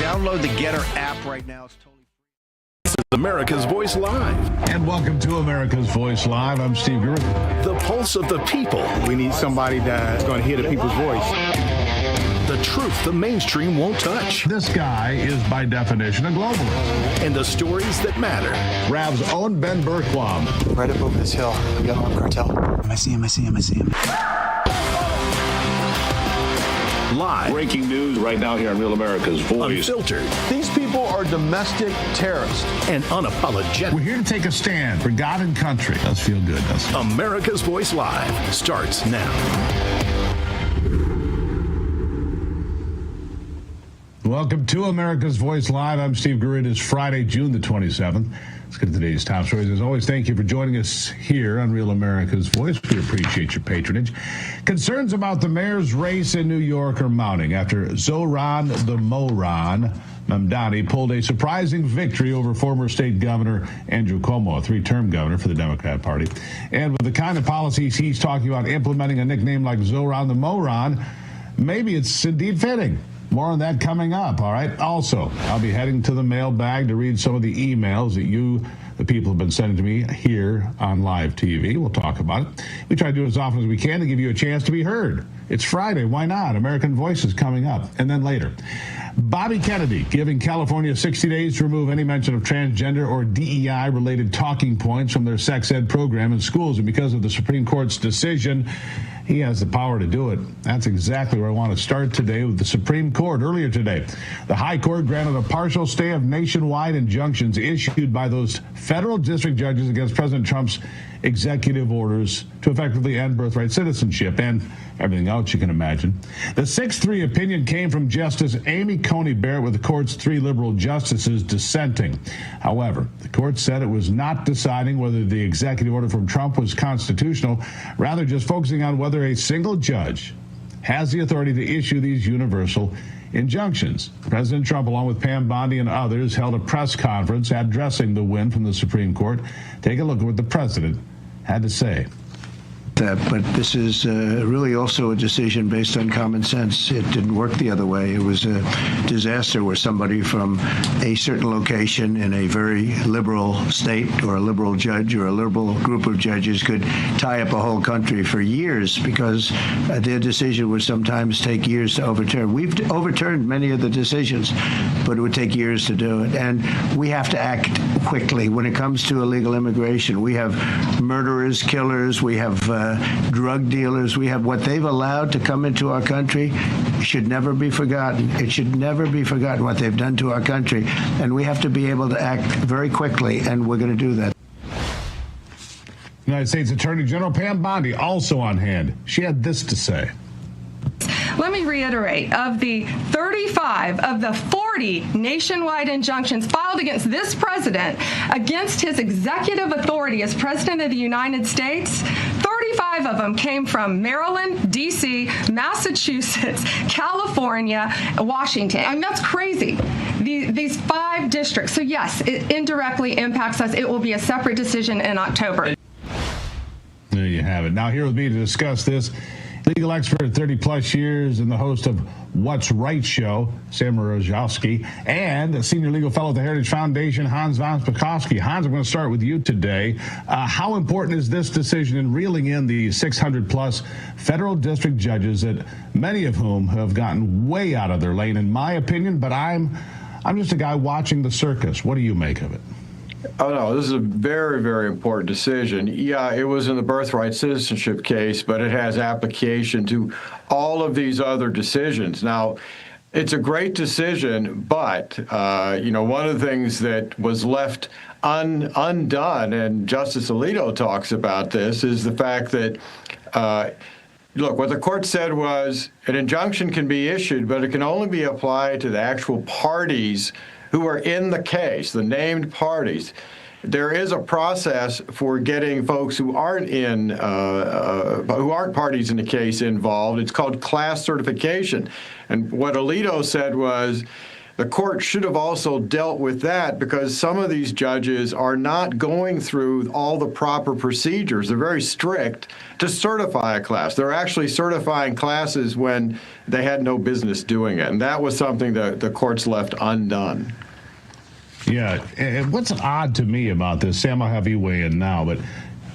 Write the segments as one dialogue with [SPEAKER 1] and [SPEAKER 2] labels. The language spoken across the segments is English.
[SPEAKER 1] Download the Getter app right now. It's totally free.
[SPEAKER 2] This is America's Voice Live.
[SPEAKER 3] And welcome to America's Voice Live. I'm Steve Gurley.
[SPEAKER 2] The pulse of the people.
[SPEAKER 4] We need somebody that's going to hear the people's voice.
[SPEAKER 2] The truth the mainstream won't touch.
[SPEAKER 3] This guy is, by definition, a globalist.
[SPEAKER 2] And the stories that matter.
[SPEAKER 3] Rav's own Ben Berquam.
[SPEAKER 5] Right up over this hill, we got an armed cartel. I see him.
[SPEAKER 2] Live.
[SPEAKER 6] Breaking news right now here on Real America's Voice.
[SPEAKER 2] Unfiltered.
[SPEAKER 7] These people are domestic terrorists.
[SPEAKER 2] And unapologetic.
[SPEAKER 3] We're here to take a stand for God and country. Does feel good, doesn't it?
[SPEAKER 2] America's Voice Live starts now.
[SPEAKER 3] Welcome to America's Voice Live. I'm Steve Gurley. It is Friday, June the 27th. Let's get to today's top stories. As always, thank you for joining us here on Real America's Voice. We appreciate your patronage. Concerns about the mayor's race in New York are mounting after Zohran the Moron Mamdani pulled a surprising victory over former state governor Andrew Cuomo, a three-term governor for the Democrat Party. And with the kind of policies he's talking about implementing, a nickname like Zohran the Moron, maybe it's indeed fitting. More on that coming up, all right? Also, I'll be heading to the mailbag to read some of the emails that you, the people, have been sending to me here on live TV. We'll talk about it. We try to do it as often as we can to give you a chance to be heard. It's Friday. Why not? American Voice is coming up. And then later, Bobby Kennedy giving California 60 days to remove any mention of transgender or DEI-related talking points from their sex ed program in schools. And because of the Supreme Court's decision, he has the power to do it. That's exactly where I want to start today with the Supreme Court. Earlier today, the High Court granted a partial stay of nationwide injunctions issued by those federal district judges against President Trump's executive orders to effectively end birthright citizenship and everything else you can imagine. The 6-3 opinion came from Justice Amy Coney Barrett, with the court's 3 liberal justices dissenting. However, the court said it was not deciding whether the executive order from Trump was constitutional, rather just focusing on whether a single judge has the authority to issue these universal injunctions. President Trump, along with Pam Bondi and others, held a press conference addressing the win from the Supreme Court. Take a look at what the president had to say.
[SPEAKER 8] But this is really also a decision based on common sense. It didn't work the other way. It was a disaster where somebody from a certain location in a very liberal state or a liberal judge or a liberal group of judges could tie up a whole country for years because their decision would sometimes take years to overturn. We've overturned many of the decisions, but it would take years to do it. And we have to act quickly when it comes to illegal immigration. We have murderers, killers, we have drug dealers. We have what they've allowed to come into our country. It should never be forgotten. It should never be forgotten what they've done to our country. And we have to be able to act very quickly, and we're going to do that.
[SPEAKER 3] United States Attorney General Pam Bondi also on hand. She had this to say.
[SPEAKER 9] Let me reiterate, of the 35 of the 40 nationwide injunctions filed against this president, against his executive authority as president of the United States, 35 of them came from Maryland, D.C., Massachusetts, California, Washington. I mean, that's crazy. These 5 districts. So, yes, it indirectly impacts us. It will be a separate decision in October.
[SPEAKER 3] There you have it. Now, here with me to discuss this, legal expert, 30-plus years, and the host of What's Right show, Sam Rozowski, and a senior legal fellow at the Heritage Foundation, Hans von Spakovsky. Hans, I'm going to start with you today. How important is this decision in reeling in the 600-plus federal district judges, that many of whom have gotten way out of their lane, in my opinion, but I'm just a guy watching the circus. What do you make of it?
[SPEAKER 10] Oh, no, this is a very, very important decision. Yeah, it was in the birthright citizenship case, but it has application to all of these other decisions. Now, it's a great decision, but, one of the things that was left undone, and Justice Alito talks about this, is the fact that, look, what the court said was an injunction can be issued, but it can only be applied to the actual parties who are in the case, the named parties. There is a process for getting folks who aren't parties in the case involved. It's called class certification. And what Alito said was the court should have also dealt with that, because some of these judges are not going through all the proper procedures. They're very strict to certify a class. They're actually certifying classes when they had no business doing it. And that was something that the courts left undone.
[SPEAKER 3] Yeah, and what's odd to me about this, Sam, I'll have you weigh in now, but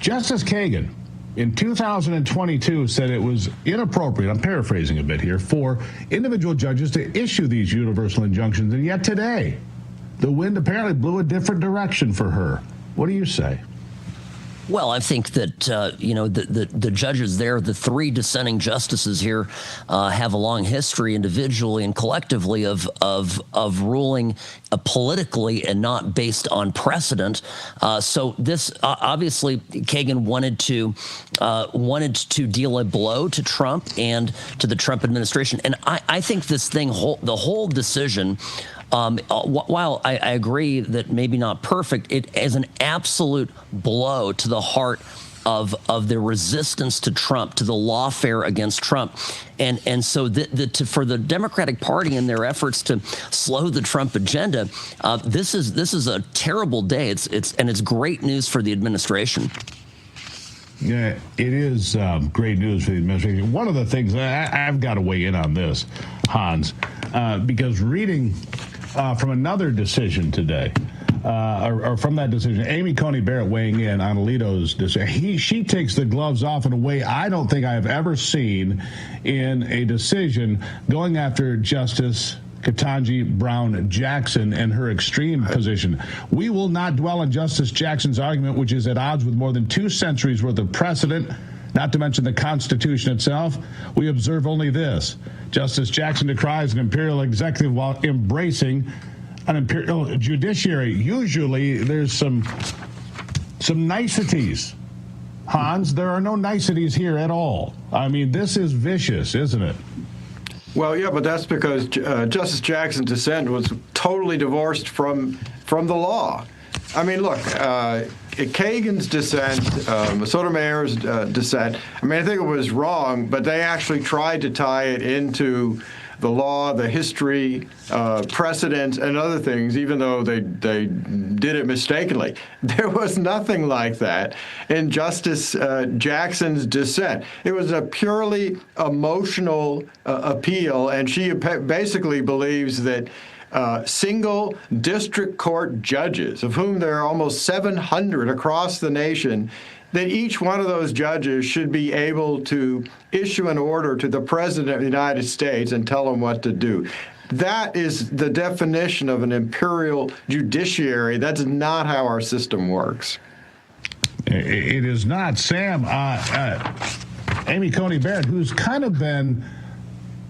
[SPEAKER 3] Justice Kagan in 2022 said it was inappropriate, I'm paraphrasing a bit here, for individual judges to issue these universal injunctions. And yet today, the wind apparently blew a different direction for her. What do you say?
[SPEAKER 11] Well, I think that, the judges there, the three dissenting justices here, have a long history individually and collectively of ruling politically and not based on precedent. So this obviously Kagan wanted to deal a blow to Trump and to the Trump administration. And I think this thing, the whole decision, while I agree that maybe not perfect, it is an absolute blow to the heart of the resistance to Trump, to the lawfare against Trump. And so for the Democratic Party in their efforts to slow the Trump agenda, this is a terrible day. It's great news for the administration.
[SPEAKER 3] Yeah, it is great news for the administration. One of the things, I've got to weigh in on this, Hans, because reading from another decision today, or from that decision, Amy Coney Barrett weighing in on Alito's decision. She takes the gloves off in a way I don't think I have ever seen in a decision, going after Justice Ketanji Brown Jackson and her extreme position. We will not dwell on Justice Jackson's argument, which is at odds with more than 2 centuries worth of precedent, not to mention the Constitution itself. We observe only this. Justice Jackson decries an imperial executive while embracing an imperial judiciary. Usually there's some niceties. Hans, there are no niceties here at all. I mean, this is vicious, isn't it?
[SPEAKER 10] Well, yeah, but that's because Justice Jackson's dissent was totally divorced from the law. I mean, look, Kagan's dissent, Sotomayor's dissent, I mean, I think it was wrong, but they actually tried to tie it into the law, the history, precedents, and other things, even though they did it mistakenly. There was nothing like that in Justice Jackson's dissent. It was a purely emotional appeal, and she basically believes that single district court judges, of whom there are almost 700 across the nation, that each one of those judges should be able to issue an order to the President of the United States and tell him what to do. That is the definition of an imperial judiciary. That's not how our system works.
[SPEAKER 3] It is not. Sam, Amy Coney Barrett, who's kind of been,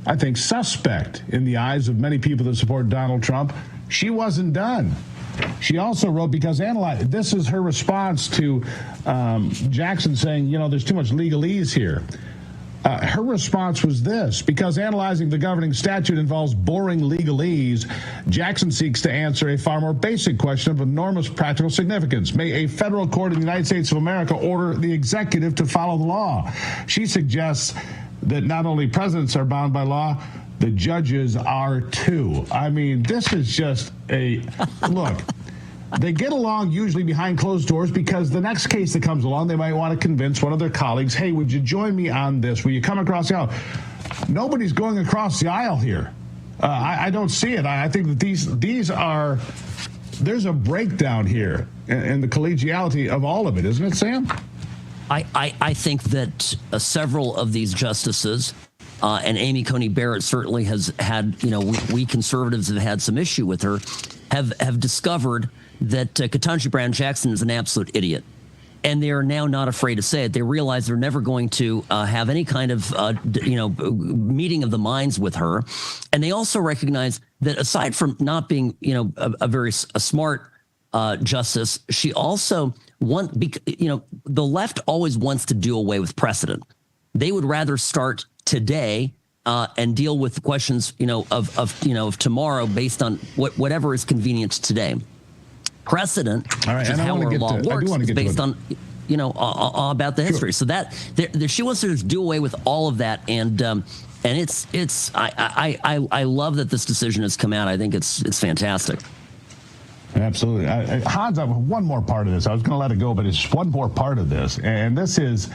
[SPEAKER 3] I think, suspect in the eyes of many people that support Donald Trump, she wasn't done. She also wrote, because this is her response to Jackson saying, there's too much legalese here. Her response was this: because analyzing the governing statute involves boring legalese, Jackson seeks to answer a far more basic question of enormous practical significance. May a federal court in the United States of America order the executive to follow the law? She suggests that not only presidents are bound by law, the judges are too. I mean, this is just look, they get along usually behind closed doors, because the next case that comes along, they might want to convince one of their colleagues, hey, would you join me on this? Will you come across the aisle? Nobody's going across the aisle here. I don't see it. I think that there's a breakdown here in the collegiality of all of it, isn't it, Sam?
[SPEAKER 11] I think that several of these justices, and Amy Coney Barrett certainly has had, we conservatives have had some issue with her, have discovered that Ketanji Brown Jackson is an absolute idiot. And they are now not afraid to say it. They realize they're never going to have any kind of, meeting of the minds with her. And they also recognize that aside from not being, a very smart justice, she also the left always wants to do away with precedent. They would rather start today and deal with the questions, of tomorrow based on whatever is convenient today. Precedent, which is how our law works, is based on, all about the history. Sure. So that she wants to just do away with all of that. And And I love that this decision has come out. I think it's fantastic.
[SPEAKER 3] Absolutely. Hans, I have one more part of this. I was going to let it go, but it's one more part of this. And this is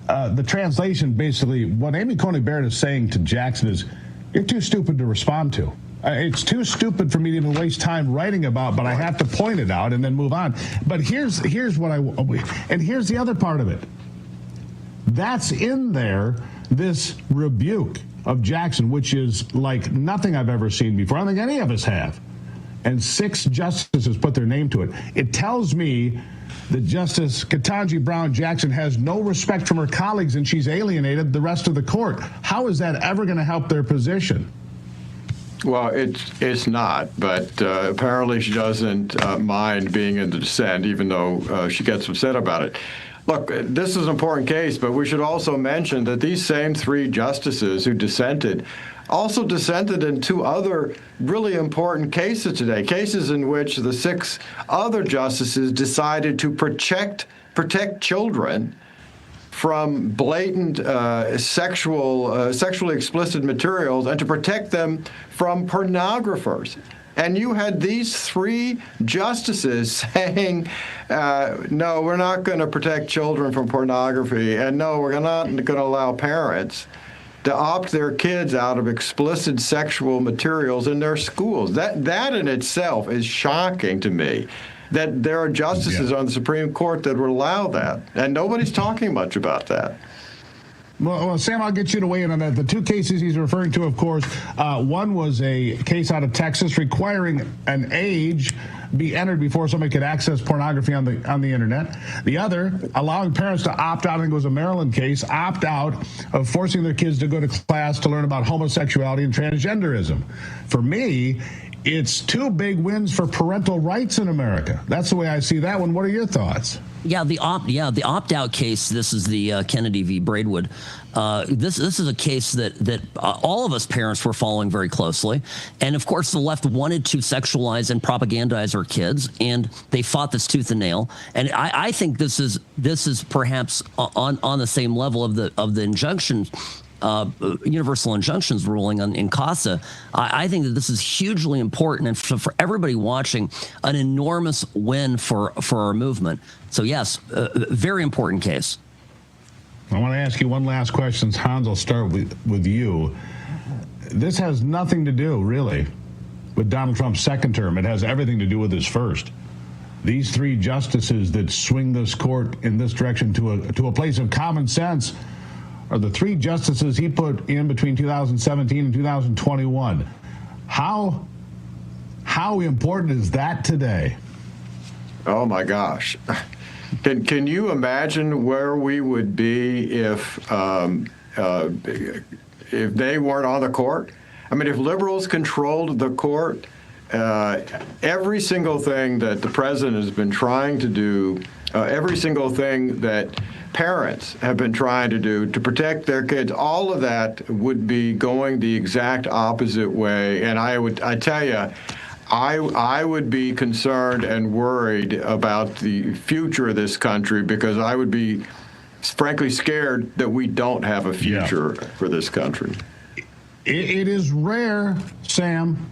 [SPEAKER 3] the translation. Basically, what Amy Coney Barrett is saying to Jackson is, you're too stupid to respond to. It's too stupid for me to even waste time writing about, but I have to point it out and then move on. But here's what and here's the other part of it. That's in there, this rebuke of Jackson, which is like nothing I've ever seen before. I don't think any of us have. And 6 justices put their name to it. It tells me that Justice Ketanji Brown Jackson has no respect from her colleagues and she's alienated the rest of the court. How is that ever going to help their position?
[SPEAKER 10] Well, it's not, but apparently she doesn't mind being in the dissent, even though she gets upset about it. Look, this is an important case, but we should also mention that these same 3 justices who dissented also dissented in 2 other really important cases today, cases in which the 6 other justices decided to protect children from blatant sexually explicit materials and to protect them from pornographers. And you had these 3 justices saying, no, we're not going to protect children from pornography, and no, we're not going to allow parents to opt their kids out of explicit sexual materials in their schools. That in itself is shocking to me, that there are justices on the Supreme Court that would allow that, and nobody's talking much about that.
[SPEAKER 3] Well, Sam, I'll get you to weigh in on that. The 2 cases he's referring to, of course, one was a case out of Texas requiring an age be entered before somebody could access pornography on the internet. The other, allowing parents to opt out, I think it was a Maryland case, opt out of forcing their kids to go to class to learn about homosexuality and transgenderism. For me, it's 2 big wins for parental rights in America. That's the way I see that one. What are your thoughts?
[SPEAKER 11] Yeah, the opt-out case. This is the Kennedy v. Braidwood. This is a case that all of us parents were following very closely, and of course the left wanted to sexualize and propagandize our kids, and they fought this tooth and nail. And I think this is perhaps on the same level of the injunction. Universal injunctions ruling in CASA. I think that this is hugely important, and for everybody watching, an enormous win for our movement. So yes, very important case.
[SPEAKER 3] I want to ask you one last question. Hans, I'll start with you. This has nothing to do, really, with Donald Trump's second term. It has everything to do with his first. These 3 justices that swing this court in this direction to a place of common sense are the 3 justices he put in between 2017 and 2021. How important is that today?
[SPEAKER 10] Oh my gosh. Can you imagine where we would be if they weren't on the court? I mean, if liberals controlled the court, every single thing that the president has been trying to do, every single thing that parents have been trying to do to protect their kids, all of that would be going the exact opposite way. And I tell you, I would be concerned and worried about the future of this country, because I would be, frankly, scared that we don't have a future for this country.
[SPEAKER 3] It is rare, Sam,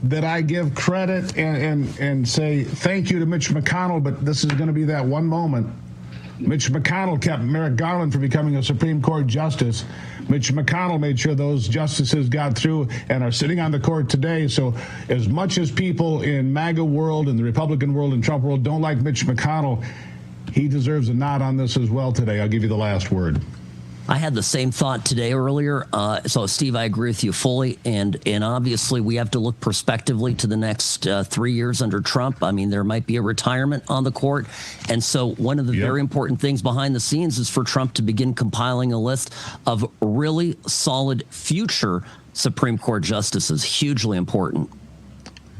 [SPEAKER 3] that I give credit and say thank you to Mitch McConnell, but this is going to be that one moment. Mitch McConnell kept Merrick Garland from becoming a Supreme Court justice. Mitch McConnell made sure those justices got through and are sitting on the court today. So as much as people in MAGA world and the Republican world and Trump world don't like Mitch McConnell, he deserves a nod on this as well today. I'll give you the last word.
[SPEAKER 11] I had the same thought today earlier. So, Steve, I agree with you fully. And obviously, we have to look prospectively to the next 3 years under Trump. I mean, there might be a retirement on the court. And so one of the very important things behind the scenes is for Trump to begin compiling a list of really solid future Supreme Court justices. Hugely important.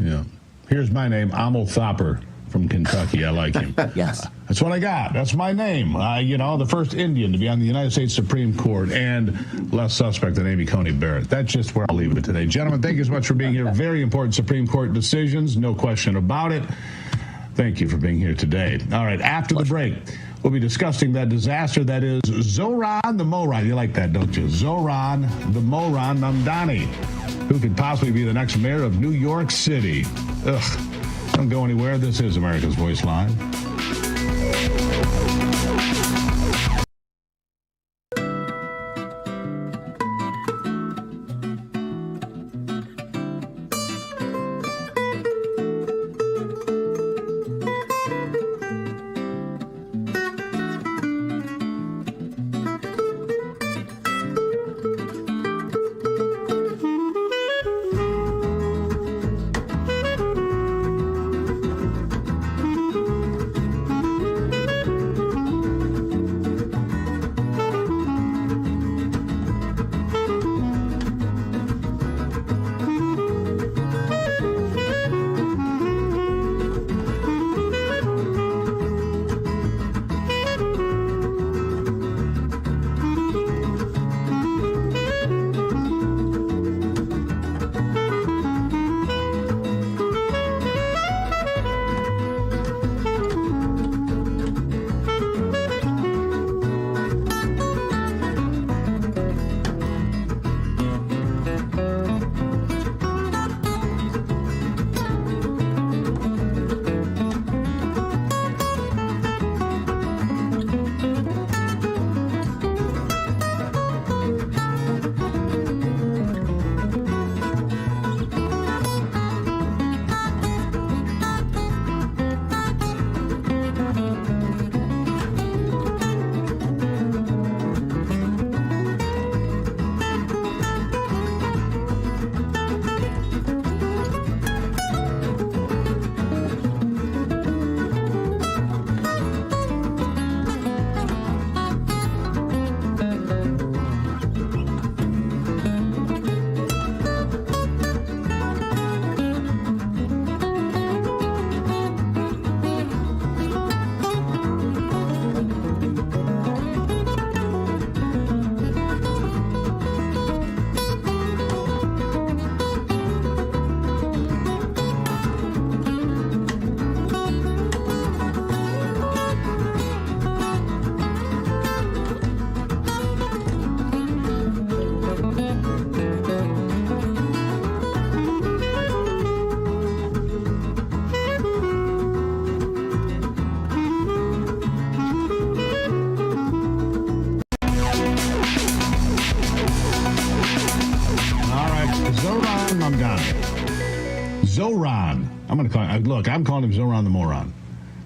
[SPEAKER 3] Yeah. Here's my name, Amol Thopper from Kentucky. I like him.
[SPEAKER 11] Yes.
[SPEAKER 3] That's what I got. That's my name. The first Indian to be on the United States Supreme Court, and less suspect than Amy Coney Barrett. That's just where I'll leave it today. Gentlemen, thank you so much for being here. Very important Supreme Court decisions, no question about it. Thank you for being here today. All right, after the break, We'll be discussing that disaster that is Zohran the Moron. You like that, don't you? Zohran the Moron Mamdani, who could possibly be the next mayor of New York City. Ugh. Don't go anywhere. This is America's Voice Live. Zohran. I'm going to call him. Look, I'm calling him Zohran the Moron.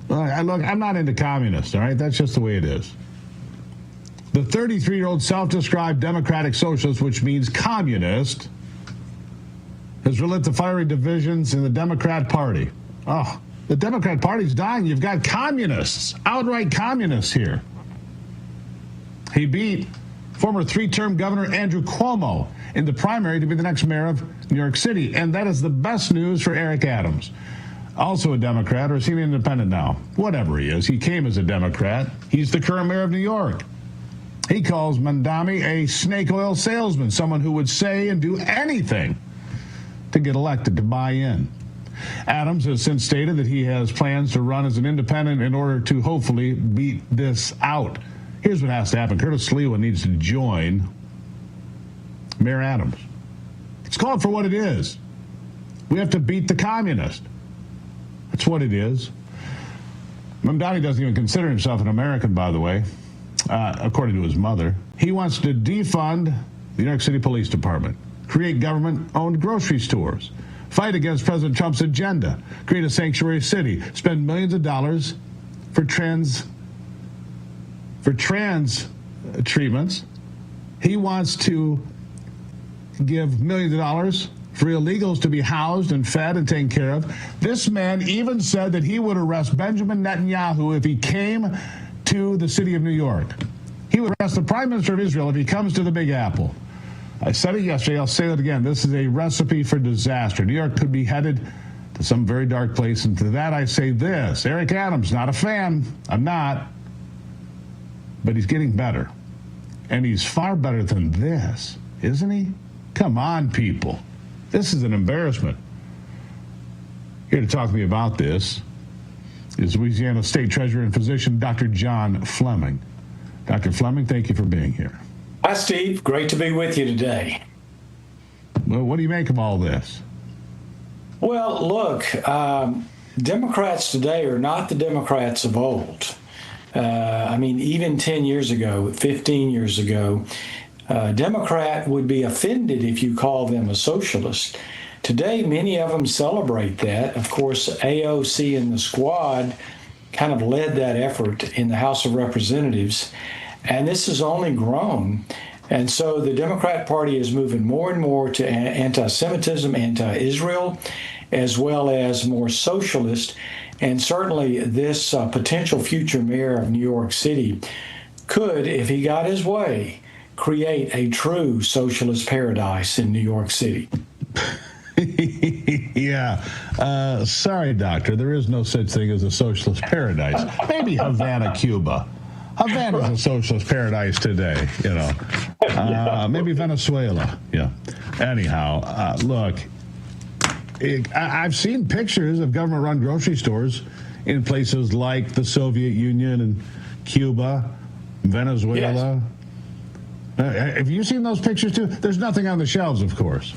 [SPEAKER 3] Look, I'm not into communists, all right? That's just the way it is. The 33-year-old self-described democratic socialist, which means communist, has relit the fiery divisions in the Democrat Party. Oh, the Democrat Party's dying. You've got communists, outright communists here. He beat former three-term Governor Andrew Cuomo in the primary to be the next mayor of New York City. And that is the best news for Eric Adams. Also a Democrat, or is he an independent now? Whatever he is, he came as a Democrat. He's the current mayor of New York. He calls Mamdani a snake oil salesman, someone who would say and do anything to get elected, to buy in. Adams has since stated that he has plans to run as an independent in order to hopefully beat this out. Here's what has to happen. Curtis Sliwa needs to join Mayor Adams. It's called for what it is. We have to beat the communist. That's what it is. Mamdani doesn't even consider himself an American, by the way, according to his mother. He wants to defund the New York City Police Department, create government-owned grocery stores, fight against President Trump's agenda, create a sanctuary city, spend millions of dollars for trans treatments. He wants to give millions of dollars for illegals to be housed and fed and taken care of. This man even said that he would arrest Benjamin Netanyahu if he came to the city of New York. He would arrest the Prime Minister of Israel if he comes to the Big Apple. I said it yesterday, I'll say it again. This is a recipe for disaster. New York could be headed to some very dark place, and to that I say this. Eric Adams, not a fan. I'm not. But he's getting better. And he's far better than this, isn't he? Come on, people. This is an embarrassment. Here to talk to me about this is Louisiana State Treasurer and Physician Dr. John Fleming. Dr. Fleming, thank you for being here.
[SPEAKER 12] Hi, Steve. Great to be with you today.
[SPEAKER 3] Well, what do you make of all this?
[SPEAKER 12] Well, look, Democrats today are not the Democrats of old. Even 10 years ago, 15 years ago, a Democrat would be offended if you call them a socialist. Today, many of them celebrate that. Of course, AOC and the squad kind of led that effort in the House of Representatives, and this has only grown. And so the Democrat Party is moving more and more to anti-Semitism, anti-Israel, as well as more socialist. And certainly this potential future mayor of New York City could, if he got his way, create a true socialist paradise in New York City.
[SPEAKER 3] Yeah. Sorry, doctor. There is no such thing as a socialist paradise. Maybe Havana, Cuba. Havana's a socialist paradise today, Maybe Venezuela. Yeah. Anyhow, look, I've seen pictures of government-run grocery stores in places like the Soviet Union and Cuba, Venezuela. Yes. Have you seen those pictures too? There's nothing on the shelves, of course.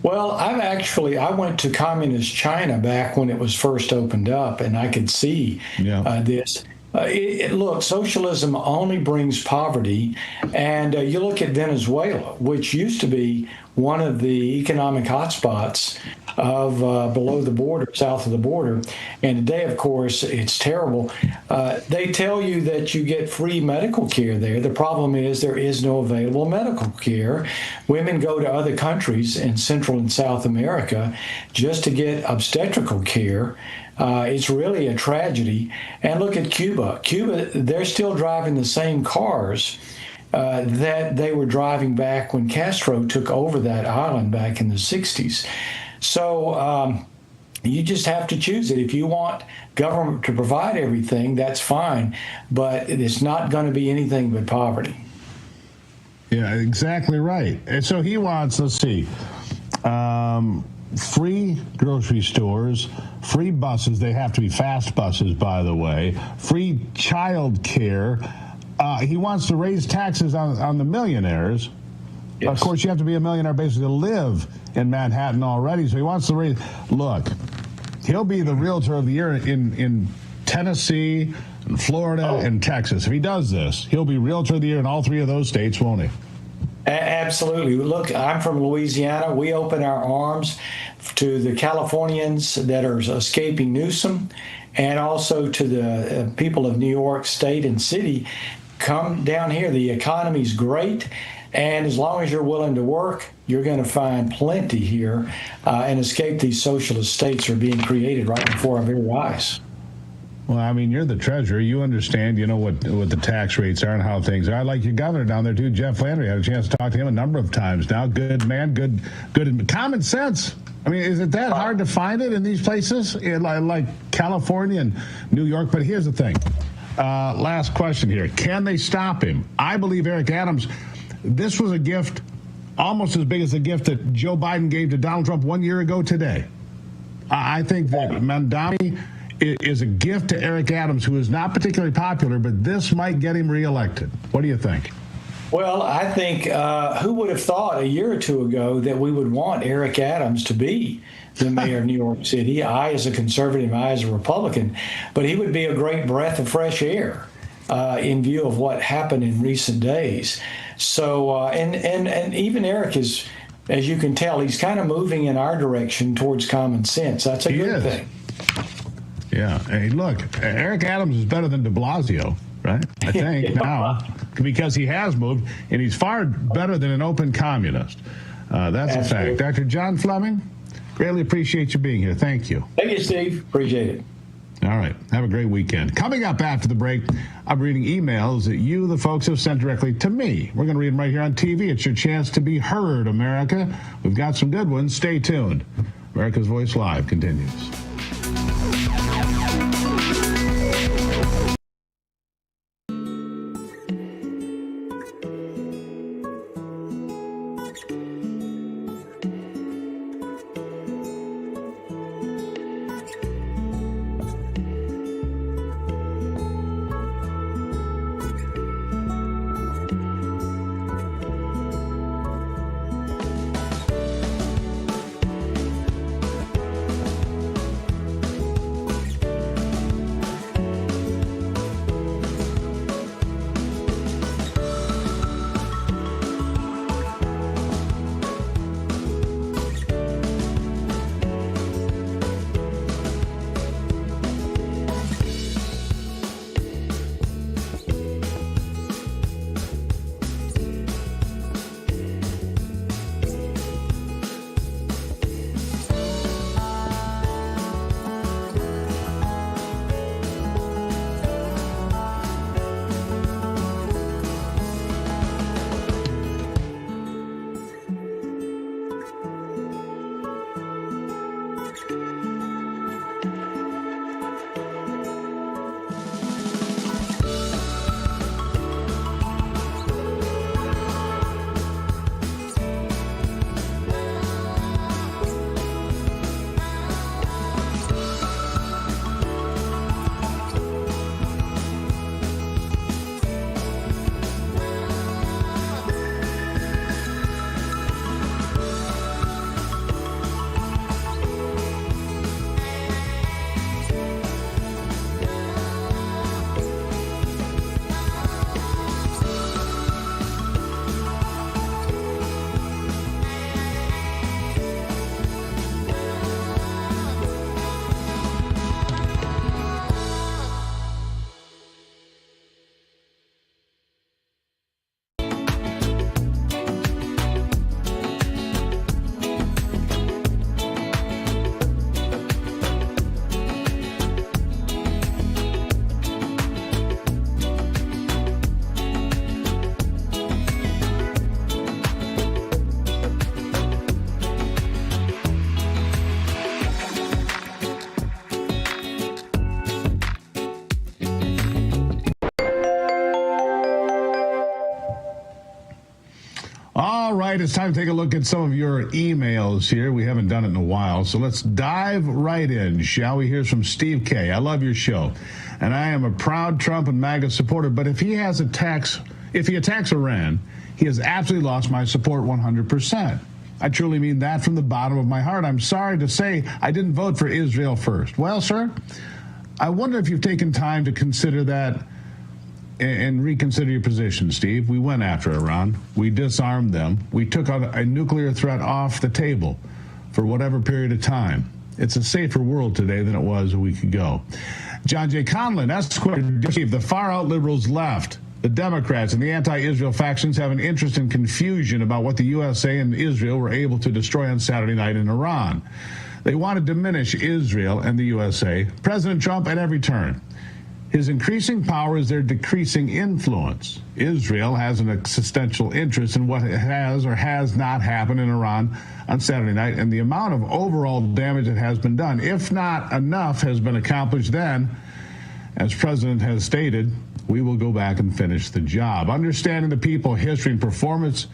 [SPEAKER 12] Well, I went to communist China back when it was first opened up, and I could see this. Look, socialism only brings poverty, and you look at Venezuela, which used to be one of the economic hotspots of below the border, south of the border, and today, of course, it's terrible. They tell you that you get free medical care there. The problem is there is no available medical care. Women go to other countries in Central and South America just to get obstetrical care. It's really a tragedy. And look at Cuba. Cuba, they're still driving the same cars that they were driving back when Castro took over that island back in the 60s. So you just have to choose it. If you want government to provide everything, that's fine, but it's not going to be anything but poverty.
[SPEAKER 3] Yeah, exactly right. And so he wants, let's see, free grocery stores, free buses. They have to be fast buses, by the way, free child care. He wants to raise taxes on the millionaires. Yes. Of course, you have to be a millionaire basically to live in Manhattan already. So he wants to raise. Look, he'll be the realtor of the year in Tennessee, and Florida, and Texas. If he does this, he'll be realtor of the year in all three of those states, won't he?
[SPEAKER 12] Absolutely. Look, I'm from Louisiana. We open our arms to the Californians that are escaping Newsom, and also to the people of New York State and City. Come down here. The economy's great. And as long as you're willing to work, you're going to find plenty here and escape these socialist states are being created right before our very eyes.
[SPEAKER 3] Well, I mean, you're the treasurer. You understand, what the tax rates are and how things are. I like your governor down there, too, Jeff Landry. I had a chance to talk to him a number of times now. Good man, good common sense. I mean, is it that hard to find it in these places like California and New York? But here's the thing. Last question here. Can they stop him? I believe Eric Adams, this was a gift almost as big as the gift that Joe Biden gave to Donald Trump 1 year ago today. I think that Mandami is a gift to Eric Adams, who is not particularly popular, but this might get him reelected. What do you think?
[SPEAKER 12] Well, I think who would have thought a year or two ago that we would want Eric Adams to be the mayor of New York City? I, as a conservative, I, as a Republican, but he would be a great breath of fresh air in view of what happened in recent days. So, and even Eric is, as you can tell, he's kind of moving in our direction towards common sense. That's a good thing.
[SPEAKER 3] Yeah. Hey, look, Eric Adams is better than de Blasio, right? I think now, because he has moved, and he's far better than an open communist. That's Absolutely. A fact. Dr. John Fleming, greatly appreciate you being here. Thank you.
[SPEAKER 12] Thank you, Steve. Appreciate it.
[SPEAKER 3] All right. Have a great weekend. Coming up after the break, I'm reading emails that you, the folks, have sent directly to me. We're going to read them right here on TV. It's your chance to be heard, America. We've got some good ones. Stay tuned. America's Voice Live continues. right, it's time to take a look at some of your emails here. We haven't done it in a while, so let's dive right in, shall we? Here's from Steve K. I love your show, and I am a proud Trump and MAGA supporter, but if he attacks Iran, he has absolutely lost my support 100%. I truly mean that from the bottom of my heart. I'm sorry to say I didn't vote for Israel first. Well, sir, I wonder if you've taken time to consider that and reconsider your position, Steve. We went after Iran. We disarmed them. We took a nuclear threat off the table for whatever period of time. It's a safer world today than it was a week ago. John J. Conlon, Steve, the far-out liberals left. The Democrats and the anti-Israel factions have an interest in confusion about what the USA and Israel were able to destroy on Saturday night in Iran. They want to diminish Israel and the USA, President Trump at every turn. His increasing power is their decreasing influence. Israel has an existential interest in what has or has not happened in Iran on Saturday night, and the amount of overall damage that has been done, if not enough, has been accomplished. Then, as President has stated, we will go back and finish the job. Understanding the people, history, and performance,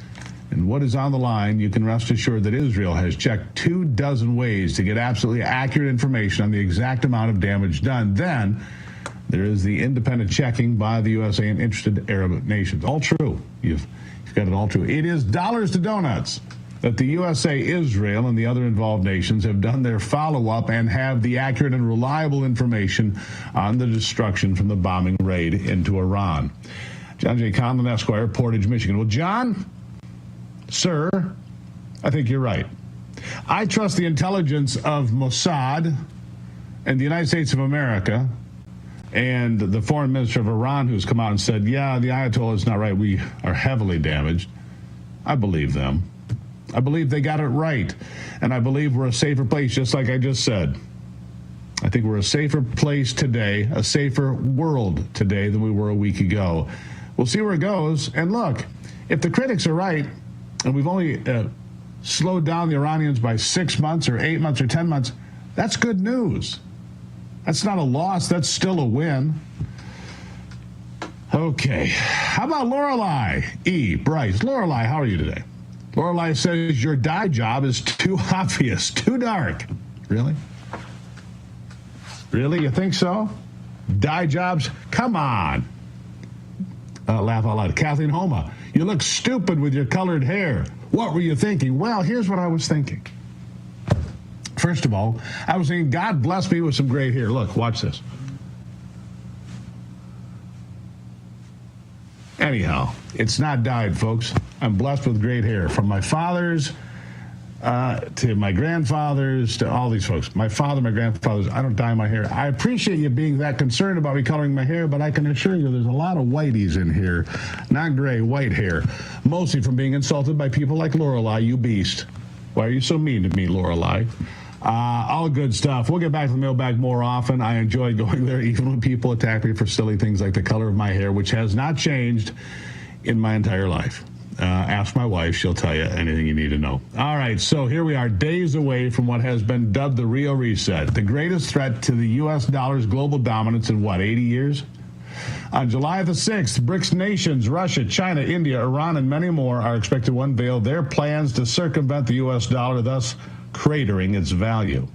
[SPEAKER 3] and what is on the line, you can rest assured that Israel has checked 24 ways to get absolutely accurate information on the exact amount of damage done. Then, there is the independent checking by the USA and interested Arab nations. All true. You've got it all true. It is dollars to donuts that the USA, Israel, and the other involved nations have done their follow-up and have the accurate and reliable information on the destruction from the bombing raid into Iran. John J. Conlon, Esquire, Portage, Michigan. Well, John, sir, I think you're right. I trust the intelligence of Mossad and the United States of America and the foreign minister of Iran, who's come out and said, yeah, the Ayatollah is not right. We are heavily damaged. I believe them. I believe they got it right. And I believe we're a safer place, just like I just said. I think we're a safer place today, a safer world today than we were a week ago. We'll see where it goes. And look, if the critics are right, and we've only slowed down the Iranians by 6 months or 8 months or 10 months, that's good news. That's not a loss. That's still a win. Okay. How about Lorelei E. Bryce? Lorelei, how are you today? Lorelei says your dye job is too obvious, too dark. Really? Really? You think so? Dye jobs? Come on. Laugh out loud. Kathleen Homa, you look stupid with your colored hair. What were you thinking? Well, here's what I was thinking. First of all, I was thinking, God bless me with some gray hair. Look, watch this. Anyhow, it's not dyed, folks. I'm blessed with great hair. From my fathers to my grandfathers to all these folks. My father, my grandfathers, I don't dye my hair. I appreciate you being that concerned about me coloring my hair, but I can assure you there's a lot of whiteys in here. Not gray, white hair. Mostly from being insulted by people like Lorelei, you beast. Why are you so mean to me, Lorelei? All good stuff. We'll get back to the mailbag more often. I enjoy going there, even when people attack me for silly things like the color of my hair, which has not changed in my entire life. Ask my wife. She'll tell you anything you need to know. All right, so here we are, days away from what has been dubbed the Rio Reset, the greatest threat to the U.S. dollar's global dominance in, 80 years? On July the 6th, BRICS nations, Russia, China, India, Iran, and many more are expected to unveil their plans to circumvent the U.S. dollar, thus cratering its value.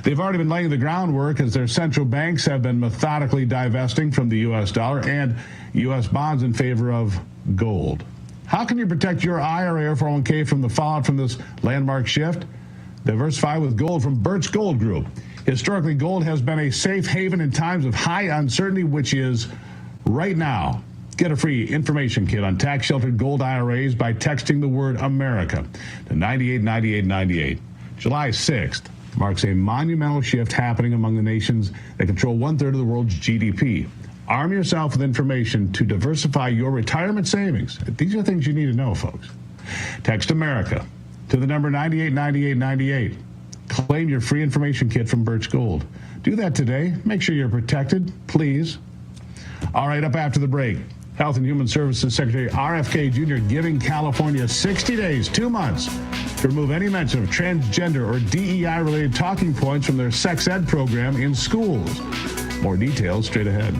[SPEAKER 3] They've already been laying the groundwork as their central banks have been methodically divesting from the U.S. dollar and U.S. bonds in favor of gold. How can you protect your IRA or 401k from the fallout from this landmark shift? Diversify with gold from Birch Gold Group. Historically, gold has been a safe haven in times of high uncertainty, which is right now. Get a free information kit on tax-sheltered gold IRAs by texting the word America to 989898. July 6th marks a monumental shift happening among the nations that control 1/3 of the world's GDP. Arm yourself with information to diversify your retirement savings. These are things you need to know, folks. Text America to the number 989898. Claim your free information kit from Birch Gold. Do that today. Make sure you're protected, please. All right, up after the break. Health and Human Services Secretary RFK Jr. giving California 60 days, 2 months, to remove any mention of transgender or DEI-related talking points from their sex ed program in schools. More details straight ahead.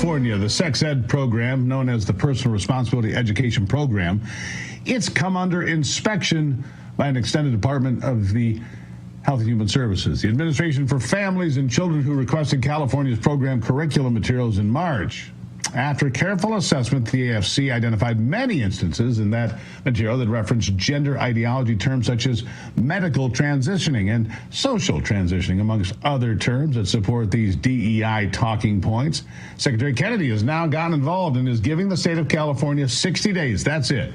[SPEAKER 3] California, the sex ed program, known as the Personal Responsibility Education Program, it's come under inspection by an extended department of the Health and Human Services. The Administration for Families and Children who requested California's program curriculum materials in March. After careful assessment, the AFC identified many instances in that material that reference gender ideology terms such as medical transitioning and social transitioning, amongst other terms that support these DEI talking points. Secretary Kennedy has now gotten involved and is giving the state of California 60 days, that's it,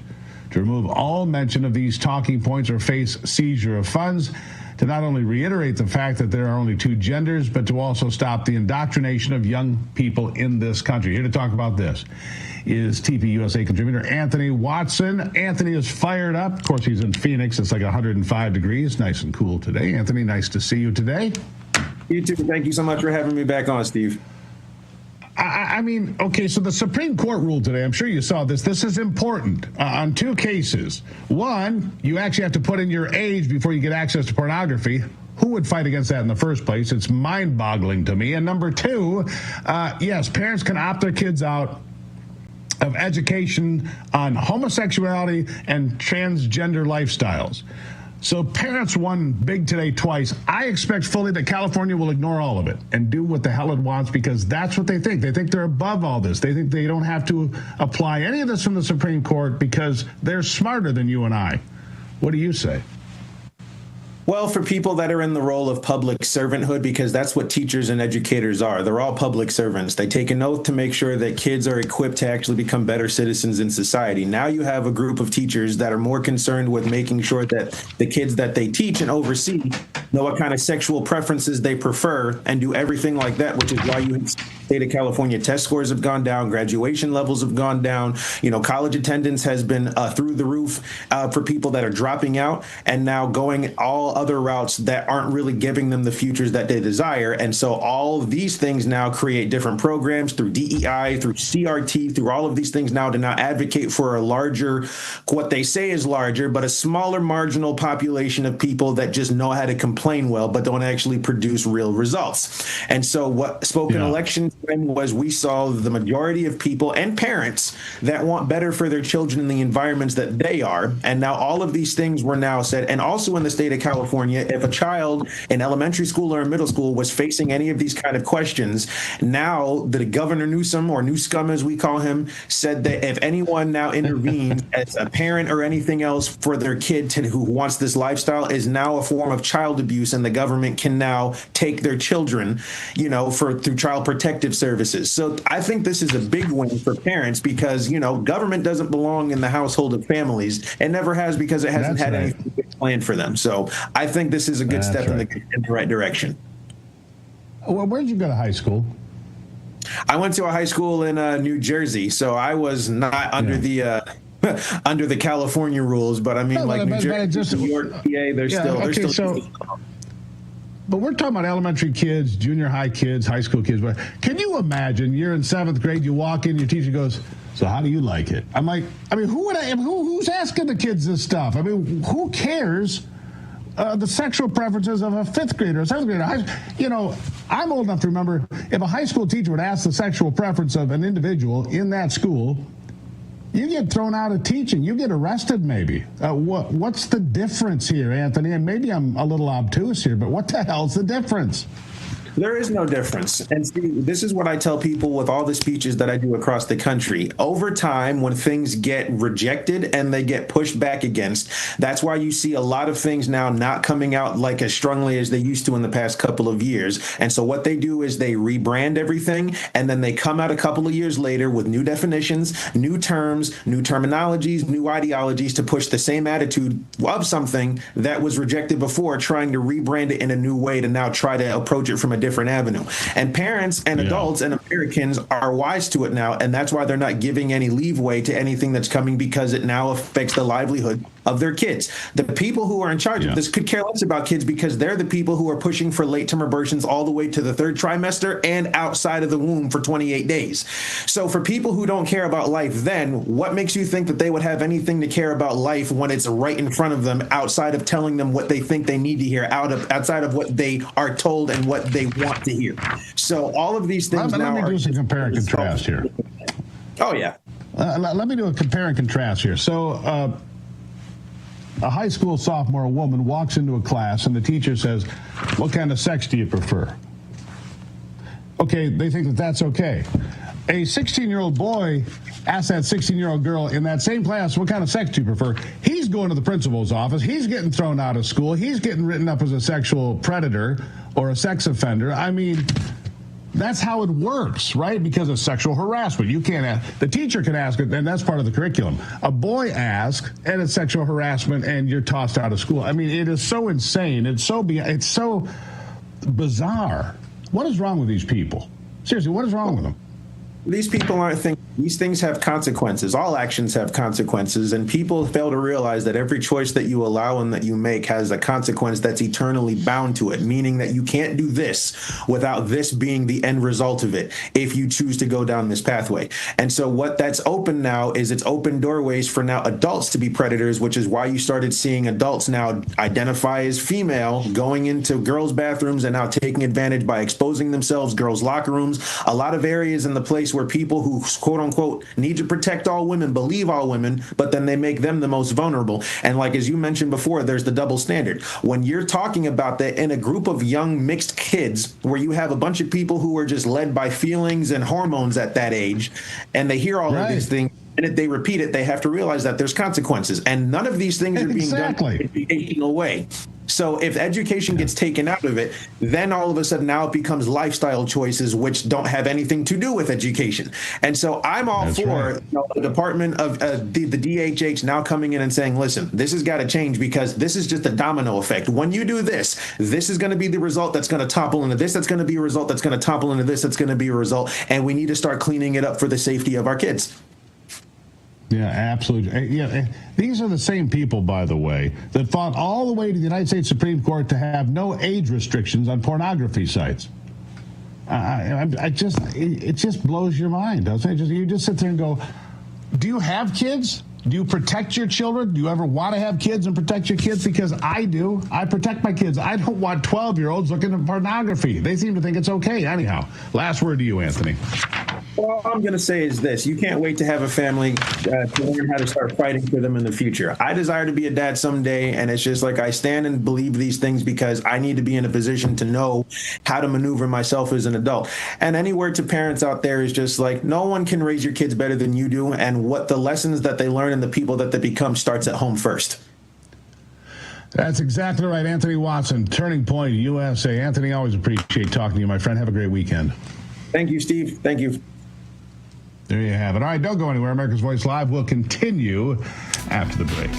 [SPEAKER 3] to remove all mention of these talking points or face seizure of funds, to not only reiterate the fact that there are only two genders, but to also stop the indoctrination of young people in this country. Here to talk about this is TPUSA contributor Anthony Watson. Anthony is fired up. Of course, he's in Phoenix. It's like 105 degrees. Nice and cool today. Anthony, nice to see you today.
[SPEAKER 13] You too. Thank you so much for having me back on, Steve.
[SPEAKER 3] I mean, okay, so the Supreme Court ruled today, I'm sure you saw this. This is important on two cases. One, you actually have to put in your age before you get access to pornography. Who would fight against that in the first place? It's mind-boggling to me. And number two, yes, parents can opt their kids out of education on homosexuality and transgender lifestyles. So parents won big today twice. I expect fully that California will ignore all of it and do what the hell it wants, because that's what they think. They think they're above all this. They think they don't have to apply any of this from the Supreme Court because they're smarter than you and I. What do you say?
[SPEAKER 13] Well, for people that are in the role of public servanthood, because that's what teachers and educators are. They're all public servants. They take an oath to make sure that kids are equipped to actually become better citizens in society. Now you have a group of teachers that are more concerned with making sure that the kids that they teach and oversee know what kind of sexual preferences they prefer and do everything like that, which is why you state of California test scores have gone down, graduation levels have gone down, college attendance has been through the roof for people that are dropping out and now going all other routes that aren't really giving them the futures that they desire. And so all of these things now create different programs through DEI, through CRT, through all of these things now to now advocate for a larger, what they say is larger, but a smaller marginal population of people that just know how to complain well, but don't actually produce real results. And so what spoken election was, we saw the majority of people and parents that want better for their children in the environments that they are. And now all of these things were now said. And also in the state of California, if a child in elementary school or in middle school was facing any of these kind of questions, now the Governor Newsom, or Newscum as we call him, said that if anyone now intervenes as a parent or anything else for their kid who wants this lifestyle is now a form of child abuse, and the government can now take their children, through child protective services. So I think this is a big win for parents because, government doesn't belong in the household of families. It never has, because it hasn't had anything planned for them. So I think this is a good step in the right direction.
[SPEAKER 3] Well, where did you go to high school?
[SPEAKER 13] I went to a high school in New Jersey, so I was not under the under the California rules. But I mean, New Jersey, New York, PA, they're still.
[SPEAKER 3] But we're talking about elementary kids, junior high kids, high school kids. But can you imagine you're in 7th grade, you walk in, your teacher goes, "So how do you like it?" I'm like, who's asking the kids this stuff? I mean, who cares? The sexual preferences of a 5th grader or 7th grader. I'm old enough to remember if a high school teacher would ask the sexual preference of an individual in that school, you get thrown out of teaching. You get arrested maybe. What's the difference here, Anthony? And maybe I'm a little obtuse here, but what the hell's the difference?
[SPEAKER 13] There is no difference. And Steve, this is what I tell people with all the speeches that I do across the country. Over time, when things get rejected and they get pushed back against, that's why you see a lot of things now not coming out like as strongly as they used to in the past couple of years. And so what they do is they rebrand everything, and then they come out a couple of years later with new definitions, new terms, new terminologies, new ideologies to push the same attitude of something that was rejected before, trying to rebrand it in a new way to now try to approach it from a different avenue. And parents and adults and Americans are wise to it now, and that's why they're not giving any leeway to anything that's coming, because it now affects the livelihood of their kids. The people who are in charge of this could care less about kids, because they're the people who are pushing for late-term abortions all the way to the 3rd trimester and outside of the womb for 28 days. So for people who don't care about life, then what makes you think that they would have anything to care about life when it's right in front of them, outside of telling them what they think they need to hear, outside of what they are told and what they want to hear? So all of these things now
[SPEAKER 3] me do some compare and contrast here.
[SPEAKER 13] Oh, yeah.
[SPEAKER 3] Let me do a compare and contrast here. So a high school sophomore woman walks into a class and the teacher says, what kind of sex do you prefer? Okay, they think that that's okay. A 16-year-old boy asks that 16-year-old girl in that same class, what kind of sex do you prefer? He's going to the principal's office. He's getting thrown out of school. He's getting written up as a sexual predator or a sex offender. I mean, that's how it works, right? Because of sexual harassment. You can't ask. The teacher can ask it, and that's part of the curriculum. A boy asks, and it's sexual harassment, and you're tossed out of school. I mean, it is so insane. It's so bizarre. What is wrong with these people? Seriously, what is wrong with them?
[SPEAKER 13] These people aren't thinking. These things have consequences. All actions have consequences, and people fail to realize that every choice that you allow and that you make has a consequence that's eternally bound to it, meaning that you can't do this without this being the end result of it if you choose to go down this pathway. And so what that's open now is it's open doorways for now adults to be predators, which is why you started seeing adults now identify as female, going into girls' bathrooms and now taking advantage by exposing themselves, girls' locker rooms, a lot of areas in the place where people who quote unquote need to protect all women believe all women, but then they make them the most vulnerable. And like as you mentioned before, there's the double standard. When you're talking about that in a group of young mixed kids where you have a bunch of people who are just led by feelings and hormones at that age, and they hear all of these things, and if they repeat it, they have to realize that there's consequences. And none of these things are being done in an educational way. So if education gets taken out of it, then all of a sudden now it becomes lifestyle choices which don't have anything to do with education. And so I'm all for the Department of the DHH now coming in and saying, listen, this has got to change because this is just a domino effect. When you do this, this is going to be the result that's going to topple into this. That's going to be a result that's going to topple into this. That's going to be a result. And we need to start cleaning it up for the safety of our kids.
[SPEAKER 3] Yeah, absolutely. Yeah, these are the same people, by the way, that fought all the way to the United States Supreme Court to have no age restrictions on pornography sites. It just blows your mind, doesn't it? You just sit there and go, do you have kids? Do you protect your children? Do you ever want to have kids and protect your kids? Because I do. I protect my kids. I don't want 12-year-olds looking at pornography. They seem to think it's okay anyhow. Last word to you, Anthony.
[SPEAKER 13] All I'm going to say is this. You can't wait to have a family to learn how to start fighting for them in the future. I desire to be a dad someday, and it's just like I stand and believe these things because I need to be in a position to know how to maneuver myself as an adult. And any word to parents out there is just like, no one can raise your kids better than you do, and what the lessons that they learn and the people that they become starts at home first.
[SPEAKER 3] That's exactly right. Anthony Watson, Turning Point USA. Anthony, always appreciate talking to you, my friend. Have a great weekend.
[SPEAKER 13] Thank you, Steve. Thank you.
[SPEAKER 3] There you have it. All right, don't go anywhere. America's Voice Live will continue after the break.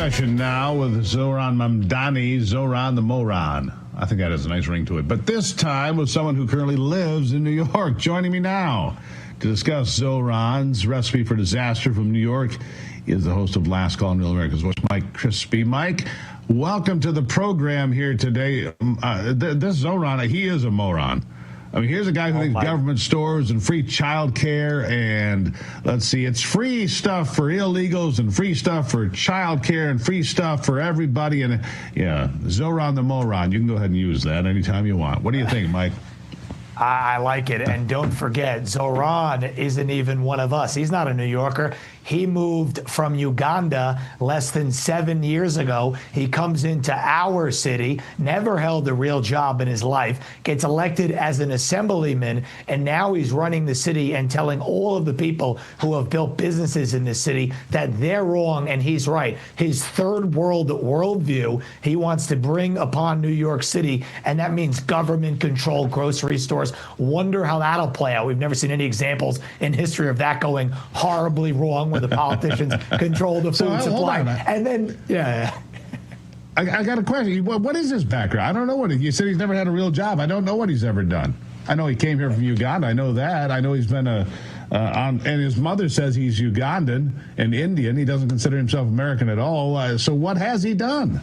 [SPEAKER 3] discussion now with Zoran Mamdani, Zoran the Moron. I think that has a nice ring to it. But this time with someone who currently lives in New York. Joining me now to discuss Zoran's recipe for disaster from New York is the host of Last Call on Real America's Voice, Mike Crispy. Mike, welcome to the program here today. This Zoran, he is a moron. I mean, here's a guy who thinks government stores and free child care and, let's see, it's free stuff for illegals and free stuff for child care and free stuff for everybody. And, yeah, Zoran the Moron. You can go ahead and use that anytime you want. What do you think, Mike?
[SPEAKER 14] I like it. And don't forget, Zoran isn't even one of us. He's not a New Yorker. He moved from Uganda less than 7 years ago. He comes into our city, never held a real job in his life, gets elected as an assemblyman, and now he's running the city and telling all of the people who have built businesses in this city that they're wrong and he's right. His third world worldview he wants to bring upon New York City, and that means government-controlled grocery stores. Wonder how that'll play out. We've never seen any examples in history of that going horribly wrong, where the politicians control the food supply. And then,
[SPEAKER 3] I got a question. What is his background? I don't know you said he's never had a real job. I don't know what he's ever done. I know he came here from Uganda. I know that. I know he's been and his mother says he's Ugandan and Indian. He doesn't consider himself American at all. So what has he done?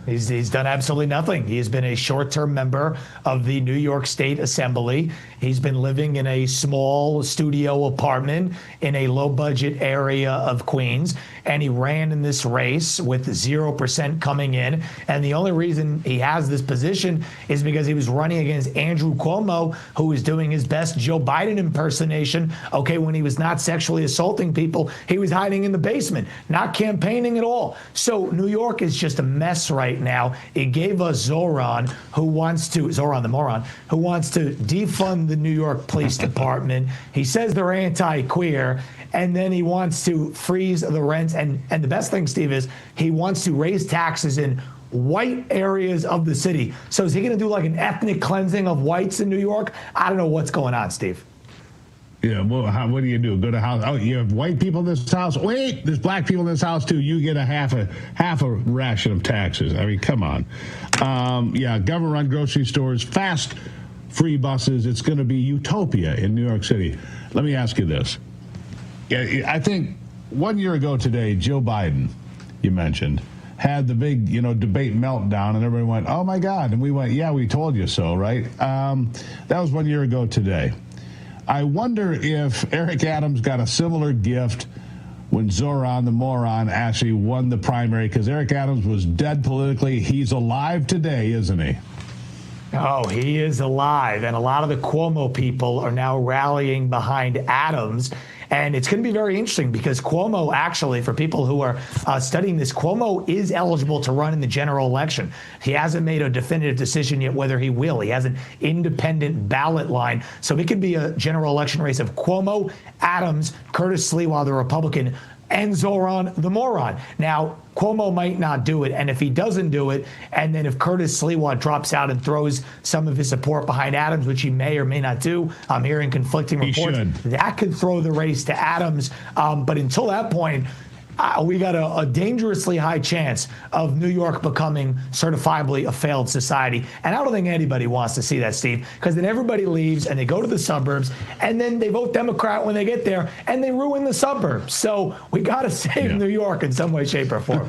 [SPEAKER 14] He's done absolutely nothing. He has been a short-term member of the New York State Assembly. He's been living in a small studio apartment in a low-budget area of Queens, and he ran in this race with 0% coming in. And the only reason he has this position is because he was running against Andrew Cuomo, who was doing his best Joe Biden impersonation. Okay, when he was not sexually assaulting people, he was hiding in the basement, not campaigning at all. So New York is just a mess right now. It gave us Zoran the Moron, who wants to defund the New York Police Department. He says they're anti-queer, and then he wants to freeze the rents. And the best thing, Steve, is he wants to raise taxes in white areas of the city. So is he going to do like an ethnic cleansing of whites in New York? I don't know what's going on, Steve.
[SPEAKER 3] Yeah, well, what do you do? Go to house? Oh, you have white people in this house. Wait, there's black people in this house too. You get a half a ration of taxes. I mean, come on. Government-run grocery stores, fast, free buses. It's going to be utopia in New York City. Let me ask you this. Yeah, I think 1 year ago today, Joe Biden, you mentioned, had the big, debate meltdown, and everybody went, "Oh my God!" And we went, "Yeah, we told you so," right? That was 1 year ago today. I wonder if Eric Adams got a similar gift when Zoran the Moron actually won the primary, because Eric Adams was dead politically. He's alive today, isn't he?
[SPEAKER 14] Oh, he is alive. And a lot of the Cuomo people are now rallying behind Adams. And it's going to be very interesting because Cuomo, actually, for people who are studying this, Cuomo is eligible to run in the general election. He hasn't made a definitive decision yet whether he will. He has an independent ballot line. So it could be a general election race of Cuomo, Adams, Curtis Sliwa, the Republican, and Zoran the Moron. Now, Cuomo might not do it, and if he doesn't do it, and then if Curtis Sliwa drops out and throws some of his support behind Adams, which he may or may not do, I'm hearing conflicting reports, that could throw the race to Adams. But until that point, we got a dangerously high chance of New York becoming certifiably a failed society. And I don't think anybody wants to see that, Steve, because then everybody leaves and they go to the suburbs and then they vote Democrat when they get there and they ruin the suburbs. So we got to save New York in some way, shape, or form.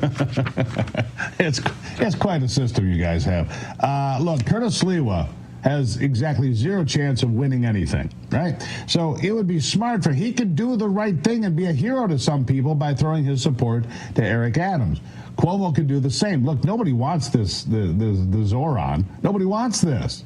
[SPEAKER 3] It's quite a system you guys have. Look, Curtis Sliwa has exactly zero chance of winning anything, right? So it would be smart he could do the right thing and be a hero to some people by throwing his support to Eric Adams. Cuomo could do the same. Look, nobody wants the Zoran. Nobody wants this,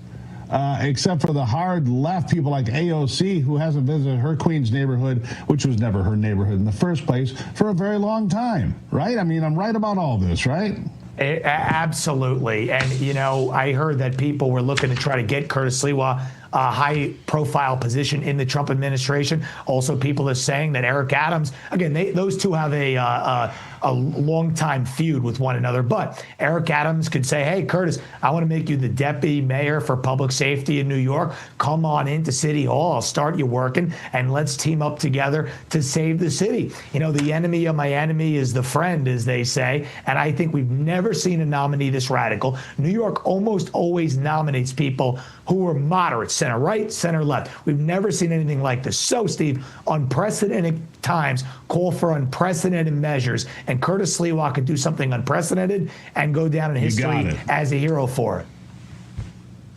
[SPEAKER 3] except for the hard left people like AOC, who hasn't visited her Queens neighborhood, which was never her neighborhood in the first place, for a very long time, right? I mean, I'm right about all this, right?
[SPEAKER 14] Absolutely. And, I heard that people were looking to try to get Curtis Sliwa high-profile position in the Trump administration. Also, people are saying that Eric Adams, again, those two have a long-time feud with one another. But Eric Adams could say, hey, Curtis, I want to make you the deputy mayor for public safety in New York. Come on into City Hall. I'll start you working, and let's team up together to save the city. You know, the enemy of my enemy is the friend, as they say, and I think we've never seen a nominee this radical. New York almost always nominates people who are moderate, center right, center left. We've never seen anything like this. So, Steve, unprecedented times call for unprecedented measures, and Curtis Sliwa could do something unprecedented and go down in history as a hero for it.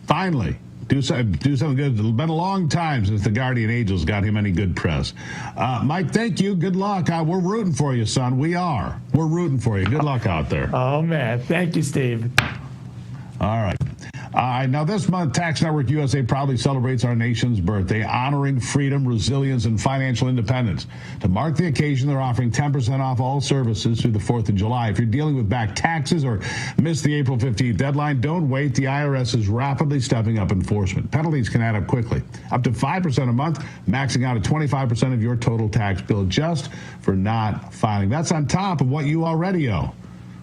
[SPEAKER 3] Finally, do something good. It's been a long time since the Guardian Angels got him any good press. Mike, thank you. Good luck. We're rooting for you, son. We are. We're rooting for you. Good luck out there.
[SPEAKER 14] Oh, man. Thank you, Steve.
[SPEAKER 3] All right. Now, this month, Tax Network USA proudly celebrates our nation's birthday, honoring freedom, resilience, and financial independence. To mark the occasion, they're offering 10% off all services through the 4th of July. If you're dealing with back taxes or missed the April 15th deadline, don't wait. The IRS is rapidly stepping up enforcement. Penalties can add up quickly, up to 5% a month, maxing out at 25% of your total tax bill just for not filing. That's on top of what you already owe.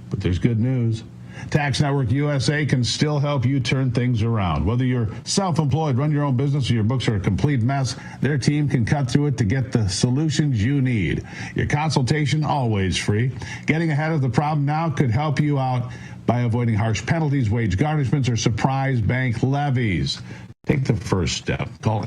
[SPEAKER 3] But there's good news. Tax Network USA can still help you turn things around. Whether you're self-employed, run your own business, or your books are a complete mess, their team can cut through it to get the solutions you need. Your consultation, always free. Getting ahead of the problem now could help you out by avoiding harsh penalties, wage garnishments, or surprise bank levies. Take the first step. Call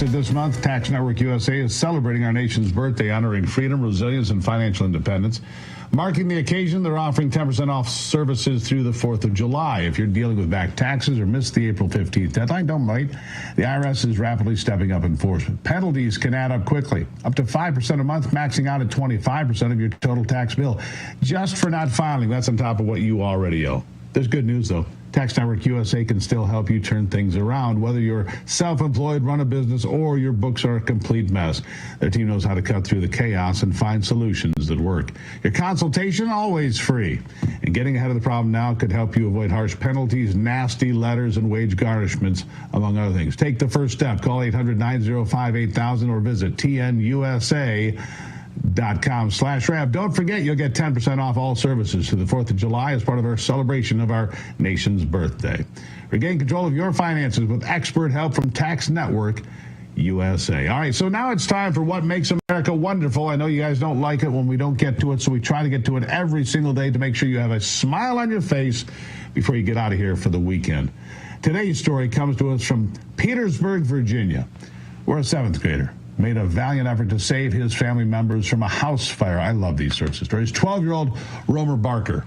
[SPEAKER 3] This month, Tax Network USA is celebrating our nation's birthday, honoring freedom, resilience, and financial independence. Marking the occasion, they're offering 10% off services through the 4th of July. If you're dealing with back taxes or missed the April 15th deadline, don't wait. The IRS is rapidly stepping up enforcement. Penalties can add up quickly, up to 5% a month, maxing out at 25% of your total tax bill, just for not filing. That's on top of what you already owe. There's good news, though. Tax Network USA can still help you turn things around, whether you're self-employed, run a business, or your books are a complete mess. Their team knows how to cut through the chaos and find solutions that work. Your consultation, always free. And getting ahead of the problem now could help you avoid harsh penalties, nasty letters, and wage garnishments, among other things. Take the first step. Call 800-905-8000 or visit tnusa.com/Rev. Don't forget, you'll get 10% off all services to the 4th of July as part of our celebration of our nation's birthday. Regain control of your finances with expert help from Tax Network USA. All right, so now it's time for What Makes America Wonderful. I know you guys don't like it when we don't get to it, so we try to get to it every single day to make sure you have a smile on your face before you get out of here for the weekend. Today's story comes to us from Petersburg, Virginia, where a 7th grader made a valiant effort to save his family members from a house fire. I love these sorts of stories. 12-year-old Romer Barker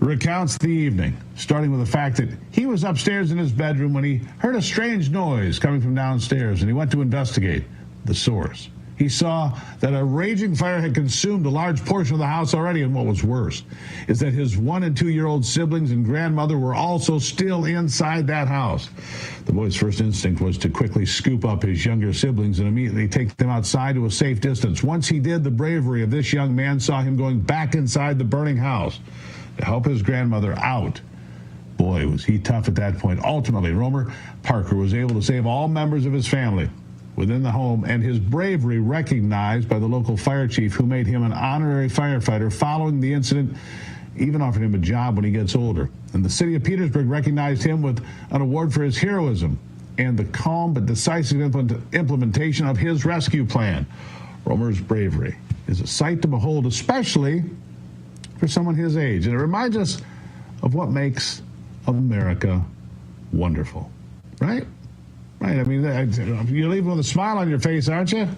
[SPEAKER 3] recounts the evening, starting with the fact that he was upstairs in his bedroom when he heard a strange noise coming from downstairs, and he went to investigate the source. He saw that a raging fire had consumed a large portion of the house already, and what was worse is that his 1- and 2-year-old siblings and grandmother were also still inside that house. The boy's first instinct was to quickly scoop up his younger siblings and immediately take them outside to a safe distance. Once he did, the bravery of this young man saw him going back inside the burning house to help his grandmother out. Boy, was he tough at that point. Ultimately, Romer Parker was able to save all members of his family within the home, and his bravery recognized by the local fire chief, who made him an honorary firefighter following the incident, even offered him a job when he gets older. And the city of Petersburg recognized him with an award for his heroism and the calm but decisive implementation of his rescue plan. Romer's bravery is a sight to behold, especially for someone his age, and it reminds us of what makes America wonderful, right? Right, I mean, you're leaving with a smile on your face, aren't you?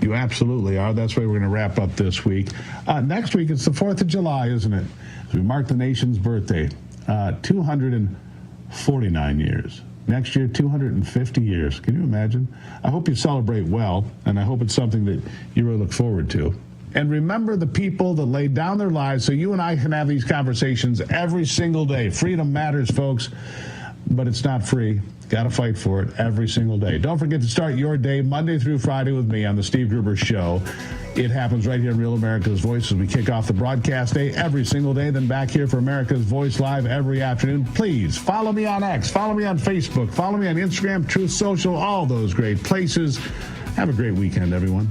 [SPEAKER 3] You absolutely are. That's why we're going to wrap up this week. Next week, it's the 4th of July, isn't it? As we mark the nation's birthday. 249 years. Next year, 250 years. Can you imagine? I hope you celebrate well, and I hope it's something that you really look forward to. And remember the people that laid down their lives so you and I can have these conversations every single day. Freedom matters, folks, but it's not free. Got to fight for it every single day. Don't forget to start your day Monday through Friday with me on the Steve Gruber Show. It happens right here in Real America's Voice as we kick off the broadcast day every single day, then back here for America's Voice Live every afternoon. Please follow me on X, follow me on Facebook, follow me on Instagram, Truth Social, all those great places. Have a great weekend, everyone.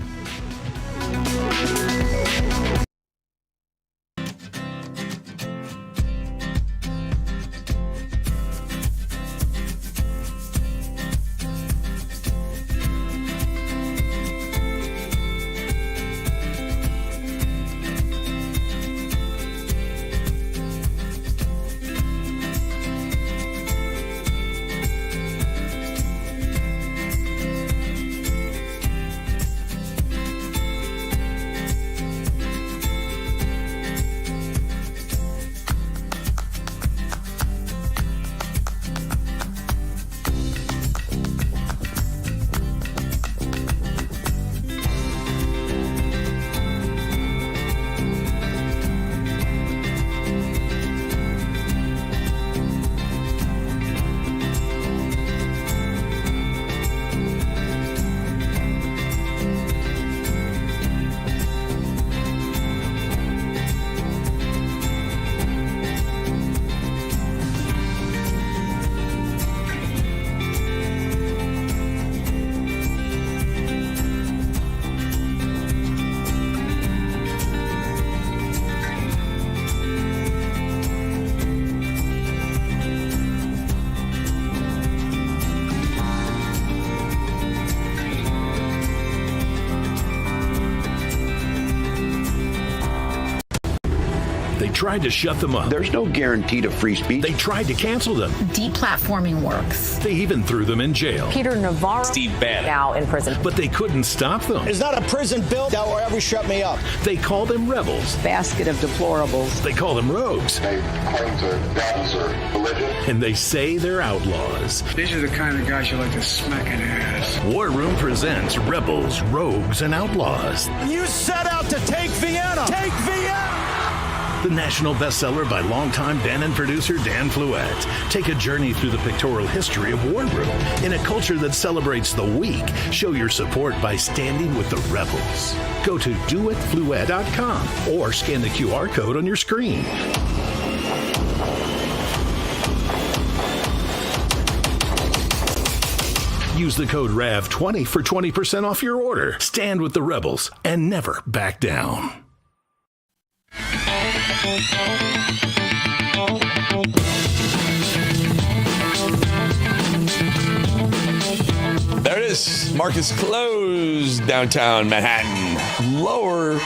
[SPEAKER 2] They tried to shut them up.
[SPEAKER 1] There's no guarantee to free speech.
[SPEAKER 2] They tried to cancel them.
[SPEAKER 15] Deplatforming works.
[SPEAKER 2] They even threw them in jail.
[SPEAKER 15] Peter Navarro,
[SPEAKER 2] Steve Bannon,
[SPEAKER 15] now in prison.
[SPEAKER 2] But they couldn't stop them.
[SPEAKER 16] It's not a prison bill that will ever shut me up.
[SPEAKER 2] They call them rebels.
[SPEAKER 15] Basket of deplorables.
[SPEAKER 2] They call them rogues.
[SPEAKER 17] They claim to guns or religion.
[SPEAKER 2] And they say they're outlaws.
[SPEAKER 18] These are the kind of guys you like to smack in the ass.
[SPEAKER 2] War Room presents Rebels, Rogues, and Outlaws.
[SPEAKER 16] You set out to take Vienna. Take Vienna!
[SPEAKER 2] the national bestseller by longtime Bannon producer Dan Fluette. Take a journey through the pictorial history of War Room in a culture that celebrates the weak. Show your support by standing with the rebels. Go to doitfluette.com or scan the QR code on your screen. Use the code RAV20 for 20% off your order. Stand with the rebels and never back down.
[SPEAKER 19] There it is. Markets closed downtown Manhattan. Lower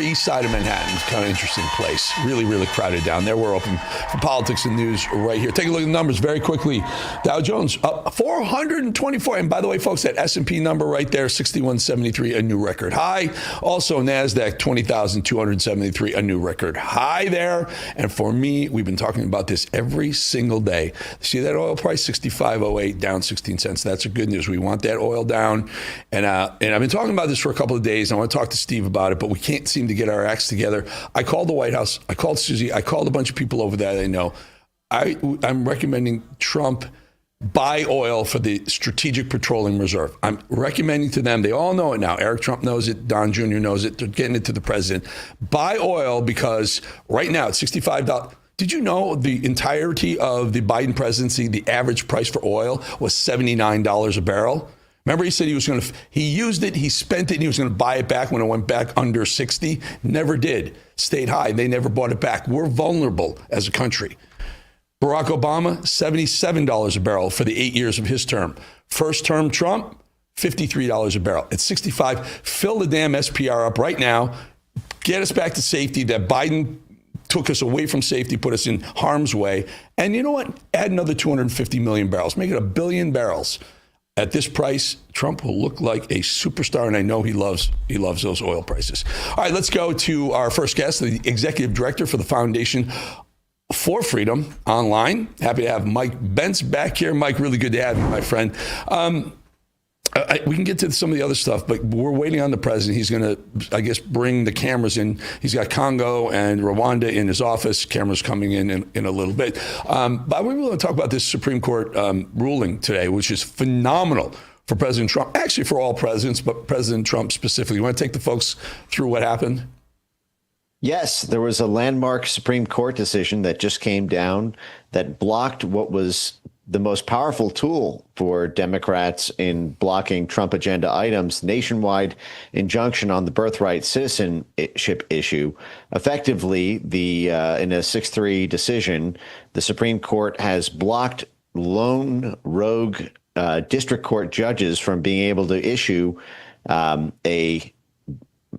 [SPEAKER 19] east side of Manhattan. It's kind of an interesting place. Really, really crowded down there. We're open for politics and news right here. Take a look at the numbers very quickly. Dow Jones up 424. And by the way, folks, that S&P number right there, 6173, a new record high. Also, NASDAQ, 20,273, a new record high there. And for me, we've been talking about this every single day. See that oil price, 65.08, down 16 cents. That's a good news. We want that oil down. And I've been talking about this for a couple of days. I want to talk to Steve about it, but we can't seem to get our acts together. I called the White House. I called Susie. I called a bunch of people over there that I know. I'm recommending Trump buy oil for the Strategic Petroleum Reserve. I'm recommending to them. They all know it now. Eric Trump knows it. Don Jr. knows it. They're getting it to the president. Buy oil because right now it's $65. Did you know the entirety of the Biden presidency, the average price for oil was $79 a barrel? Remember, he said he used it, he spent it, and he was going to buy it back when it went back under 60. Never did. Stayed high. They never bought it back. We're vulnerable as a country. Barack Obama, $77 a barrel for the 8 years of his term. First term Trump, $53 a barrel. At 65, fill the damn SPR up right now. Get us back to safety. That Biden took us away from safety, put us in harm's way. And you know what? Add another 250 million barrels. Make it 1 billion barrels. At this price, Trump will look like a superstar, and I know he loves those oil prices. All right, let's go to our first guest, the executive director for the Foundation for Freedom Online. Happy to have Mike Bentz back here. Mike, really good to have you, my friend. We can get to some of the other stuff, but we're waiting on the president. He's going to, I guess, bring the cameras in. He's got Congo and Rwanda in his office. Cameras coming in a little bit. But we want to talk about this Supreme Court ruling today, which is phenomenal for President Trump. Actually, for all presidents, but President Trump specifically. You want to take the folks through what happened?
[SPEAKER 20] Yes, there was a landmark Supreme Court decision that just came down that blocked what was the most powerful tool for Democrats in blocking Trump agenda items, nationwide injunction on the birthright citizenship issue. Effectively, in a 6-3 decision, the Supreme Court has blocked lone rogue district court judges from being able to issue a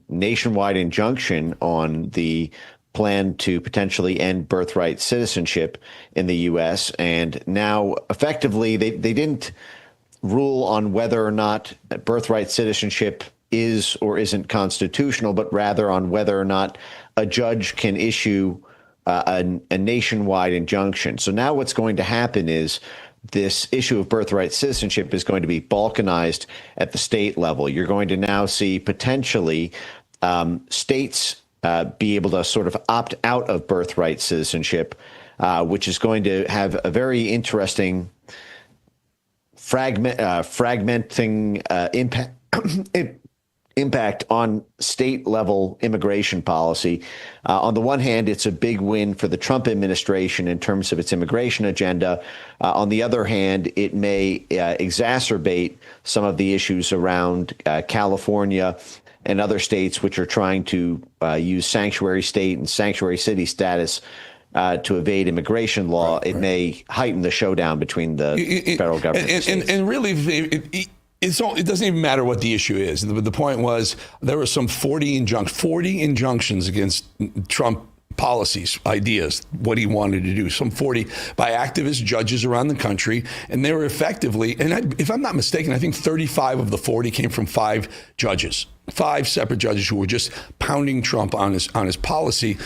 [SPEAKER 20] nationwide injunction on the plan to potentially end birthright citizenship in the U.S. And now, effectively, they didn't rule on whether or not birthright citizenship is or isn't constitutional, but rather on whether or not a judge can issue a nationwide injunction. So now what's going to happen is this issue of birthright citizenship is going to be balkanized at the state level. You're going to now see potentially states be able to sort of opt out of birthright citizenship, which is going to have a very interesting fragmenting impact on state level immigration policy. On the one hand, it's a big win for the Trump administration in terms of its immigration agenda. On the other hand, it may exacerbate some of the issues around California and other states which are trying to use sanctuary state and sanctuary city status to evade immigration law. It may heighten the showdown between the federal government
[SPEAKER 19] and really, it doesn't even matter what the issue is. The point was there were some 40 injunctions against Trump policies, ideas, what he wanted to do, some 40 by activist judges around the country. And they were effectively, and if I'm not mistaken, I think 35 of the 40 came from 5 judges, 5 separate judges who were just pounding Trump on his policy.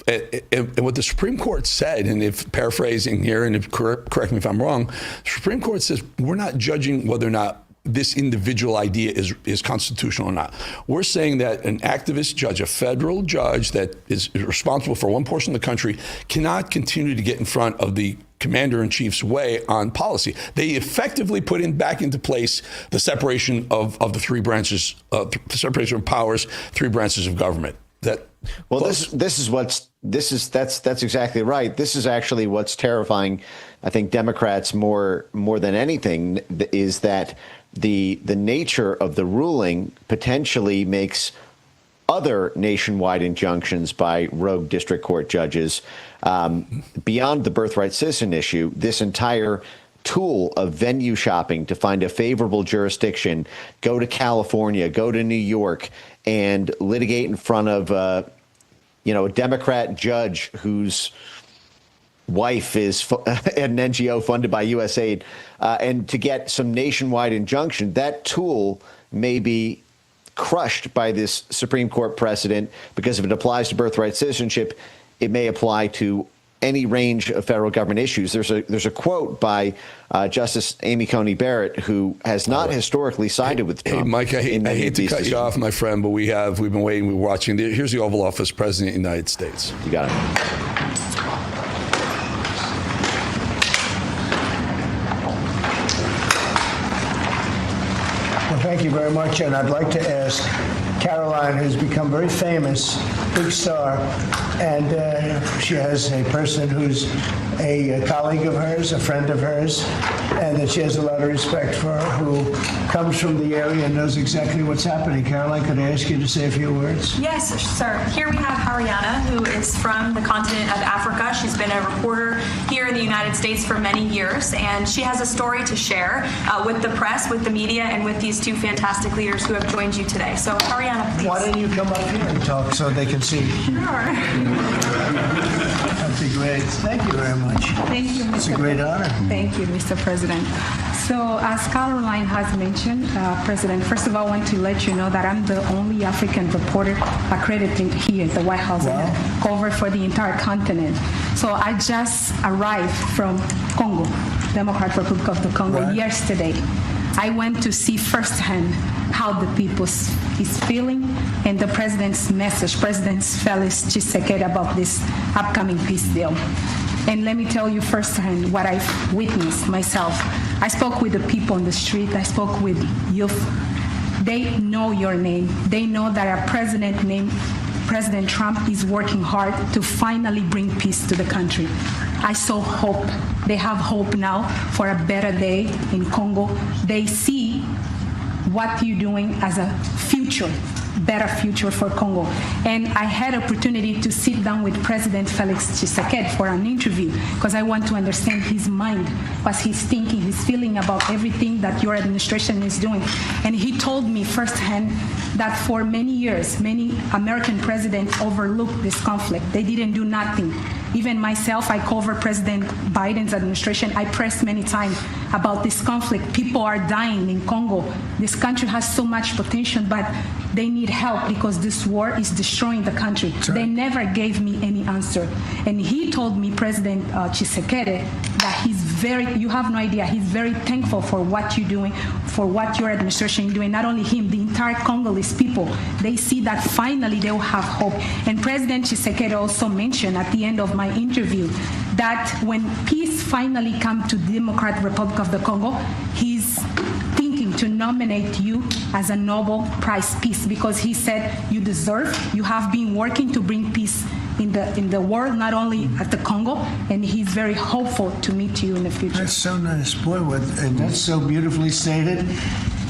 [SPEAKER 19] And what the Supreme Court said, and if paraphrasing here, and if correct me if I'm wrong, the Supreme Court says we're not judging whether or not this individual idea is constitutional or not. We're saying that an activist judge, a federal judge that is responsible for one portion of the country, cannot continue to get in front of the commander-in-chief's way on policy. They effectively put back into place the separation of the three branches, the separation of powers, three branches of government. That's exactly right. This is actually what's terrifying, I think, Democrats more than anything, is that the nature of the ruling potentially makes other nationwide injunctions by rogue district court judges beyond the birthright citizen issue. This entire tool of venue shopping to find a favorable jurisdiction, go to California, go to New York, and litigate in front of a Democrat judge whose wife is an NGO funded by USAID, and to get some nationwide injunction. That tool may be crushed by this Supreme Court precedent, because if it applies to birthright citizenship, it may apply to any range of federal government issues. There's a quote by Justice Amy Coney Barrett, who has not historically sided with Trump.
[SPEAKER 21] Hey, Mike, I hate to cut you off, my friend, but we've been waiting, we're watching. Here's the Oval Office, President of the United States.
[SPEAKER 8] You got it.
[SPEAKER 22] Thank you very much, and I'd like to ask Caroline, who's become very famous, big star, and she has a person who's a colleague of hers, a friend of hers, and that she has a lot of respect for, who comes from the area and knows exactly what's happening. Caroline, could I ask you to say a few words?
[SPEAKER 23] Yes, sir. Here we have Ariana, who is from the continent of Africa. She's been a reporter here in the United States for many years, and she has a story to share with the press, with the media, and with these two fantastic leaders who have joined you today. So, Ariana, please.
[SPEAKER 22] Why don't you come up here and talk so they can see?
[SPEAKER 23] Sure.
[SPEAKER 22] That'd be great. Thank you very much.
[SPEAKER 24] Thank you, Mr.
[SPEAKER 22] It's a great honor.
[SPEAKER 24] Thank you, Mr. President. So, as Caroline has mentioned, President, first of all, I want to let you know that I'm the only African reporter accredited here at the White House and covered for the entire continent. So I just arrived from Congo, Democratic Republic of the Congo, yesterday. I went to see firsthand how the people is feeling and the president's message, President Felix Tshisekedi, about this upcoming peace deal. And let me tell you firsthand what I've witnessed myself. I spoke with the people on the street. I spoke with youth. They know your name. They know that our president named President Trump is working hard to finally bring peace to the country. I saw hope. They have hope now for a better day in Congo. They see what you're doing as a future, better future for Congo. And I had opportunity to sit down with President Felix Tshisekedi for an interview because I want to understand his mind, what he's thinking, his feeling about everything that your administration is doing. And he told me firsthand that for many years, many American presidents overlooked this conflict. They didn't do nothing. Even myself, I covered President Biden's administration. I pressed many times about this conflict. People are dying in Congo. This country has so much potential, but they need help because this war is destroying the country. They never gave me any answer. And he told me, President Tshisekedi, that you have no idea, he's very thankful for what you're doing, for what your administration is doing. Not only him, the entire Congolese people, they see that finally they will have hope. And President Tshisekedi also mentioned at the end of my interview that when peace finally comes to the Democratic Republic of the Congo, he's thinking to nominate you as a Nobel Prize Peace because he said you deserve, you have been working to bring peace in the world, not only at the Congo, and he's very hopeful to meet you in the future.
[SPEAKER 22] That's so nice. Boy, and that's so beautifully stated.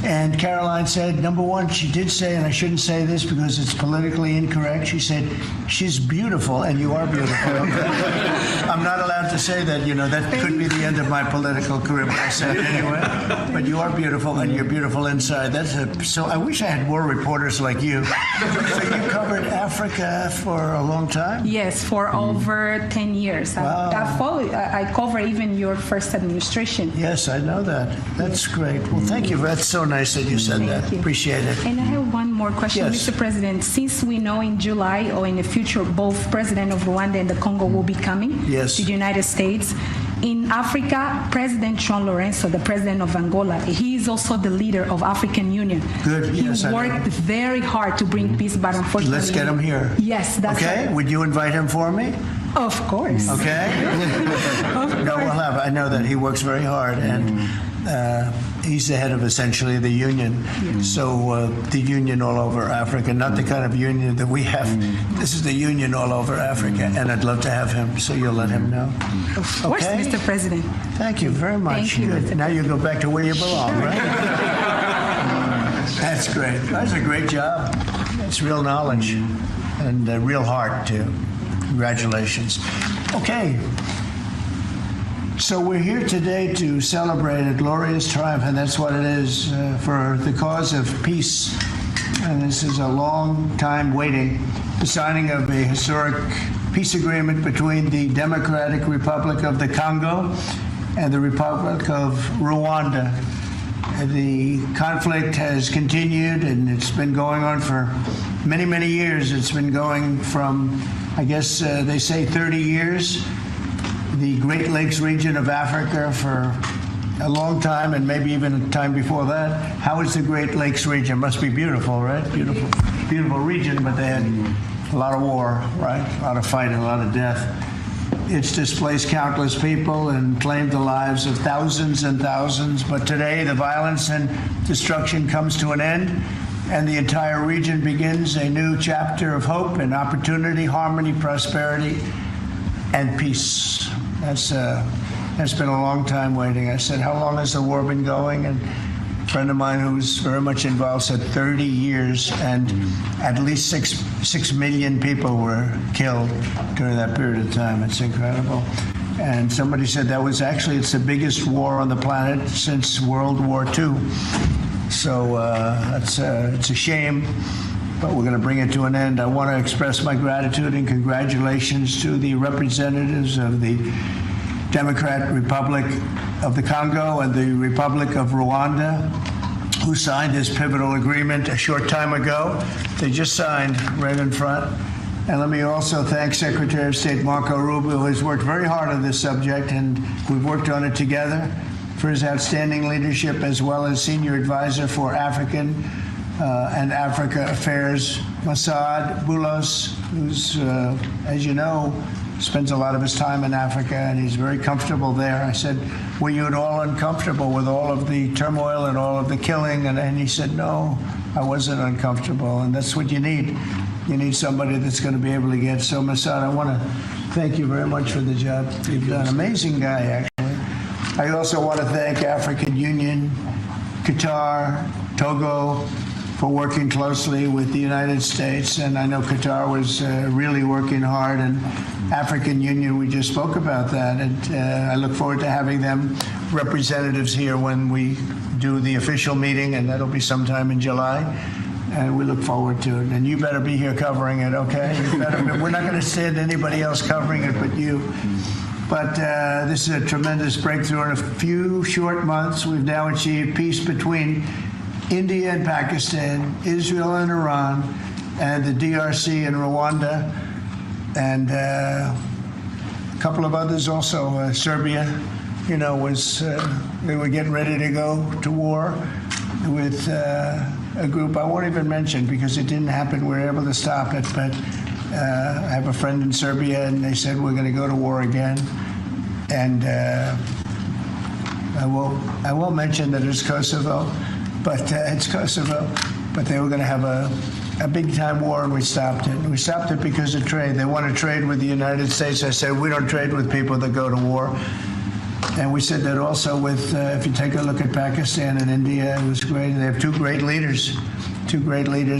[SPEAKER 22] And Caroline said, number one, she did say, and I shouldn't say this because it's politically incorrect, she said, she's beautiful, and you are beautiful. I'm not allowed to say that, that could be the end of my political career, but I said it anyway. But you are beautiful, and you're beautiful inside. So I wish I had more reporters like you. So you covered Africa for a long time?
[SPEAKER 24] Yes, for over 10 years.
[SPEAKER 22] Wow.
[SPEAKER 24] I cover even your first administration.
[SPEAKER 22] Yes, I know that. That's great. Well, thank you. That's so nice that you said that. Appreciate it.
[SPEAKER 24] And I have one more question,
[SPEAKER 22] yes.
[SPEAKER 24] Mr. President. Since we know in July or in the future, both President of Rwanda and the Congo will be coming to the United States, In Africa, President João Lourenço, the president of Angola, he is also the leader of African Union.
[SPEAKER 22] Good.
[SPEAKER 24] He
[SPEAKER 22] Yes, I know.
[SPEAKER 24] worked very hard to bring peace, but unfortunately...
[SPEAKER 22] Let's get him here.
[SPEAKER 24] Yes, that's
[SPEAKER 22] okay.
[SPEAKER 24] right.
[SPEAKER 22] Would you invite him for me?
[SPEAKER 24] Of course.
[SPEAKER 22] Okay. No, we'll have. I know that he works very hard, and he's the head of essentially the union. So the union all over Africa, not the kind of union that we have. This is the union all over Africa, and I'd love to have him. So you'll let him know.
[SPEAKER 24] Of course,
[SPEAKER 22] Okay?
[SPEAKER 24] Mr. President.
[SPEAKER 22] Thank you very much.
[SPEAKER 24] Thank you,
[SPEAKER 22] Good.
[SPEAKER 24] Mr.
[SPEAKER 22] Now you go back to where you belong, right? That's great. That's a great job. It's real knowledge and real heart too. Congratulations. Okay. So we're here today to celebrate a glorious triumph, and that's what it is, for the cause of peace. And this is a long time waiting, the signing of a historic peace agreement between the Democratic Republic of the Congo and the Republic of Rwanda. The conflict has continued, and it's been going on for many, many years. It's been going from, I guess they say 30 years, the Great Lakes region of Africa for a long time, and maybe even a time before that. How is the Great Lakes region? Must be beautiful, right? Beautiful, beautiful region, but they had a lot of war, right? A lot of fighting, a lot of death. It's displaced countless people and claimed the lives of thousands and thousands. But today, the violence and destruction comes to an end, and the entire region begins a new chapter of hope and opportunity, harmony, prosperity, and peace. That's been a long time waiting. I said, how long has the war been going? And a friend of mine who's very much involved said 30 years, and at least 6 million people were killed during that period of time. It's incredible. And somebody said that was actually, it's the biggest war on the planet since World War II. So it's a shame, but we're going to bring it to an end. I want to express my gratitude and congratulations to the representatives of the Democratic Republic of the Congo and the Republic of Rwanda, who signed this pivotal agreement a short time ago. They just signed right in front. And let me also thank Secretary of State Marco Rubio, who has worked very hard on this subject, and we've worked on it together, for his outstanding leadership, as well as Senior Advisor for African and Africa Affairs, Massad Boulos, who's, as you know, spends a lot of his time in Africa, and he's very comfortable there. I said, were you at all uncomfortable with all of the turmoil and all of the killing? And he said, no, I wasn't uncomfortable, and that's what you need. You need somebody that's going to be able to get. So, Massad, I want to thank you very much for the job you've done. Amazing guy, actually. I also want to thank African Union, Qatar, Togo, for working closely with the United States. And I know Qatar was really working hard, and African Union, we just spoke about that. And I look forward to having them representatives here when we do the official meeting, and that'll be sometime in July. And we look forward to it. And you better be here covering it, okay? We're not going to send anybody else covering it but you. But this is a tremendous breakthrough. In a few short months, we've now achieved peace between India and Pakistan, Israel and Iran, and the DRC and Rwanda, and a couple of others also. Serbia, you know, they were getting ready to go to war with a group I won't even mention because it didn't happen. We were able to stop it, but I have a friend in Serbia, and they said we're going to go to war again. And I won't mention that it's Kosovo, but it's Kosovo. But they were going to have a big time war, and we stopped it. And we stopped it because of trade. They want to trade with the United States. I said we don't trade with people that go to war. And we said that also with, if you take a look at Pakistan and India, it was great. They have two great leaders,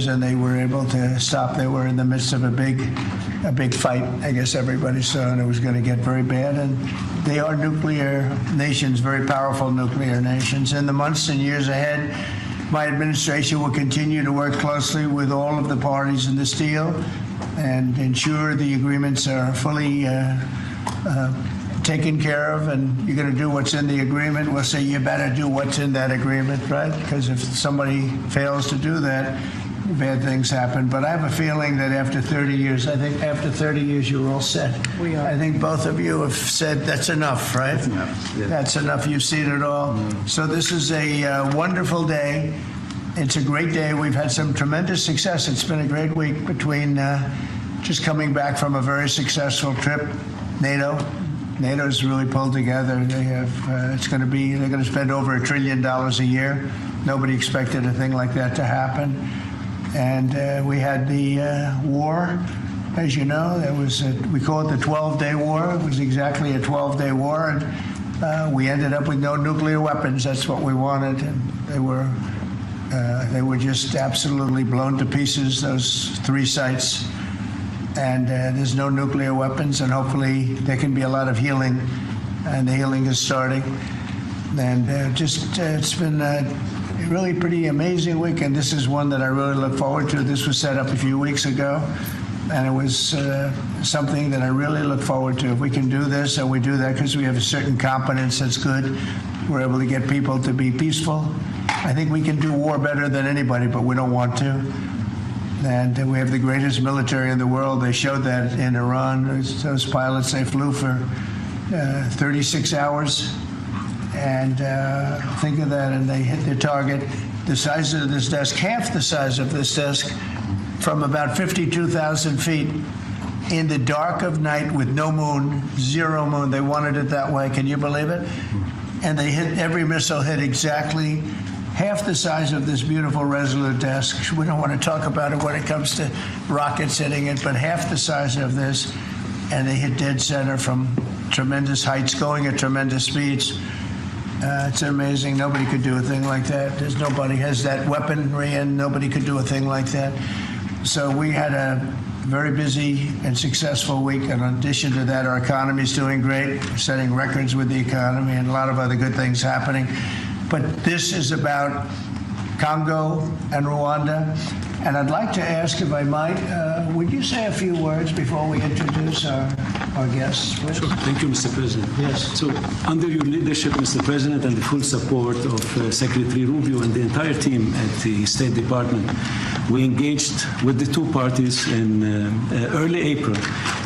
[SPEAKER 22] and they were able to stop. They were in the midst of a big fight, I guess everybody saw, and it was going to get very bad. And they are nuclear nations, very powerful nuclear nations. In the months and years ahead, my administration will continue to work closely with all of the parties in this deal and ensure the agreements are fully taken care of, and you're going to do what's in the agreement. We'll say you better do what's in that agreement, right? Because if somebody fails to do that, bad things happen. But I have a feeling that after 30 years, I think after 30 years, you're all set.
[SPEAKER 15] We are.
[SPEAKER 22] I think both of you have said that's enough, right?
[SPEAKER 15] That's enough. Yeah.
[SPEAKER 22] That's enough. You've seen it all. So this is a wonderful day. It's a great day. We've had some tremendous success. It's been a great week between just coming back from a very successful trip. NATO's really pulled together. They have. They're going to spend over $1 trillion a year. Nobody expected a thing like that to happen. And we had the war, as you know. That was we call it the 12-day war. It was exactly a 12-day war, and we ended up with no nuclear weapons. That's what we wanted. And they were just absolutely blown to pieces. Those 3 sites. And there's no nuclear weapons, and hopefully there can be a lot of healing, and the healing is starting. And it's been a really pretty amazing week, and this is one that I really look forward to. This was set up a few weeks ago, and it was something that I really look forward to. If we can do this, and we do that because we have a certain competence that's good, we're able to get people to be peaceful. I think we can do war better than anybody, but we don't want to. And we have the greatest military in the world. They showed that in Iran. Those pilots, they flew for 36 hours. And think of that, and they hit their target. The size of this desk, half the size of this desk, from about 52,000 feet in the dark of night with no moon, 0 moon. They wanted it that way. Can you believe it? And they hit, every missile hit exactly half the size of this beautiful Resolute desk. We don't want to talk about it when it comes to rockets hitting it, but half the size of this, and they hit dead center from tremendous heights, going at tremendous speeds. It's amazing. Nobody could do a thing like that. Nobody has that weaponry, and nobody could do a thing like that. So we had a very busy and successful week, and in addition to that, our economy is doing great. We're setting records with the economy, and a lot of other good things happening. But this is about Congo and Rwanda. And I'd like to ask, if I might, would you say a few words before we introduce our guests? Please?
[SPEAKER 4] Sure. Thank you, Mr. President.
[SPEAKER 22] Yes.
[SPEAKER 4] So, under your leadership, Mr. President, and the full support of Secretary Rubio and the entire team at the State Department, we engaged with the 2 parties in early April.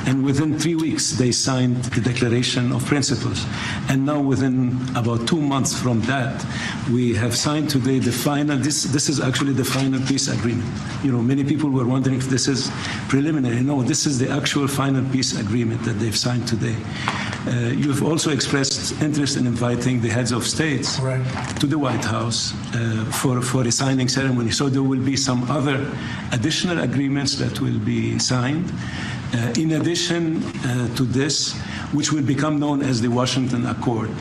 [SPEAKER 4] And within 3 weeks, they signed the Declaration of Principles. And now, within about 2 months from that, we have signed today the final, this is actually the final peace agreement. You know, many people were wondering if this is preliminary. No, this is the actual final peace agreement that they've signed today. You've also expressed interest in inviting the heads of states to the White House for a signing ceremony. So there will be some other additional agreements that will be signed. In addition to this, which will become known as the Washington Accord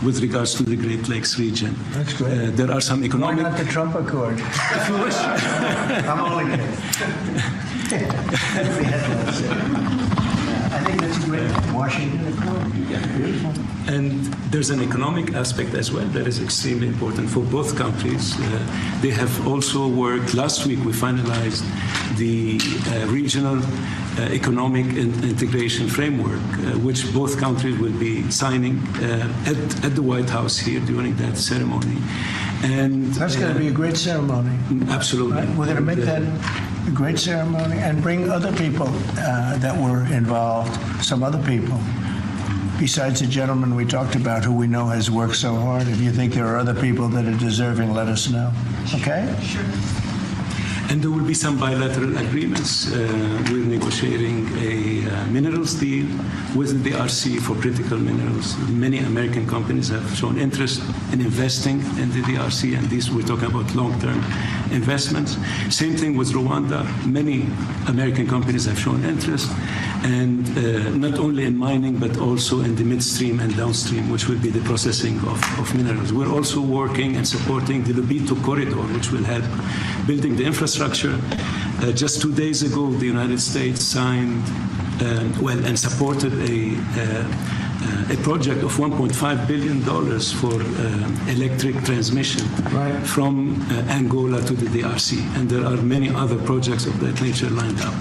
[SPEAKER 4] with regards to the Great Lakes region.
[SPEAKER 22] That's great.
[SPEAKER 4] There are some economic...
[SPEAKER 22] Why not the Trump Accord?
[SPEAKER 4] If you wish.
[SPEAKER 22] I'm only kidding. I think that's a great Washington Accord. Beautiful.
[SPEAKER 4] And there's an economic aspect as well that is extremely important for both countries. They have also worked, last week we finalized the regional economic integration framework, which both countries will be signing at the White House here during that ceremony. And
[SPEAKER 22] that's going to be a great ceremony.
[SPEAKER 4] Absolutely.
[SPEAKER 22] Right? We're going to make that a great ceremony and bring other people that were involved, some other people. Besides the gentleman we talked about who we know has worked so hard, if you think there are other people that are deserving, let us know. Okay?
[SPEAKER 4] Sure. And there will be some bilateral agreements. We're negotiating a minerals deal with the DRC for critical minerals. Many American companies have shown interest in investing in the DRC, and these we're talking about long-term investments. Same thing with Rwanda. Many American companies have shown interest, and not only in mining, but also in the midstream and downstream, which will be the processing of minerals. We're also working and supporting the Lobito corridor, which will help building the infrastructure. Just 2 days ago, the United States signed and supported a project of $1.5 billion for electric transmission from Angola to the DRC. And there are many other projects of that nature lined up.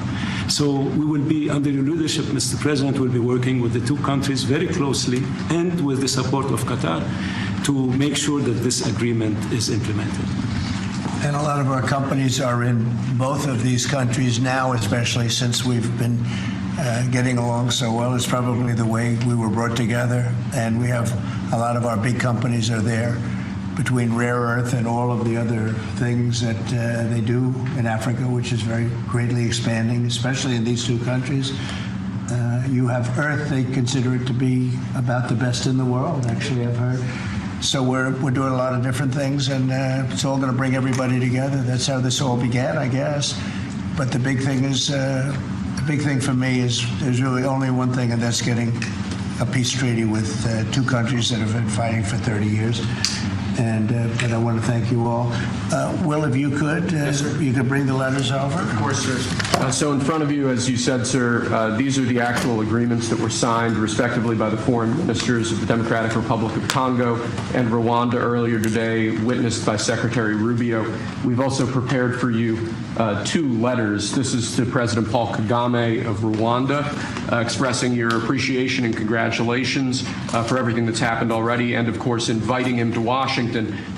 [SPEAKER 4] So we will be, under your leadership, Mr. President, will be working with the 2 countries very closely and with the support of Qatar to make sure that this agreement is implemented.
[SPEAKER 22] And a lot of our companies are in both of these countries now, especially since we've been getting along so well. It's probably the way we were brought together. And we have a lot of our big companies are there, between rare earth and all of the other things that they do in Africa, which is very greatly expanding, especially in these two countries. You have earth, they consider it to be about the best in the world, actually, I've heard. So we're doing a lot of different things, and it's all going to bring everybody together. That's how this all began, I guess. But the big thing is, the big thing for me is there's really only one thing, and that's getting a peace treaty with two countries that have been fighting for 30 years. And I want to thank you all. Will, if you could, you could bring the letters over.
[SPEAKER 5] Of course, sir. So in front of you, as you said, sir, these are the actual agreements that were signed, respectively, by the foreign ministers of the Democratic Republic of Congo and Rwanda earlier today, witnessed by Secretary Rubio. We've also prepared for you two letters. This is to President Paul Kagame of Rwanda, expressing your appreciation and congratulations for everything that's happened already, and, of course, inviting him to Washington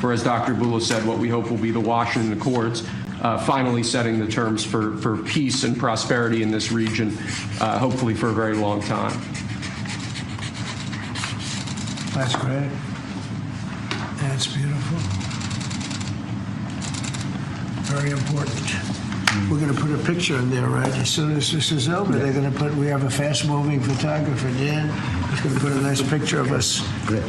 [SPEAKER 5] for, as Dr. Bula said, what we hope will be the Washington Accords, finally setting the terms for peace and prosperity in this region, hopefully for a very long time.
[SPEAKER 22] That's great. That's beautiful. Very important. We're going to put a picture in there, right? As soon as this is over, they're going to put, we have a fast-moving photographer, Dan. He's going to put a nice picture of us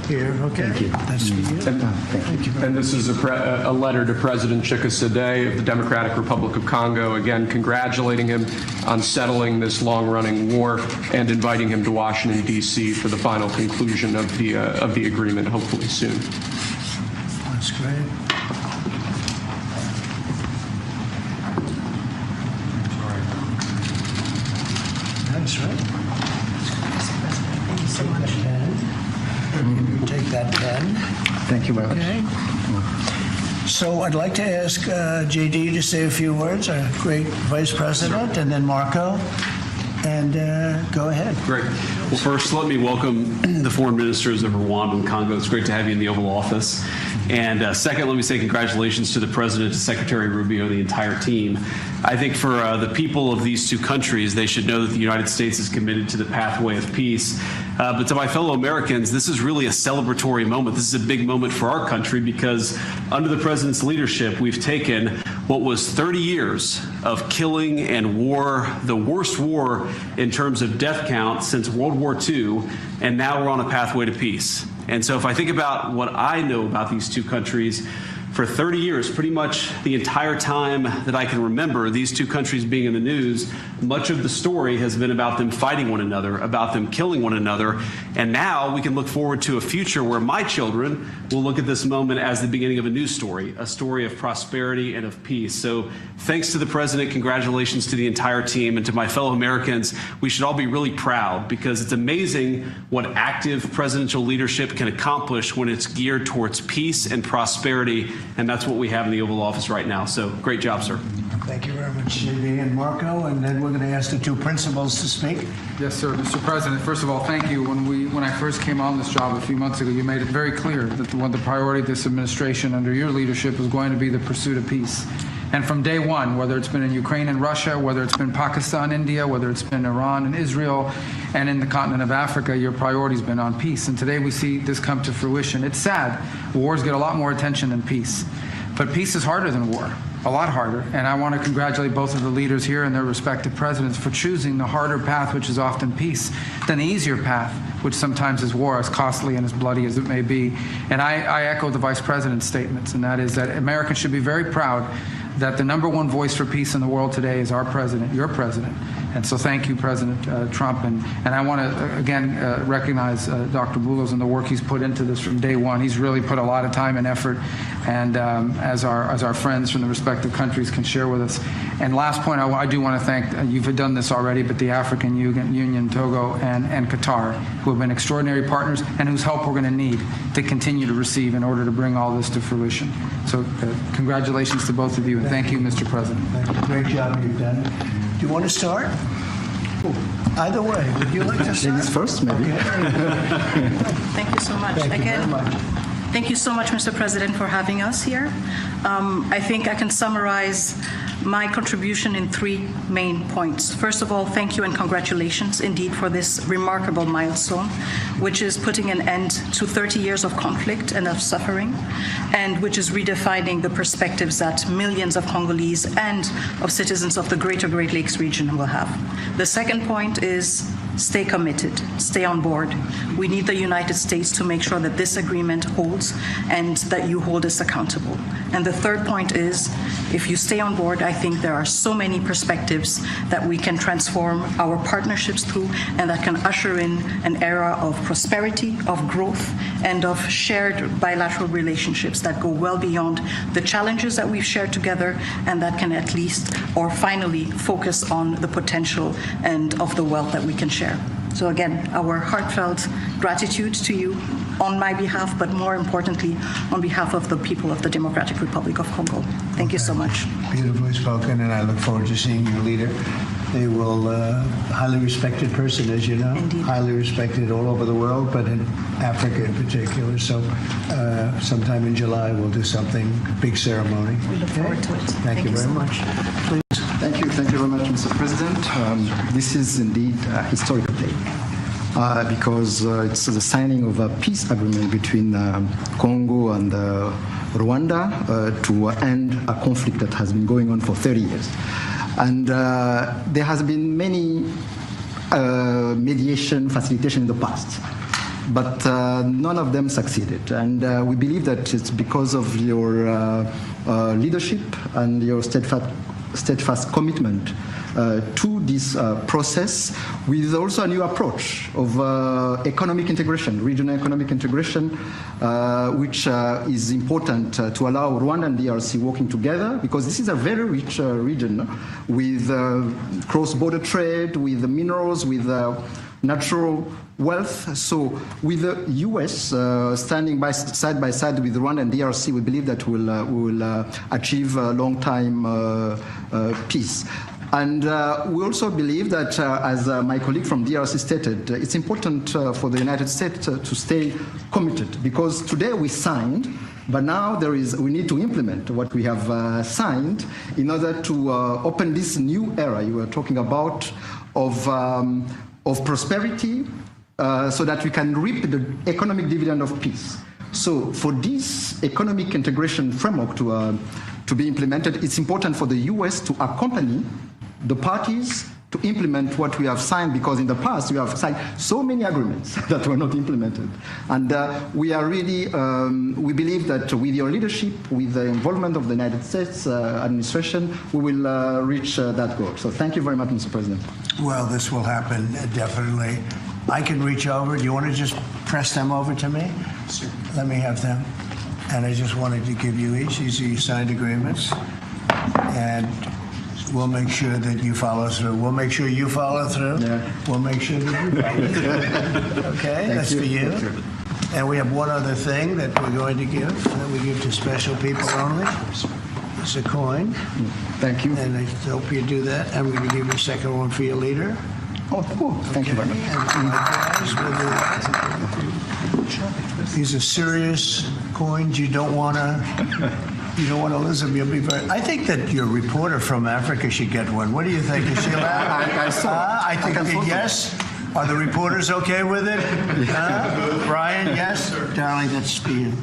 [SPEAKER 22] here. Okay. Thank you. That's for you. Thank you.
[SPEAKER 5] And this is a letter to President Tshisekedi of the Democratic Republic of Congo, again, congratulating him on settling this long-running war and inviting him to Washington, D.C. for the final conclusion of the agreement, hopefully soon.
[SPEAKER 22] That's great. That's right. Thank you so much, Ben. Take that pen.
[SPEAKER 6] Thank you very much.
[SPEAKER 22] Okay. So I'd like to ask JD to say a few words, our great Vice President, and then Marco. And go ahead.
[SPEAKER 7] Great. Well, first, let me welcome the foreign ministers of Rwanda and Congo. It's great to have you in the Oval Office. And second, let me say congratulations to the President, to Secretary Rubio, the entire team. I think for the people of these two countries, they should know that the United States is committed to the pathway of peace. But to my fellow Americans, this is really a celebratory moment. This is a big moment for our country because under the President's leadership, we've taken what was 30 years of killing and war, the worst war in terms of death count since World War II, and now we're on a pathway to peace. And so if I think about what I know about these two countries, for 30 years, pretty much the entire time that I can remember these two countries being in the news, much of the story has been about them fighting one another, about them killing one another. And now we can look forward to a future where my children will look at this moment as the beginning of a new story, a story of prosperity and of peace. So thanks to the President, congratulations to the entire team, and to my fellow Americans. We should all be really proud because it's amazing what active presidential leadership can accomplish when it's geared towards peace and prosperity. And that's what we have in the Oval Office right now. So great job, sir.
[SPEAKER 22] Thank you very much, JD and Marco. And then we're going to ask the two principals to speak.
[SPEAKER 18] Yes, sir. Mr. President, first of all, thank you. When I first came on this job a few months ago, you made it very clear that the priority of this administration under your leadership was going to be the pursuit of peace. And from day one, whether it's been in Ukraine and Russia, whether it's been Pakistan, India, whether it's been Iran and Israel, and in the continent of Africa, your priority's been on peace. And today we see this come to fruition. It's sad. Wars get a lot more attention than peace. But peace is harder than war, a lot harder. And I want to congratulate both of the leaders here and their respective presidents for choosing the harder path, which is often peace, than the easier path, which sometimes is war, as costly and as bloody as it may be. And I echo the Vice President's statements, and that is that Americans should be very proud that the number one voice for peace in the world today is our president, your president. And so thank you, President Trump. And I want to, again, recognize Dr. Boulos and the work he's put into this from day one. He's really put a lot of time and effort, and as our friends from the respective countries can share with us. And last point, I do want to thank, you've done this already, but the African Union, Togo, and Qatar, who have been extraordinary partners and whose help we're going to need to continue to receive in order to bring all this to fruition. So congratulations to both of you, and thank you, Mr. President.
[SPEAKER 22] Thank you. Great job you've done. Do you want to start? Either way, would you like to start?
[SPEAKER 6] Ladies first, maybe.
[SPEAKER 22] Okay.
[SPEAKER 15] Thank you so much.
[SPEAKER 22] Thank you
[SPEAKER 15] Again,
[SPEAKER 22] very much.
[SPEAKER 6] Thank you so much, Mr. President, for having us here. I think I can summarize my contribution in 3 main points. First of all, thank you and congratulations indeed for this remarkable milestone, which is putting an end to 30 years of conflict and of suffering, and which is redefining the perspectives that millions of Congolese and of citizens of the greater Great Lakes region will have. The second point is stay committed, stay on board. We need the United States to make sure that this agreement holds and that you hold us accountable. And the third point is, if you stay on board, I think there are so many perspectives that we can transform our partnerships through and that can usher in an era of prosperity, of growth, and of shared bilateral relationships that go well beyond the challenges that we've shared together and that can at least or finally focus on the potential and of the wealth that we can share. So again, our heartfelt gratitude to you on my behalf, but more importantly, on behalf of the people of the Democratic Republic of Congo. Thank you so much.
[SPEAKER 22] Beautifully spoken, and I look forward to seeing your leader. They will, highly respected person, as you know,
[SPEAKER 6] Indeed.
[SPEAKER 22] Highly respected all over the world, but in Africa in particular. So sometime in July, we'll do something, big ceremony.
[SPEAKER 6] We look forward to it.
[SPEAKER 22] Thank you very
[SPEAKER 6] so
[SPEAKER 22] much. Please.
[SPEAKER 9] Thank you very much, Mr. President. This is indeed a historical day because it's the signing of a peace agreement between Congo and Rwanda to end a conflict that has been going on for 30 years. And there has been many mediation, facilitation in the past, but none of them succeeded. And we believe that it's because of your leadership and your steadfast commitment to this process, with also a new approach of economic integration, regional economic integration, which is important to allow Rwanda and DRC working together, because this is a very rich region with cross-border trade, with minerals, with natural wealth. So with the U.S. Standing side by side with Rwanda and DRC, we believe that we will achieve a long-time peace. And we also believe that, as my colleague from DRC stated, it's important for the United States to stay committed, because today we signed, but now we need to implement what we have signed in order to open this new era you were talking about of prosperity, so that we can reap the economic dividend of peace. So for this economic integration framework to be implemented, it's important for the U.S. to accompany the parties to implement what we have signed, because in the past we have signed so many agreements that were not implemented. And we are really, we believe that with your leadership, with the involvement of the United States administration, we will reach that goal. So thank you very much, Mr. President.
[SPEAKER 22] Well, this will happen, definitely. I can reach over. Do you want to just press them over to me? Sure. Let me have them. And I just wanted to give you each. These are your signed agreements. And we'll make sure that you follow through. We'll make sure you follow through. Yeah. We'll make sure that you follow through. Okay, that's for you. And we have one other thing that we're going to give, that we give to special people only. It's a coin.
[SPEAKER 9] Thank you.
[SPEAKER 22] And I hope you do that. I'm going to give you a second one for your leader.
[SPEAKER 9] Oh, cool. Thank you very much.
[SPEAKER 22] And likewise, we'll do that. These are serious coins. You don't want to lose them. You'll be very. I think that your reporter from Africa should get one. What do you think? Is she allowed?
[SPEAKER 9] I saw.
[SPEAKER 22] I think yes. Are the reporters okay with it? Brian, yes? Darling, that's for you.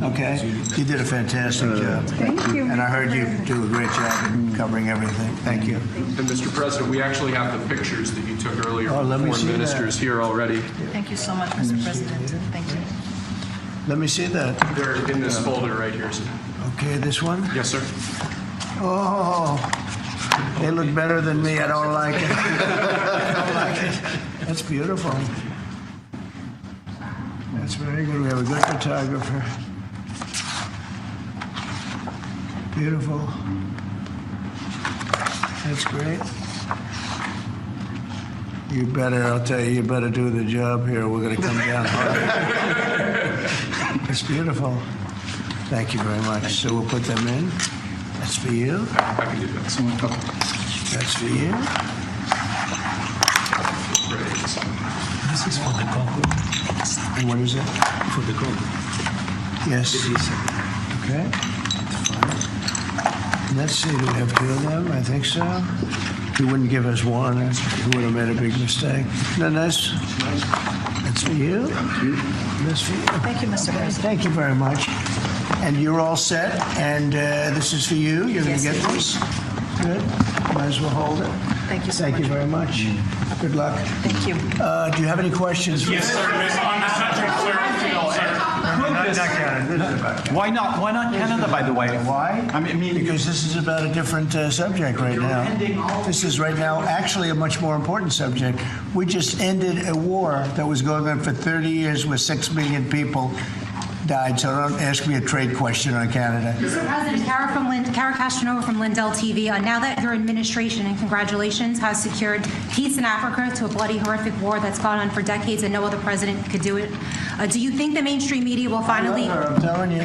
[SPEAKER 22] Okay? You did a fantastic job.
[SPEAKER 24] Thank you.
[SPEAKER 22] And I heard you do a great job in covering everything. Thank you.
[SPEAKER 5] And Mr. President, we actually have the pictures that you took earlier
[SPEAKER 22] Oh,
[SPEAKER 5] of
[SPEAKER 22] let me
[SPEAKER 5] foreign
[SPEAKER 22] see
[SPEAKER 5] ministers
[SPEAKER 22] that.
[SPEAKER 5] here already.
[SPEAKER 6] Thank you so much, Mr. President. Thank you.
[SPEAKER 22] Let me see that.
[SPEAKER 5] They're in this folder right here, sir.
[SPEAKER 22] Okay, this one?
[SPEAKER 5] Yes, sir.
[SPEAKER 22] Oh, they look better than me. I don't like it. I don't like it. That's beautiful. That's very good. We have a good photographer. Beautiful. That's great. You better, I'll tell you, you better do the job here. We're going to come down hard. It's beautiful. Thank you very much. So we'll put them in. That's for you.
[SPEAKER 5] I can do that.
[SPEAKER 22] That's for you.
[SPEAKER 10] This is for the Congo.
[SPEAKER 22] And what is it?
[SPEAKER 10] For the Congo.
[SPEAKER 22] Yes. Okay. Fine. Let's see, do we have two of them? I think so. He wouldn't give us one. He would have made a big mistake. No, nice. That's for you. That's for you.
[SPEAKER 6] Thank you, Mr. President.
[SPEAKER 22] Thank you very much. And you're all set. And this is for you. You're going to get this. Good. Might as well hold it.
[SPEAKER 6] Thank you so
[SPEAKER 22] Thank
[SPEAKER 6] much.
[SPEAKER 22] you very much. Good luck.
[SPEAKER 6] Thank you.
[SPEAKER 22] Do you have any questions?
[SPEAKER 10] Yes, sir. On the subject, sir.
[SPEAKER 1] Why not? Why not Canada, by the way?
[SPEAKER 22] Why? I mean, because this is about a different subject right now. This is right now actually a much more important subject. We just ended a war that was going on for 30 years with 6 million people died. So don't ask me a trade question on Canada.
[SPEAKER 11] Mr. President, Kara Castronova from Lindell TV. Now that your administration, and congratulations, has secured peace in Africa to a bloody, horrific war that's gone on for decades and no other president could do it, do you think the mainstream media will finally...
[SPEAKER 22] I'm telling you.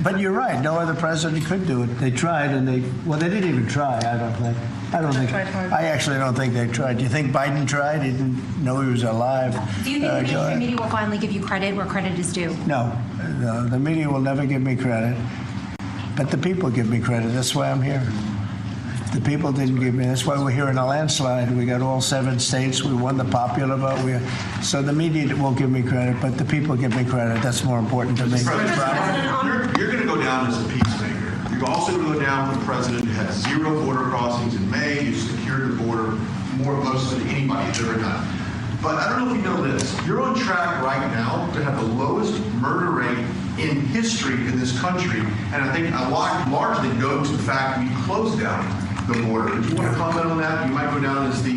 [SPEAKER 22] But you're right. No other president could do it. They tried, and they didn't even try, I don't think. I actually don't think they tried. Do you think Biden tried? He didn't know he was alive.
[SPEAKER 11] Do you think the mainstream media will finally give you credit where credit is due?
[SPEAKER 22] No, the media will never give me credit. But the people give me credit. That's why I'm here. The people didn't give me. That's why we're here in a landslide. We got all 7 states. We won the popular vote. So the media won't give me credit, but the people give me credit. That's more important to me.
[SPEAKER 12] You're going to go down as a peacemaker. You're also going to go down with the president who had 0 border crossings in May. You secured the border more close than anybody's ever done. But I don't know if you know this. You're on track right now to have the lowest murder rate in history in this country. And I think a lot largely go to the fact we closed down the border. Do you want to comment on that? You might go down as the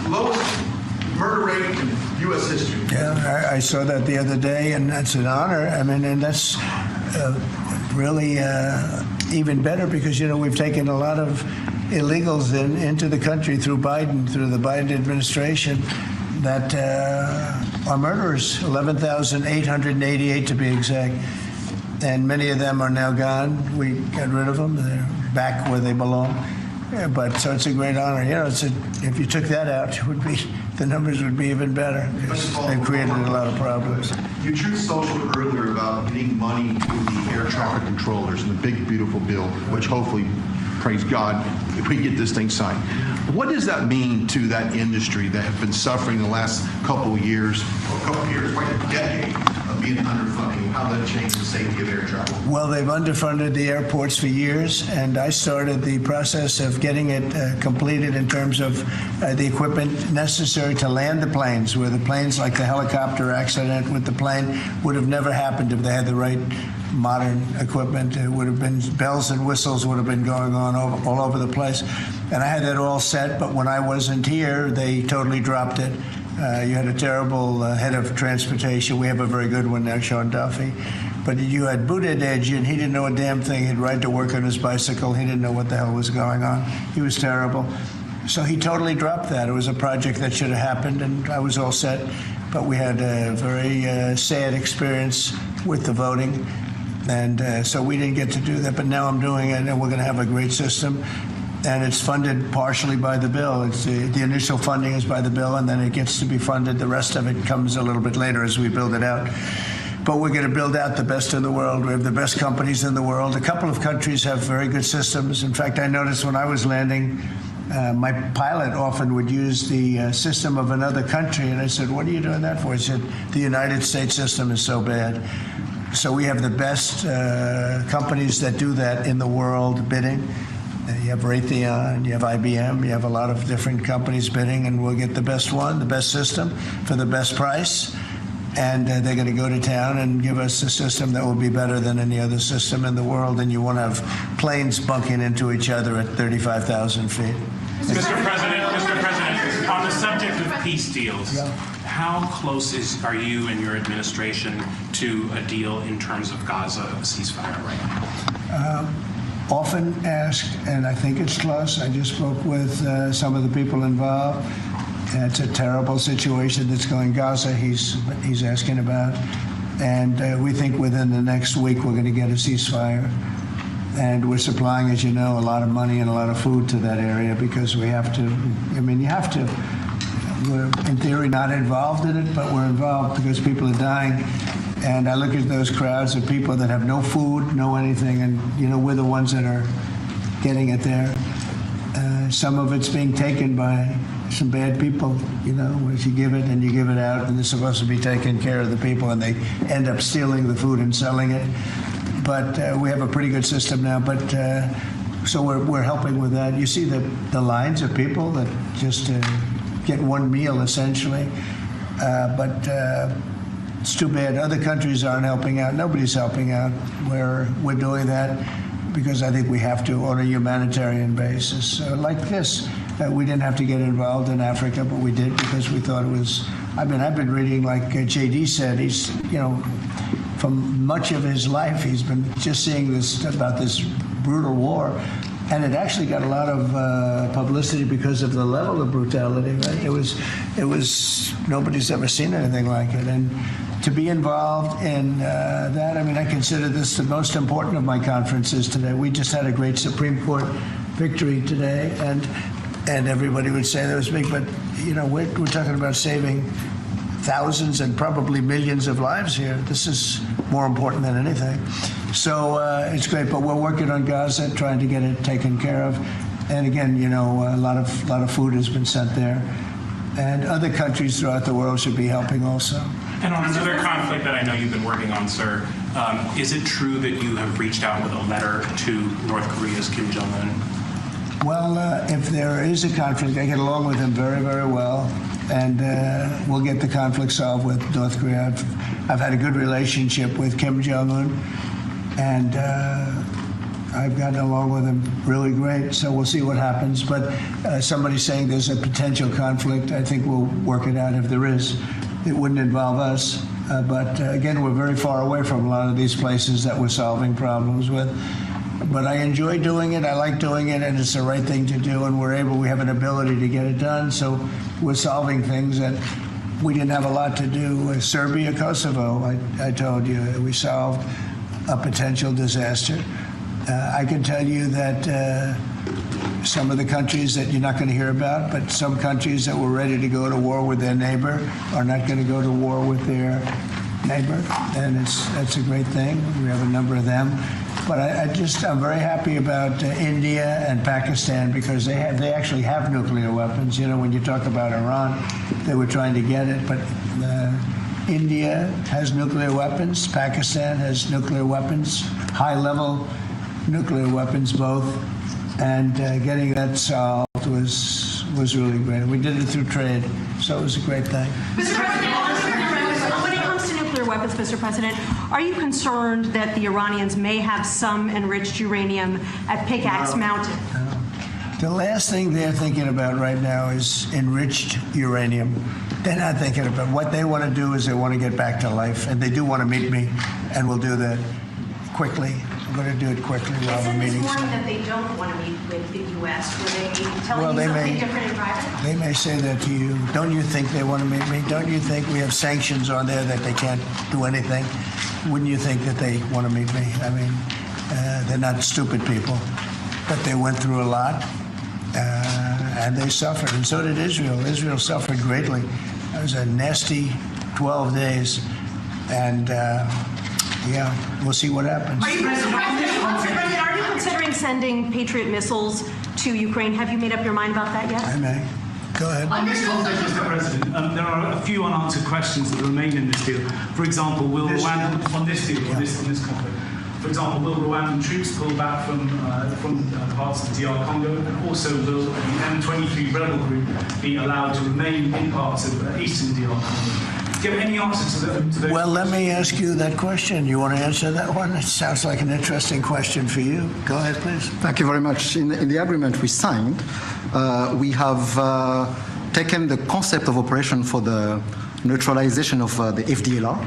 [SPEAKER 12] lowest murder rate in U.S. history.
[SPEAKER 22] Yeah, I saw that the other day, and that's an honor. I mean, and that's really even better because, we've taken a lot of illegals into the country through the Biden administration that are murderers, 11,888 to be exact. And many of them are now gone. We got rid of them. They're back where they belong. Yeah, so it's a great honor. If you took that out, the numbers would be even better. They've created a lot of problems.
[SPEAKER 12] You truth social earlier about getting money to the air traffic controllers and the big, beautiful bill, which hopefully, praise God, if we get this thing signed. What does that mean to that industry that have been suffering the last couple of years, quite a decade of being underfunding? How that changed the safety of air travel?
[SPEAKER 22] Well, they've underfunded the airports for years, and I started the process of getting it completed in terms of the equipment necessary to land the planes, where the planes, like the helicopter accident with the plane, would have never happened if they had the right modern equipment. It would have been bells and whistles would have been going on all over the place. And I had that all set, but when I wasn't here, they totally dropped it. You had a terrible head of transportation. We have a very good one now, Sean Duffy. But you had Buttigieg, and he didn't know a damn thing. He'd ride to work on his bicycle. He didn't know what the hell was going on. He was terrible. So he totally dropped that. It was a project that should have happened, and I was all set. But we had a very sad experience with the voting. And so we didn't get to do that, but now I'm doing it, and we're going to have a great system. And it's funded partially by the bill. It's the initial funding is by the bill, and then it gets to be funded. The rest of it comes a little bit later as we build it out. But we're going to build out the best in the world. We have the best companies in the world. A couple of countries have very good systems. In fact, I noticed when I was landing, my pilot often would use the system of another country, and I said, "What are you doing that for?" He said, "The United States system is so bad." So we have the best companies that do that in the world bidding. You have Raytheon, you have IBM, you have a lot of different companies bidding, and we'll get the best one, the best system for the best price. And they're going to go to town and give us a system that will be better than any other system in the world. And you won't have planes bunking into each other at 35,000 feet.
[SPEAKER 10] Mr. President, on the subject of peace deals, how close are you and your administration to a deal in terms of Gaza ceasefire right now?
[SPEAKER 22] Often asked, and I think it's close. I just spoke with some of the people involved. It's a terrible situation that's going Gaza. He's asking about, and we think within the next week we're going to get a ceasefire. And we're supplying, as you know, a lot of money and a lot of food to that area because we have to. I mean, you have to. We're in theory not involved in it, but we're involved because people are dying. And I look at those crowds of people that have no food, no anything, and we're the ones that are getting it there. Some of it's being taken by some bad people, as you give it and you give it out, and they're supposed to be taking care of the people, and they end up stealing the food and selling it. But we have a pretty good system now. But so we're helping with that. You see the lines of people that just get one meal essentially, but. It's too bad other countries aren't helping out. Nobody's helping out. We're doing that because I think we have to on a humanitarian basis. Like this, we didn't have to get involved in Africa, but we did because we thought it was. I've been reading, like JD said, he's from much of his life he's been just seeing this about this brutal war. And it actually got a lot of publicity because of the level of brutality. Right? It was nobody's ever seen anything like it. And to be involved in that, I consider this the most important of my conferences today. We just had a great Supreme Court victory today, and everybody would say that was big, but we're talking about saving thousands and probably millions of lives here. This is more important than anything. So it's great, but we're working on Gaza, trying to get it taken care of. And again, a lot of food has been sent there. And other countries throughout the world should be helping also.
[SPEAKER 10] And on another conflict that I know you've been working on, sir, is it true that you have reached out with a letter to North Korea's Kim Jong-un?
[SPEAKER 22] Well, if there is a conflict, I get along with him very, very well. And we'll get the conflict solved with North Korea. I've had a good relationship with Kim Jong-un, and I've gotten along with him really great. So we'll see what happens. But somebody's saying there's a potential conflict. I think we'll work it out if there is. It wouldn't involve us. But again, we're very far away from a lot of these places that we're solving problems with. But I enjoy doing it. I like doing it, and it's the right thing to do. And we have an ability to get it done. So we're solving things that we didn't have a lot to do with Serbia, Kosovo. I told you we solved a potential disaster. I can tell you that some of the countries that you're not going to hear about, but some countries that were ready to go to war with their neighbor are not going to go to war with their neighbor, and that's a great thing. We have a number of them. But I'm very happy about India and Pakistan because they actually have nuclear weapons. When you talk about Iran, they were trying to get it, but India has nuclear weapons. Pakistan has nuclear weapons, high-level nuclear weapons both, and getting that solved was really great. We did it through trade, so it was a great thing.
[SPEAKER 3] Mr. President, when it comes to nuclear weapons, Mr. President, are you concerned that the Iranians may have some enriched uranium at Pickaxe Mountain?
[SPEAKER 22] The last thing they're thinking about right now is enriched uranium. They're not thinking about what they want to do is they want to get back to life, and they do want to meet me, and we'll do that quickly. I'm going to do it quickly while we're meeting.
[SPEAKER 3] They said this morning that they don't want to meet with the U.S. Were they telling you something different in private?
[SPEAKER 22] They may say that to you. Don't you think they want to meet me? Don't you think we have sanctions on there that they can't do anything? Wouldn't you think that they want to meet me? They're not stupid people, but they went through a lot, and they suffered, and so did Israel. Israel suffered greatly. It was a nasty 12 days, and we'll see what happens.
[SPEAKER 3] Are you considering sending Patriot missiles to Ukraine? Have you made up your mind about that yet?
[SPEAKER 22] I may. Go ahead.
[SPEAKER 13] On this context, Mr. President, there are a few unanswered questions that remain in this deal. For example, will Rwandan on this conflict? For example, will Rwandan troops pull back from parts of the DR Congo, and also will the M23 rebel group be allowed to remain in parts of eastern DR Congo? Do you have any answer to those?
[SPEAKER 22] Well, let me ask you that question. You want to answer that one? It sounds like an interesting question for you. Go ahead, please.
[SPEAKER 9] Thank you very much. In the agreement we signed, we have taken the concept of operation for the neutralization of the FDLR,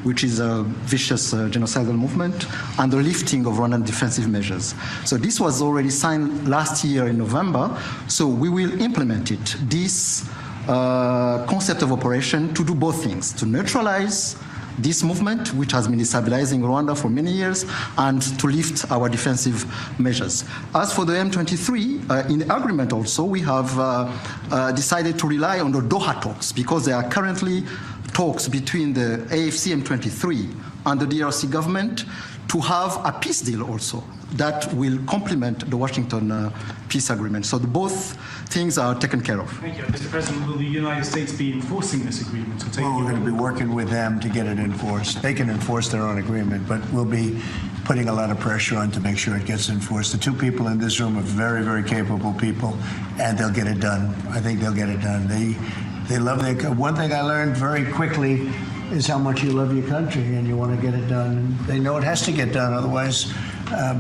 [SPEAKER 9] which is a vicious genocidal movement, and the lifting of Rwandan defensive measures. So this was already signed last year in November, so we will implement it. This concept of operation to do both things, to neutralize this movement, which has been destabilizing Rwanda for many years, and to lift our defensive measures. As for the M23, in the agreement also, we have decided to rely on the Doha talks, because they are currently talks between the AFC M23 and the DRC government to have a peace deal also that will complement the Washington peace agreement. So both things are taken care of.
[SPEAKER 13] Thank you. Mr. President, will the United States be enforcing this agreement?
[SPEAKER 22] Well, we're going to be working with them to get it enforced. They can enforce their own agreement, but we'll be putting a lot of pressure on to make sure it gets enforced. The two people in this room are very, very capable people, and they'll get it done. I think they'll get it done. They love their. One thing I learned very quickly is how much you love your country and you want to get it done. And they know it has to get done, otherwise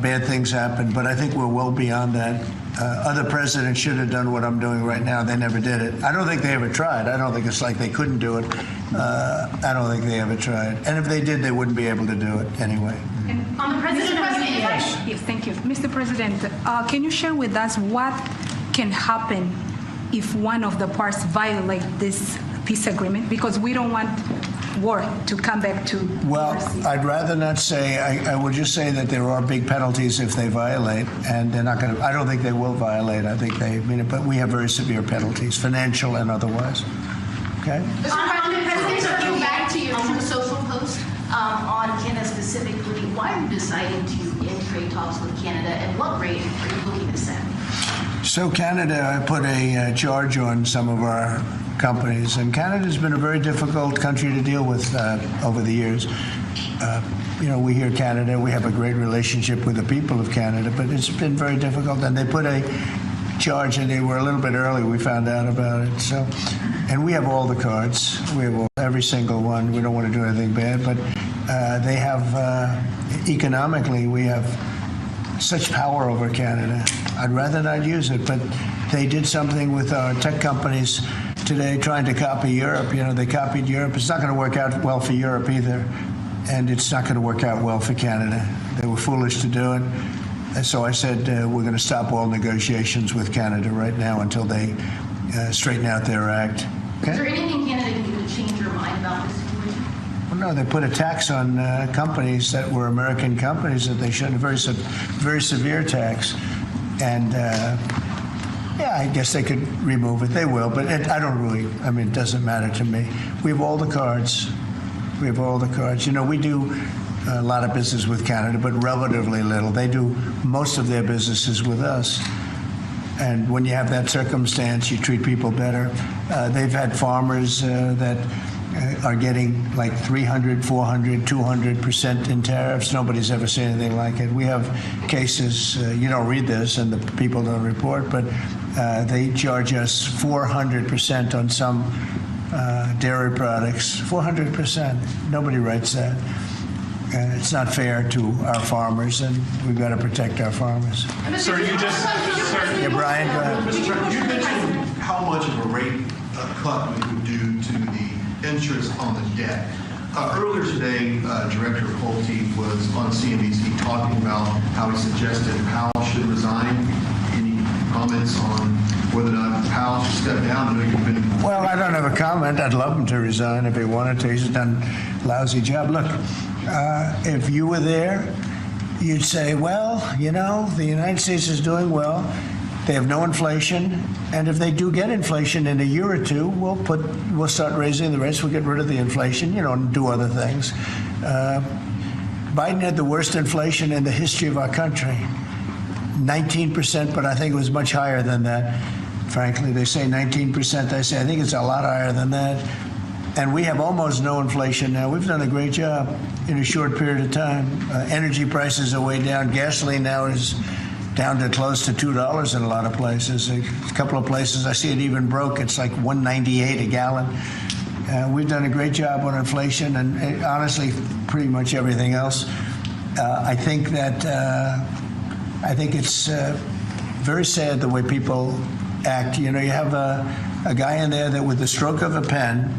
[SPEAKER 22] bad things happen. But I think we're well beyond that. Other presidents should have done what I'm doing right now. They never did it. I don't think they ever tried. I don't think it's like they couldn't do it. I don't think they ever tried. And if they did, they wouldn't be able to do it anyway.
[SPEAKER 24] On the President, yes, thank you. Mr. President, can you share with us what can happen if one of the parts violate this peace agreement? Because we don't want war to come back to
[SPEAKER 22] Well,
[SPEAKER 24] DRC.
[SPEAKER 22] I'd rather not say. I would just say that there are big penalties if they violate, and they're not going to. I don't think they will violate. I think they mean it, but we have very severe penalties, financial and otherwise. Okay.
[SPEAKER 2] On the President, so go back to your True Social post on Canada specifically. Why are you deciding to end trade talks with Canada, and what rate are you looking to set?
[SPEAKER 22] So Canada put a charge on some of our companies, and Canada's been a very difficult country to deal with over the years. We hear Canada, we have a great relationship with the people of Canada, but it's been very difficult, and they put a charge, and they were a little bit early, we found out about it. So, and we have all the cards, we have every single one. We don't want to do anything bad, but they have, economically, we have such power over Canada. I'd rather not use it, but they did something with our tech companies today trying to copy Europe. They copied Europe. It's not going to work out well for Europe either, and it's not going to work out well for Canada. They were foolish to do it. And so I said we're going to stop all negotiations with Canada right now until they straighten out their act. Okay?
[SPEAKER 2] Is there anything Canada can do to change your mind about this situation?
[SPEAKER 22] Well, no, they put a tax on companies that were American companies that they shouldn't. Very severe tax. And I guess they could remove it. They will, but I don't really, it doesn't matter to me. We have all the cards. We have all the cards. We do a lot of business with Canada, but relatively little. They do most of their businesses with us. And when you have that circumstance, you treat people better. They've had farmers that are getting like 300, 400, 200% in tariffs. Nobody's ever seen anything like it. We have cases, you don't read this and the people don't report, but they charge us 400% on some dairy products. 400%. Nobody writes that. It's not fair to our farmers, and we've got to protect our farmers.
[SPEAKER 12] Sir, you just...
[SPEAKER 22] Yeah, Brian, go ahead.
[SPEAKER 12] Mr. President, you mentioned how much of a rate cut we would do to the interest on the debt. Earlier today, Director Pulte was on CNBC talking about how he suggested Powell should resign. Any comments on whether or not Powell should step down? I know you've been...
[SPEAKER 22] Well, I don't have a comment. I'd love him to resign if he wanted to. He's done a lousy job. Look, if you were there, you'd say, well, the United States is doing well. They have no inflation, and if they do get inflation in a year or two, we'll start raising the rates. We'll get rid of the inflation, and do other things. Biden had the worst inflation in the history of our country, 19%, but I think it was much higher than that. Frankly, they say 19%. I say I think it's a lot higher than that. And we have almost no inflation now. We've done a great job in a short period of time. Energy prices are way down. Gasoline now is down to close to $2 in a lot of places. A couple of places, I see it even broke. It's like $1.98 a gallon. We've done a great job on inflation and honestly, pretty much everything else. I think it's very sad the way people act. You have a guy in there that with the stroke of a pen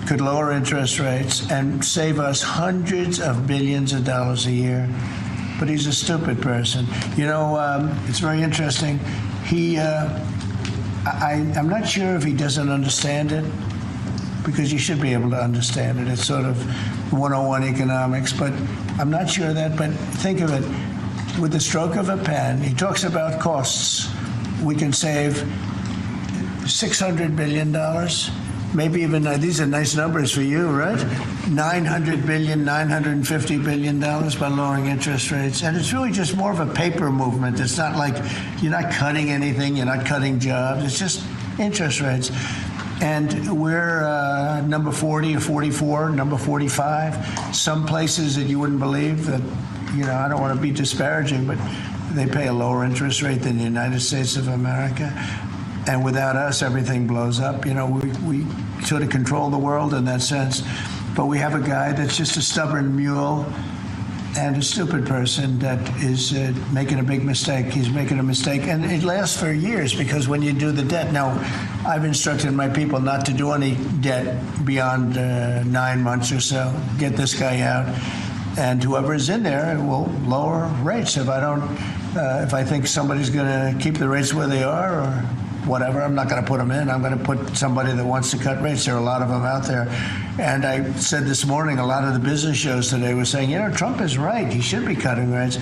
[SPEAKER 22] could lower interest rates and save us hundreds of billions of dollars a year. But he's a stupid person. It's very interesting. I'm not sure if he doesn't understand it, because you should be able to understand it. It's sort of 101 economics, but I'm not sure of that. But think of it, with the stroke of a pen, he talks about costs. We can save $600 billion. maybe even, these are nice numbers for you, right? $900 billion, $950 billion by lowering interest rates. And it's really just more of a paper movement. It's not like you're not cutting anything, you're not cutting jobs. It's just interest rates. And we're number 40 or 44, number 45. Some places that you wouldn't believe that, I don't want to be disparaging, but they pay a lower interest rate than the United States of America. And without us, everything blows up. We sort of control the world in that sense. But we have a guy that's just a stubborn mule and a stupid person that is making a big mistake. He's making a mistake. And it lasts for years because when you do the debt, now I've instructed my people not to do any debt beyond 9 months or so. Get this guy out. And whoever is in there will lower rates. If I think somebody's going to keep the rates where they are or whatever, I'm not going to put them in. I'm going to put somebody that wants to cut rates. There are a lot of them out there. And I said this morning, a lot of the business shows today were saying, Trump is right. He should be cutting rates.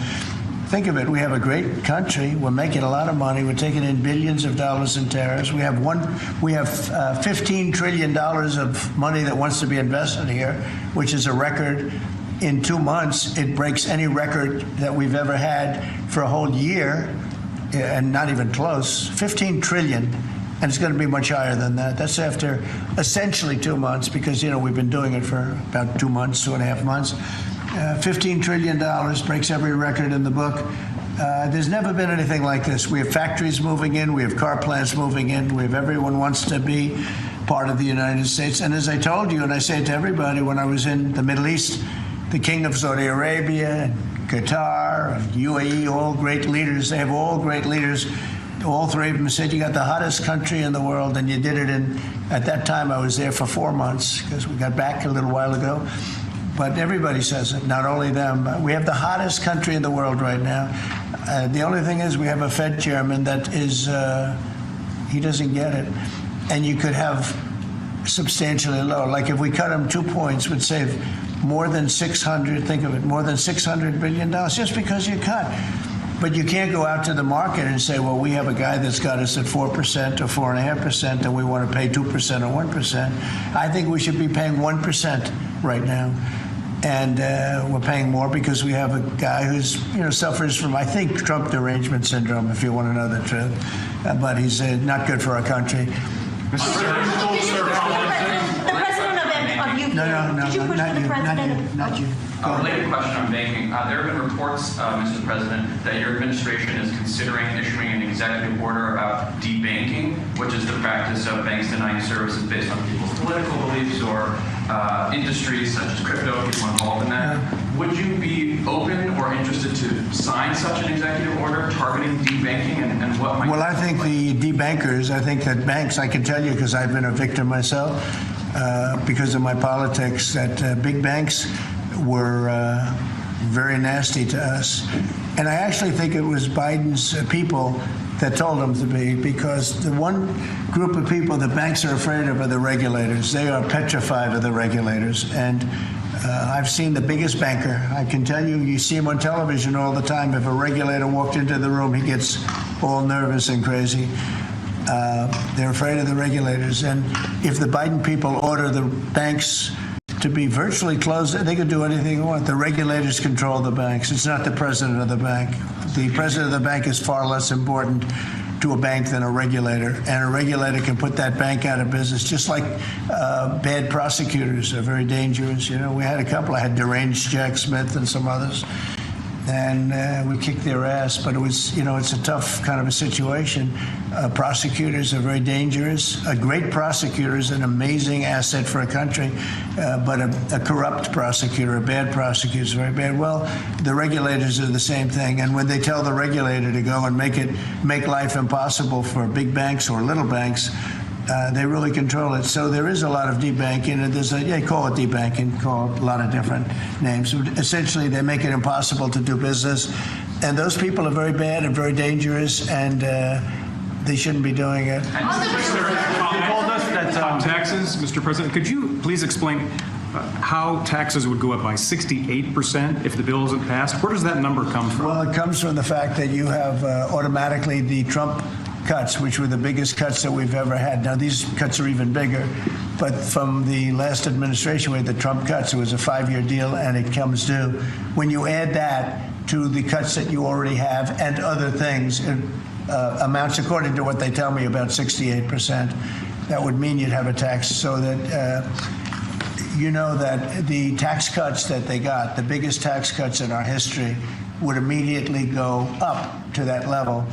[SPEAKER 22] Think of it. We have a great country. We're making a lot of money. We're taking in billions of dollars in tariffs. We have $15 trillion of money that wants to be invested here, which is a record. In 2 months, it breaks any record that we've ever had for a whole year, and not even close. 15 trillion, and it's going to be much higher than that. That's after essentially 2 months, because we've been doing it for about 2 months, 2.5 months. $15 trillion breaks every record in the book. There's never been anything like this. We have factories moving in, we have car plants moving in, we have everyone wants to be part of the United States. And as I told you, and I say it to everybody, when I was in the Middle East, the King of Saudi Arabia, and Qatar, and UAE, all great leaders. They have all great leaders. All three of them said, you got the hottest country in the world, and you did it at that time I was there for 4 months, because we got back a little while ago. But everybody says it, not only them. We have the hottest country in the world right now. The only thing is we have a Fed chairman that is, he doesn't get it. And you could have substantially lower. Like if we cut him 2 points, would save more than $600 billion just because you cut. But you can't go out to the market and say, well, we have a guy that's got us at 4% or 4.5%, and we want to pay 2% or 1%. I think we should be paying 1% right now. And we're paying more because we have a guy who's, suffers from, I think, Trump derangement syndrome, if you want to know the truth. But he's not good for our country. No,
[SPEAKER 3] Did you push for the president?
[SPEAKER 22] not you.
[SPEAKER 14] A related question on banking. There have been reports, Mr. President, that your administration is considering issuing an executive order about debanking, which is the practice of banks denying services based on people's political beliefs or industries such as crypto, people involved in that. Would you be open or interested to sign such an executive order targeting debanking, and what might...
[SPEAKER 22] Well, I think the debankers, I think that banks, I can tell you because I've been a victim myself, because of my politics, that big banks were very nasty to us. And I actually think it was Biden's people that told them to be, because the one group of people that banks are afraid of are the regulators. They are petrified of the regulators. And I've seen the biggest banker. I can tell you, you see him on television all the time. If a regulator walked into the room, he gets all nervous and crazy. They're afraid of the regulators. And if the Biden people order the banks to be virtually closed, they could do anything they want. The regulators control the banks. It's not the president of the bank. The president of the bank is far less important to a bank than a regulator. And a regulator can put that bank out of business, just like bad prosecutors are very dangerous. We had a couple. I had deranged Jack Smith and some others. And we kicked their ass, but it was, it's a tough kind of a situation. Prosecutors are very dangerous. A great prosecutor is an amazing asset for a country, but a corrupt prosecutor, a bad prosecutor is very bad. Well, the regulators are the same thing, and when they tell the regulator to go and make life impossible for big banks or little banks, they really control it. So there is a lot of debanking, and they call it debanking, call it a lot of different names. Essentially, they make it impossible to do business, and those people are very bad and very dangerous, and they shouldn't be doing it.
[SPEAKER 13] You told us that taxes, Mr. President, could you please explain how taxes would go up by 68% if the bill isn't passed? Where does that number come from?
[SPEAKER 22] Well, it comes from the fact that you have automatically the Trump cuts, which were the biggest cuts that we've ever had. Now, these cuts are even bigger, but from the last administration, we had the Trump cuts. It was a 5-year deal, and it comes due. When you add that to the cuts that you already have and other things, it amounts, according to what they tell me, about 68%. That would mean you'd have a tax so that you know that the tax cuts that they got, the biggest tax cuts in our history, would immediately go up to that level.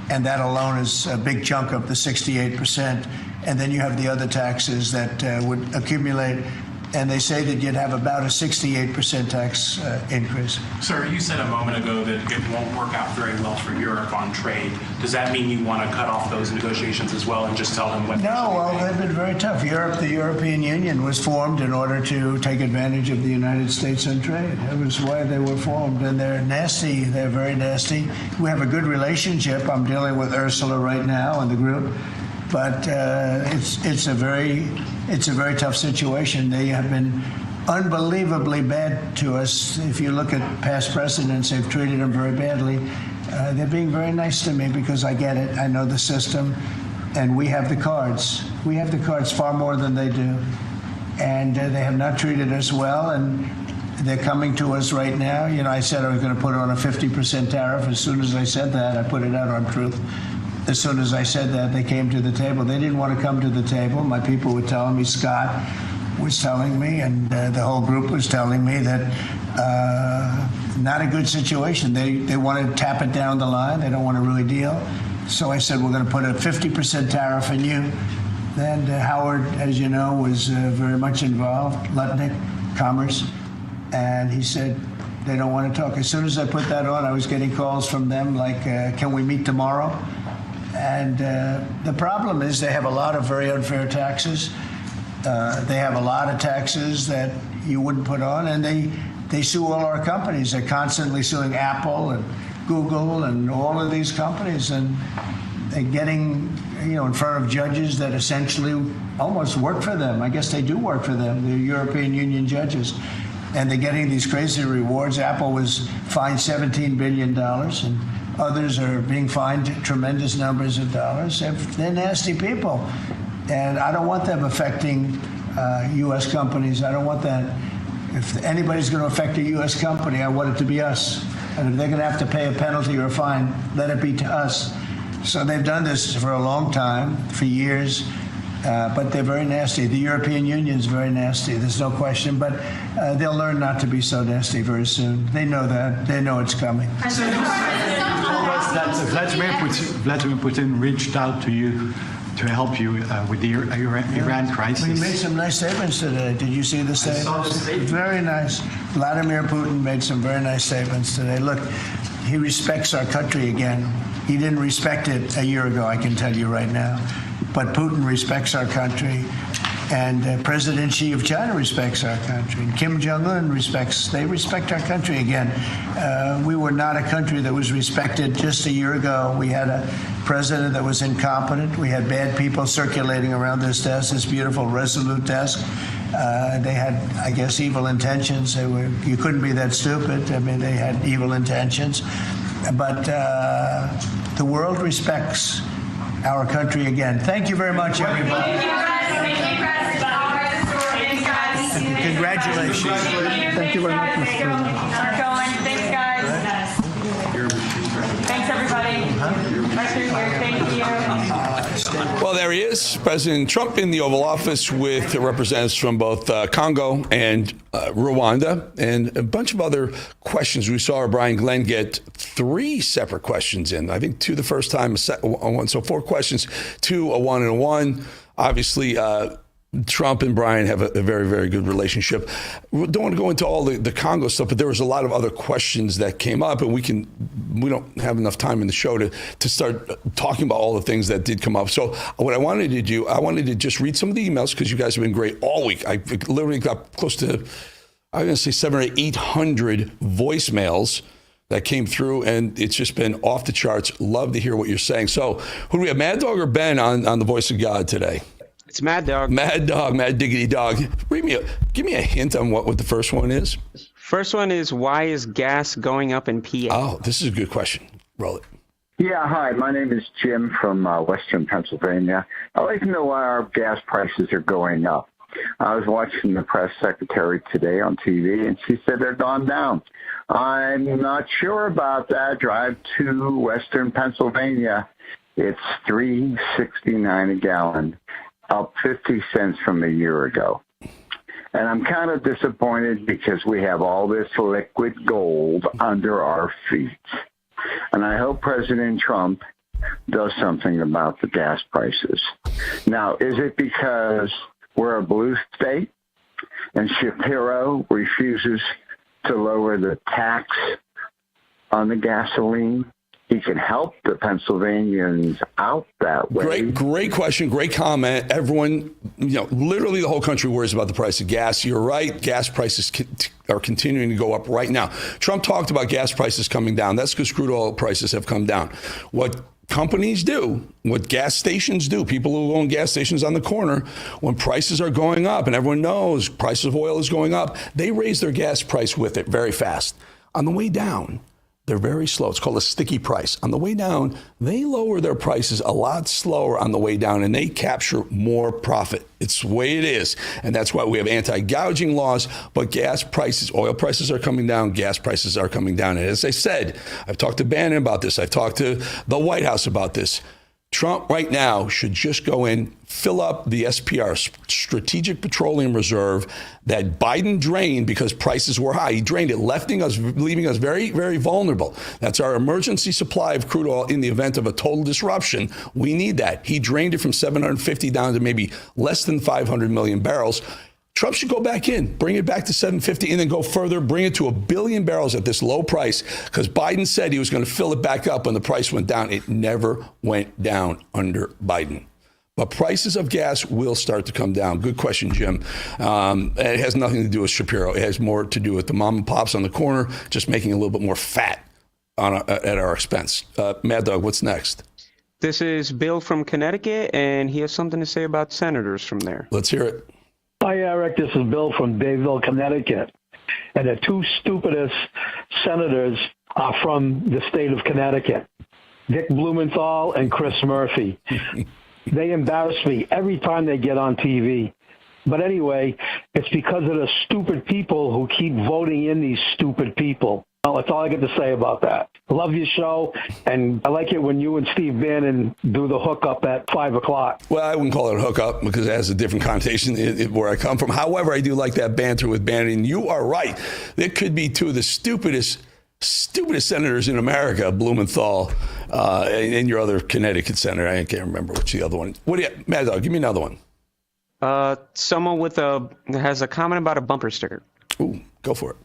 [SPEAKER 22] And that alone is a big chunk of the 68%. And then you have the other taxes that would accumulate. And they say that you'd have about a 68% tax increase.
[SPEAKER 10] Sir, you said a moment ago that it won't work out very well for Europe on trade. Does that mean you want to cut off those negotiations as well and just tell them what?
[SPEAKER 22] No, well, they've been very tough. The European Union was formed in order to take advantage of the United States on trade. That was why they were formed. And they're nasty. They're very nasty. We have a good relationship. I'm dealing with Ursula right now and the group. But it's a very tough situation. They have been unbelievably bad to us. If you look at past precedents, they've treated them very badly. They're being very nice to me because I get it. I know the system, and we have the cards. We have the cards far more than they do, and they have not treated us well. And they're coming to us right now. You know, I said I was going to put on a 50% tariff. As soon as I said that, I put it out on Truth. As soon as I said that, they came to the table. They didn't want to come to the table. My people were telling me, Scott was telling me, and the whole group was telling me that not a good situation. They want to tap it down the line. They don't want to really deal. So I said, we're going to put a 50% tariff on you. And Howard, as you know, was very much involved, Lutnick, Commerce, and he said, they don't want to talk. As soon as I put that on, I was getting calls from them like, can we meet tomorrow? And the problem is they have a lot of very unfair taxes. They have a lot of taxes that you wouldn't put on, and they sue all our companies. They're constantly suing Apple and Google and all of these companies, and they're getting, in front of judges that essentially almost work for them. I guess they do work for them, the European Union judges. And they're getting these crazy rewards. Apple was fined $17 billion, and others are being fined tremendous numbers of dollars. They're nasty people. And I don't want them affecting U.S. companies. I don't want that. If anybody's going to affect a U.S. company, I want it to be us. And if they're going to have to pay a penalty or a fine, let it be to us. So they've done this for a long time, for years. But they're very nasty. The European Union's very nasty. There's no question. But they'll learn not to be so nasty very soon. They know that. They know it's coming.
[SPEAKER 1] Vladimir Putin reached out to you to help you with the Iran crisis.
[SPEAKER 22] He made some nice statements today. Did you see the statements? I saw the statement. Very nice. Vladimir Putin made some very nice statements today. Look, he respects our country again. He didn't respect it a year ago, I can tell you right now. But Putin respects our country, and President Xi of China respects our country, and Kim Jong-un they respect our country again. We were not a country that was respected just a year ago. We had a president that was incompetent. We had bad people circulating around this desk, this beautiful, resolute desk. They had, I guess, evil intentions. You couldn't be that stupid. I mean, they had evil intentions. But the world respects our country again. Thank you very much, everybody.
[SPEAKER 23] Thank you, guys.
[SPEAKER 22] Congratulations.
[SPEAKER 23] Thank you very much, Mr. President. Thanks, guys. Thanks, everybody. Right through here. Thank you.
[SPEAKER 21] Well, there he is, President Trump in the Oval Office with representatives from both Congo and Rwanda and a bunch of other questions. We saw Brian Glenn get 3 separate questions in. I think 2 the first time, so 4 questions, 2, a 1 and a 1. Obviously, Trump and Brian have a very, very good relationship. We don't want to go into all the Congo stuff, but there was a lot of other questions that came up, and we don't have enough time in the show to start talking about all the things that did come up. So what I wanted to do, I wanted to just read some of the emails because you guys have been great all week. I literally got close to, I'm going to say 700 or 800 voicemails that came through, and it's just been off the charts. Love to hear what you're saying. So who do we have, Mad Dog or Ben on the Voice of God today?
[SPEAKER 16] It's Mad Dog.
[SPEAKER 21] Mad Dog, Mad Diggity Dog. Give me a hint on what the first one is.
[SPEAKER 16] First one is, why is gas going up in PA?
[SPEAKER 21] Oh, this is a good question. Roll it.
[SPEAKER 16] Yeah, hi. My name is Jim from Western Pennsylvania. I'd like to know why our gas prices are going up. I was watching the press secretary today on TV, and she said they're gone down. I'm not sure about that. Drive to Western Pennsylvania. It's $3.69 a gallon, up 50 cents from a year ago. And I'm kind of disappointed because we have all this liquid gold under our feet. And I hope President Trump does something about the gas prices. Now, is it because we're a blue state and Shapiro refuses to lower the tax on the gasoline? He can help the Pennsylvanians out that way.
[SPEAKER 21] Great question. Great comment. Everyone, literally the whole country worries about the price of gas. You're right. Gas prices are continuing to go up right now. Trump talked about gas prices coming down. That's because crude oil prices have come down. What companies do, what gas stations do, people who own gas stations on the corner, when prices are going up, and everyone knows prices of oil is going up, they raise their gas price with it very fast. On the way down, they're very slow. It's called a sticky price. On the way down, they lower their prices a lot slower on the way down, and they capture more profit. It's the way it is. And that's why we have anti-gouging laws. But gas prices, oil prices are coming down. Gas prices are coming down. And as I said, I've talked to Bannon about this. I've talked to the White House about this. Trump right now should just go in, fill up the SPR, Strategic Petroleum Reserve, that Biden drained because prices were high. He drained it, leaving us very, very vulnerable. That's our emergency supply of crude oil in the event of a total disruption. We need that. He drained it from 750 down to maybe less than 500 million barrels. Trump should go back in, bring it back to 750, and then go further, bring it to 1 billion barrels at this low price, because Biden said he was going to fill it back up when the price went down. It never went down under Biden. But prices of gas will start to come down. Good question, Jim. It has nothing to do with Shapiro. It has more to do with the mom and pops on the corner just making a little bit more fat at our expense. Mad Dog, what's next?
[SPEAKER 17] This is Bill from Connecticut, and he has something to say about senators from there.
[SPEAKER 21] Let's hear it.
[SPEAKER 19] Hi, Eric. This is Bill from Bayville, Connecticut. And the two stupidest senators are from the state of Connecticut, Dick Blumenthal and Chris Murphy. They embarrass me every time they get on TV. But anyway, it's because of the stupid people who keep voting in these stupid people. Well, that's all I get to say about that. I love your show, and I like it when you and Steve Bannon do the hookup at 5 o'clock.
[SPEAKER 21] Well, I wouldn't call it a hookup because it has a different connotation where I come from. However, I do like that banter with Bannon. And you are right. It could be two of the stupidest senators in America, Blumenthal and your other Connecticut senator. I can't remember which the other one. Mad Dog, give me another one.
[SPEAKER 17] Someone has a comment about a bumper sticker.
[SPEAKER 21] Ooh, go for it.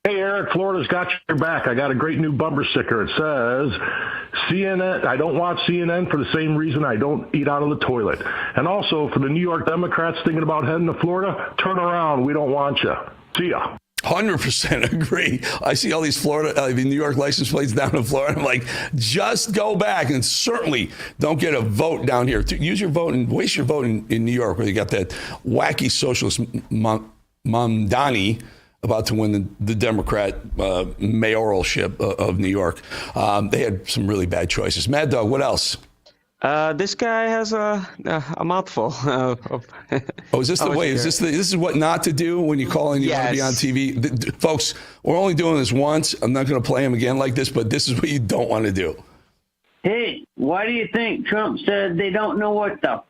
[SPEAKER 20] Hey, Eric, Florida's got your back. I got a great new bumper sticker. It says, CNN, I don't watch CNN for the same reason I don't eat out of the toilet. And also, for the New York Democrats thinking about heading to Florida, turn around. We don't want you. See ya.
[SPEAKER 21] 100% agree. I see all these New York license plates down in Florida. I'm like, just go back, and certainly don't get a vote down here. Use your vote and waste your vote in New York, where you got that wacky socialist Mamdani about to win the Democrat mayoralship of New York. They had some really bad choices. Mad Dog, what else?
[SPEAKER 17] This guy has a mouthful.
[SPEAKER 21] Is this the way? This is what not to do when you call and you want to be on TV? Folks, we're only doing this once. I'm not going to play him again like this, but this is what you don't want to do.
[SPEAKER 25] Hey, why do you think Trump said they don't know what the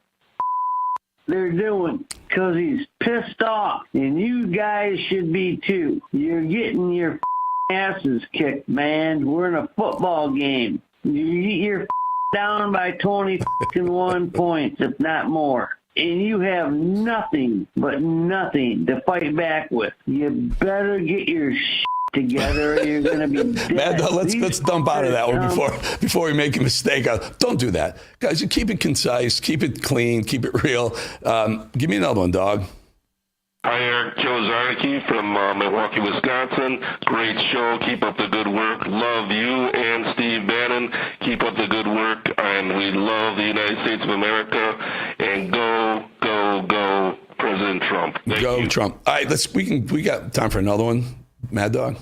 [SPEAKER 25] they're doing? Because he's pissed off, and you guys should be too. You're getting your asses kicked, man. We're in a football game. You're down by 21 points, if not more. And you have nothing but nothing to fight back with. You better get your together, or you're going to be dead.
[SPEAKER 21] Mad Dog, let's dump out of that one before we make a mistake. Don't do that. Guys, you keep it concise, keep it clean, keep it real. Give me another one, dog.
[SPEAKER 26] Hi, Eric. Joe Zarnicki from Milwaukee, Wisconsin. Great show. Keep up the good work. Love you and Steve Bannon. Keep up the good work. And we love the United States of America. And go, go, go, President Trump. Thank you.
[SPEAKER 21] Trump. All right, we got time for another one. Mad Dog.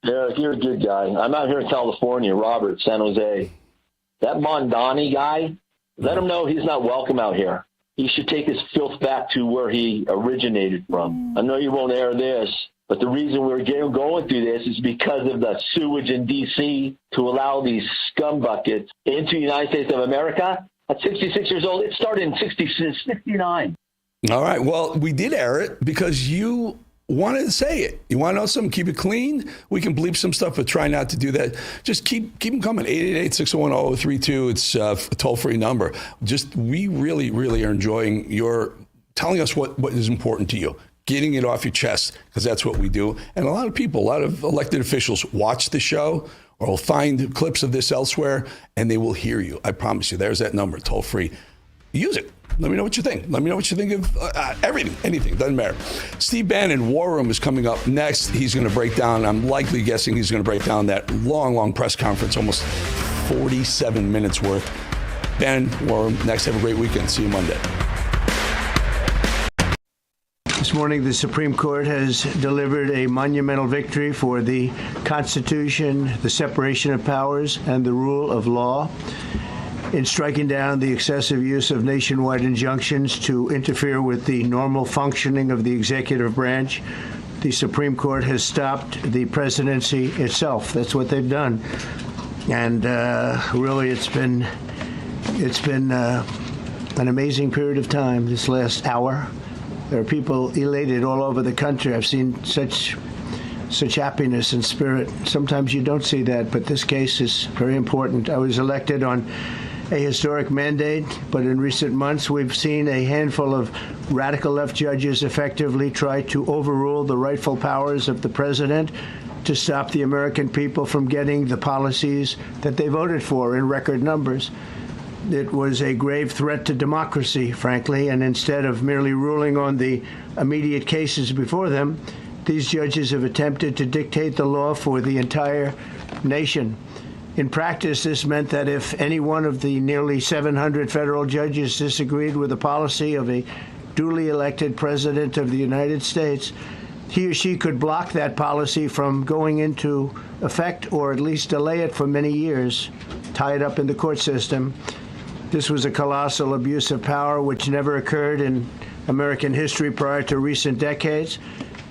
[SPEAKER 4] Yeah, you're a good guy. I'm out here in California, Robert, San Jose. That Mondani guy, let him know he's not welcome out here. He should take his filth back to where he originated from. I know you won't air this, but the reason we're going through this is because of the sewage in D.C. to allow these scum buckets into the United States of America. At 66 years old, it started in 69.
[SPEAKER 21] All right. Well, we did air it because you wanted to say it. You want to know something? Keep it clean. We can bleep some stuff, but try not to do that. Just keep them coming. 888-601-0032. It's a toll-free number. Just we really, really are enjoying your telling us what is important to you, getting it off your chest, because that's what we do. And a lot of people, a lot of elected officials watch the show or will find clips of this elsewhere, and they will hear you. I promise you. There's that number, toll-free. Use it. Let me know what you think. Let me know what you think of everything, anything, doesn't matter. Steve Bannon, War Room, is coming up next. He's going to break down, I'm likely guessing he's going to break down that long press conference, almost 47 minutes worth. Bannon, War Room, next. Have a great weekend. See you Monday.
[SPEAKER 22] This morning, the Supreme Court has delivered a monumental victory for the Constitution, the separation of powers, and the rule of law, in striking down the excessive use of nationwide injunctions to interfere with the normal functioning of the executive branch. The Supreme Court has stopped the presidency itself. That's what they've done. And really, it's been an amazing period of time this last hour. There are people elated all over the country. I've seen such happiness and spirit. Sometimes you don't see that, but this case is very important. I was elected on a historic mandate, but in recent months we've seen a handful of radical left judges effectively try to overrule the rightful powers of the president to stop the American people from getting the policies that they voted for in record numbers. It was a grave threat to democracy, frankly, and instead of merely ruling on the immediate cases before them, these judges have attempted to dictate the law for the entire nation. In practice, this meant that if any one of the nearly 700 federal judges disagreed with the policy of a duly elected president of the United States, he or she could block that policy from going into effect or at least delay it for many years, tie it up in the court system. This was a colossal abuse of power which never occurred in American history prior to recent decades.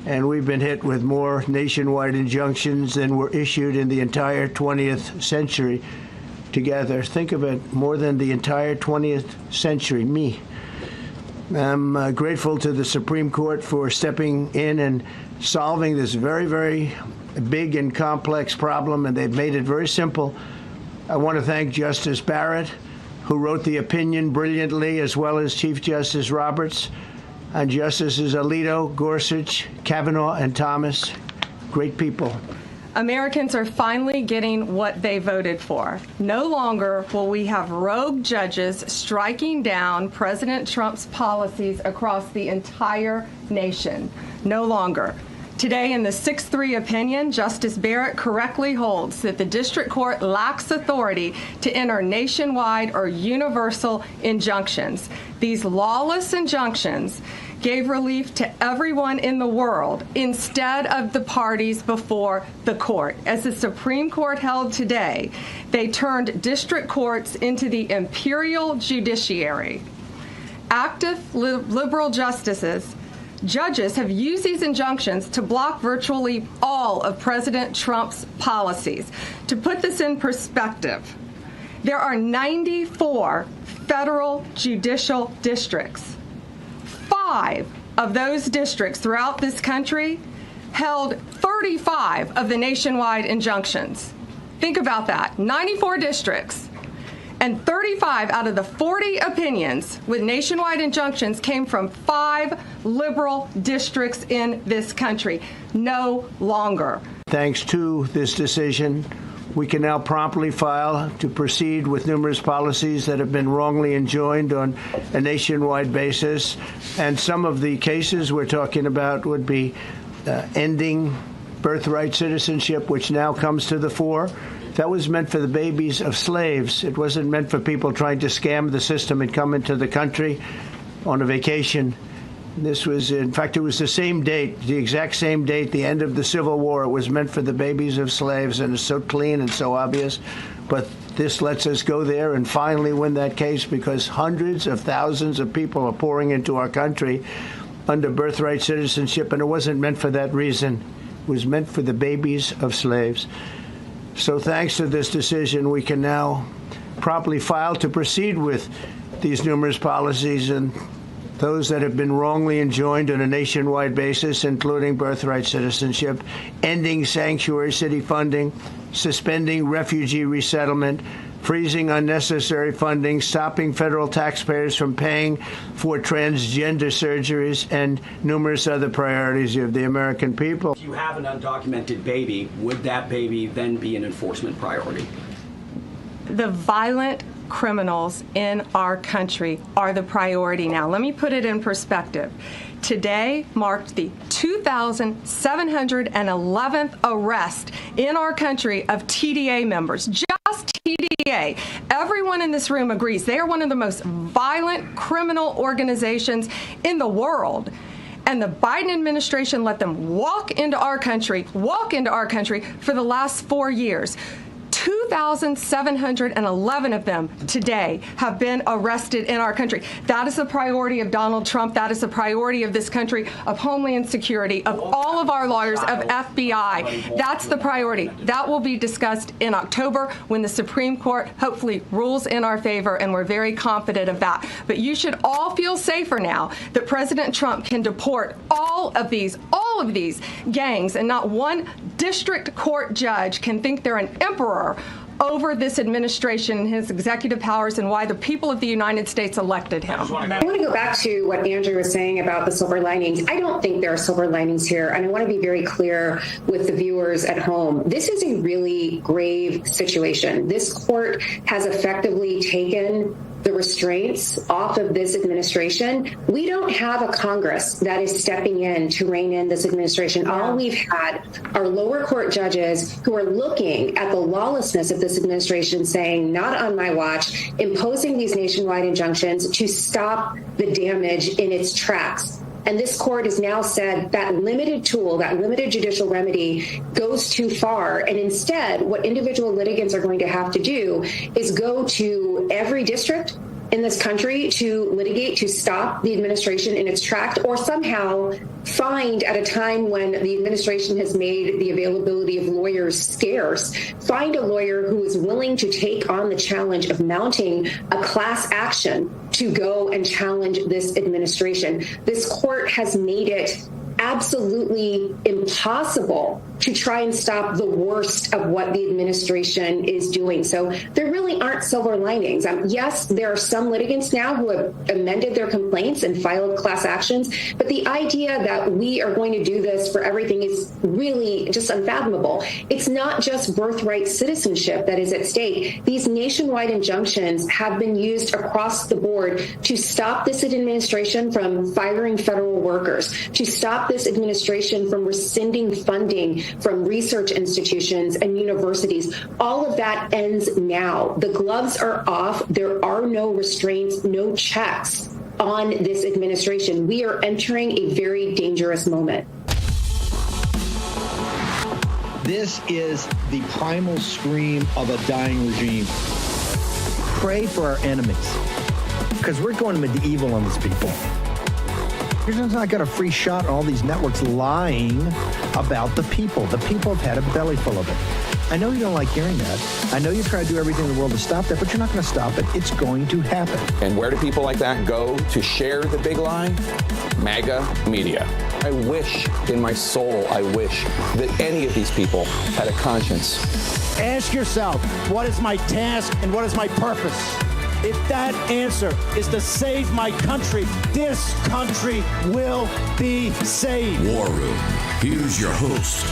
[SPEAKER 22] And we've been hit with more nationwide injunctions than were issued in the entire 20th century together. Think of it, more than the entire 20th century, me. I'm grateful to the Supreme Court for stepping in and solving this very, very big and complex problem, and they've made it very simple. I want to thank Justice Barrett, who wrote the opinion brilliantly, as well as Chief Justice Roberts, and Justices Alito, Gorsuch, Kavanaugh, and Thomas. Great people.
[SPEAKER 5] Americans are finally getting what they voted for. No longer will we have rogue judges striking down President Trump's policies across the entire nation. No longer. Today, in the 6-3 opinion, Justice Barrett correctly holds that the district court lacks authority to enter nationwide or universal injunctions. These lawless injunctions gave relief to everyone in the world instead of the parties before the court. As the Supreme Court held today, they turned district courts into the imperial judiciary. Active liberal judges have used these injunctions to block virtually all of President Trump's policies. To put this in perspective, there are 94 federal judicial districts. 5 of those districts throughout this country held 35 of the nationwide injunctions. Think about that, 94 districts. And 35 out of the 40 opinions with nationwide injunctions came from 5 liberal districts in this country. No longer.
[SPEAKER 22] Thanks to this decision, we can now promptly file to proceed with numerous policies that have been wrongly enjoined on a nationwide basis. And some of the cases we're talking about would be ending birthright citizenship, which now comes to the fore. That was meant for the babies of slaves. It wasn't meant for people trying to scam the system and come into the country on a vacation. This was, in fact, it was the same date, the exact same date, the end of the Civil War. It was meant for the babies of slaves, and it's so clean and so obvious. But this lets us go there and finally win that case, because hundreds of thousands of people are pouring into our country under birthright citizenship, and it wasn't meant for that reason. It was meant for the babies of slaves. So thanks to this decision, we can now promptly file to proceed with these numerous policies and those that have been wrongly enjoined on a nationwide basis, including birthright citizenship, ending sanctuary city funding, suspending refugee resettlement, freezing unnecessary funding, stopping federal taxpayers from paying for transgender surgeries, and numerous other priorities of the American people.
[SPEAKER 6] If you have an undocumented baby, would that baby then be an enforcement priority?
[SPEAKER 5] The violent criminals in our country are the priority now. Let me put it in perspective. Today marked the 2,711th arrest in our country of TDA members. Just TDA. Everyone in this room agrees they are one of the most violent criminal organizations in the world. And the Biden administration let them walk into our country for the last 4 years. 2,711 of them today have been arrested in our country. That is the priority of Donald Trump. That is the priority of this country, of Homeland Security, of all of our lawyers, of FBI. That's the priority. That will be discussed in October when the Supreme Court hopefully rules in our favor, and we're very confident of that. But you should all feel safer now that President Trump can deport all of these gangs, and not one district court judge can think they're an emperor over this administration and his executive powers and why the people of the United States elected him.
[SPEAKER 7] I want to go back to what Andrew was saying about the silver linings. I don't think there are silver linings here, and I want to be very clear with the viewers at home. This is a really grave situation. This court has effectively taken the restraints off of this administration. We don't have a Congress that is stepping in to rein in this administration. All we've had are lower court judges who are looking at the lawlessness of this administration, saying, not on my watch, imposing these nationwide injunctions to stop the damage in its tracks. And this court has now said that limited tool, that limited judicial remedy goes too far. And instead, what individual litigants are going to have to do is go to every district in this country to litigate to stop the administration in its tracks, or somehow find, at a time when the administration has made the availability of lawyers scarce, find a lawyer who is willing to take on the challenge of mounting a class action to go and challenge this administration. This court has made it absolutely impossible to try and stop the worst of what the administration is doing. So there really aren't silver linings. Yes, there are some litigants now who have amended their complaints and filed class actions, but the idea that we are going to do this for everything is really just unfathomable. It's not just birthright citizenship that is at stake. These nationwide injunctions have been used across the board to stop this administration from firing federal workers, to stop this administration from rescinding funding from research institutions and universities. All of that ends now. The gloves are off. There are no restraints, no checks on this administration. We are entering a very dangerous moment.
[SPEAKER 8] This is the primal scream of a dying regime. Pray for our enemies, because we're going medieval on these people. You're just not got a free shot on all these networks lying about the people. The people have had a belly full of it. I know you don't like hearing that. I know you try to do everything in the world to stop that, but you're not going to stop it. It's going to happen.
[SPEAKER 11] And where do people like that go to share the big lie? MAGA media. I wish in my soul, I wish that any of these people had a conscience.
[SPEAKER 15] Ask yourself, what is my task and what is my purpose? If that answer is to save my country, this country will be saved.
[SPEAKER 18] War Room. Here's your host,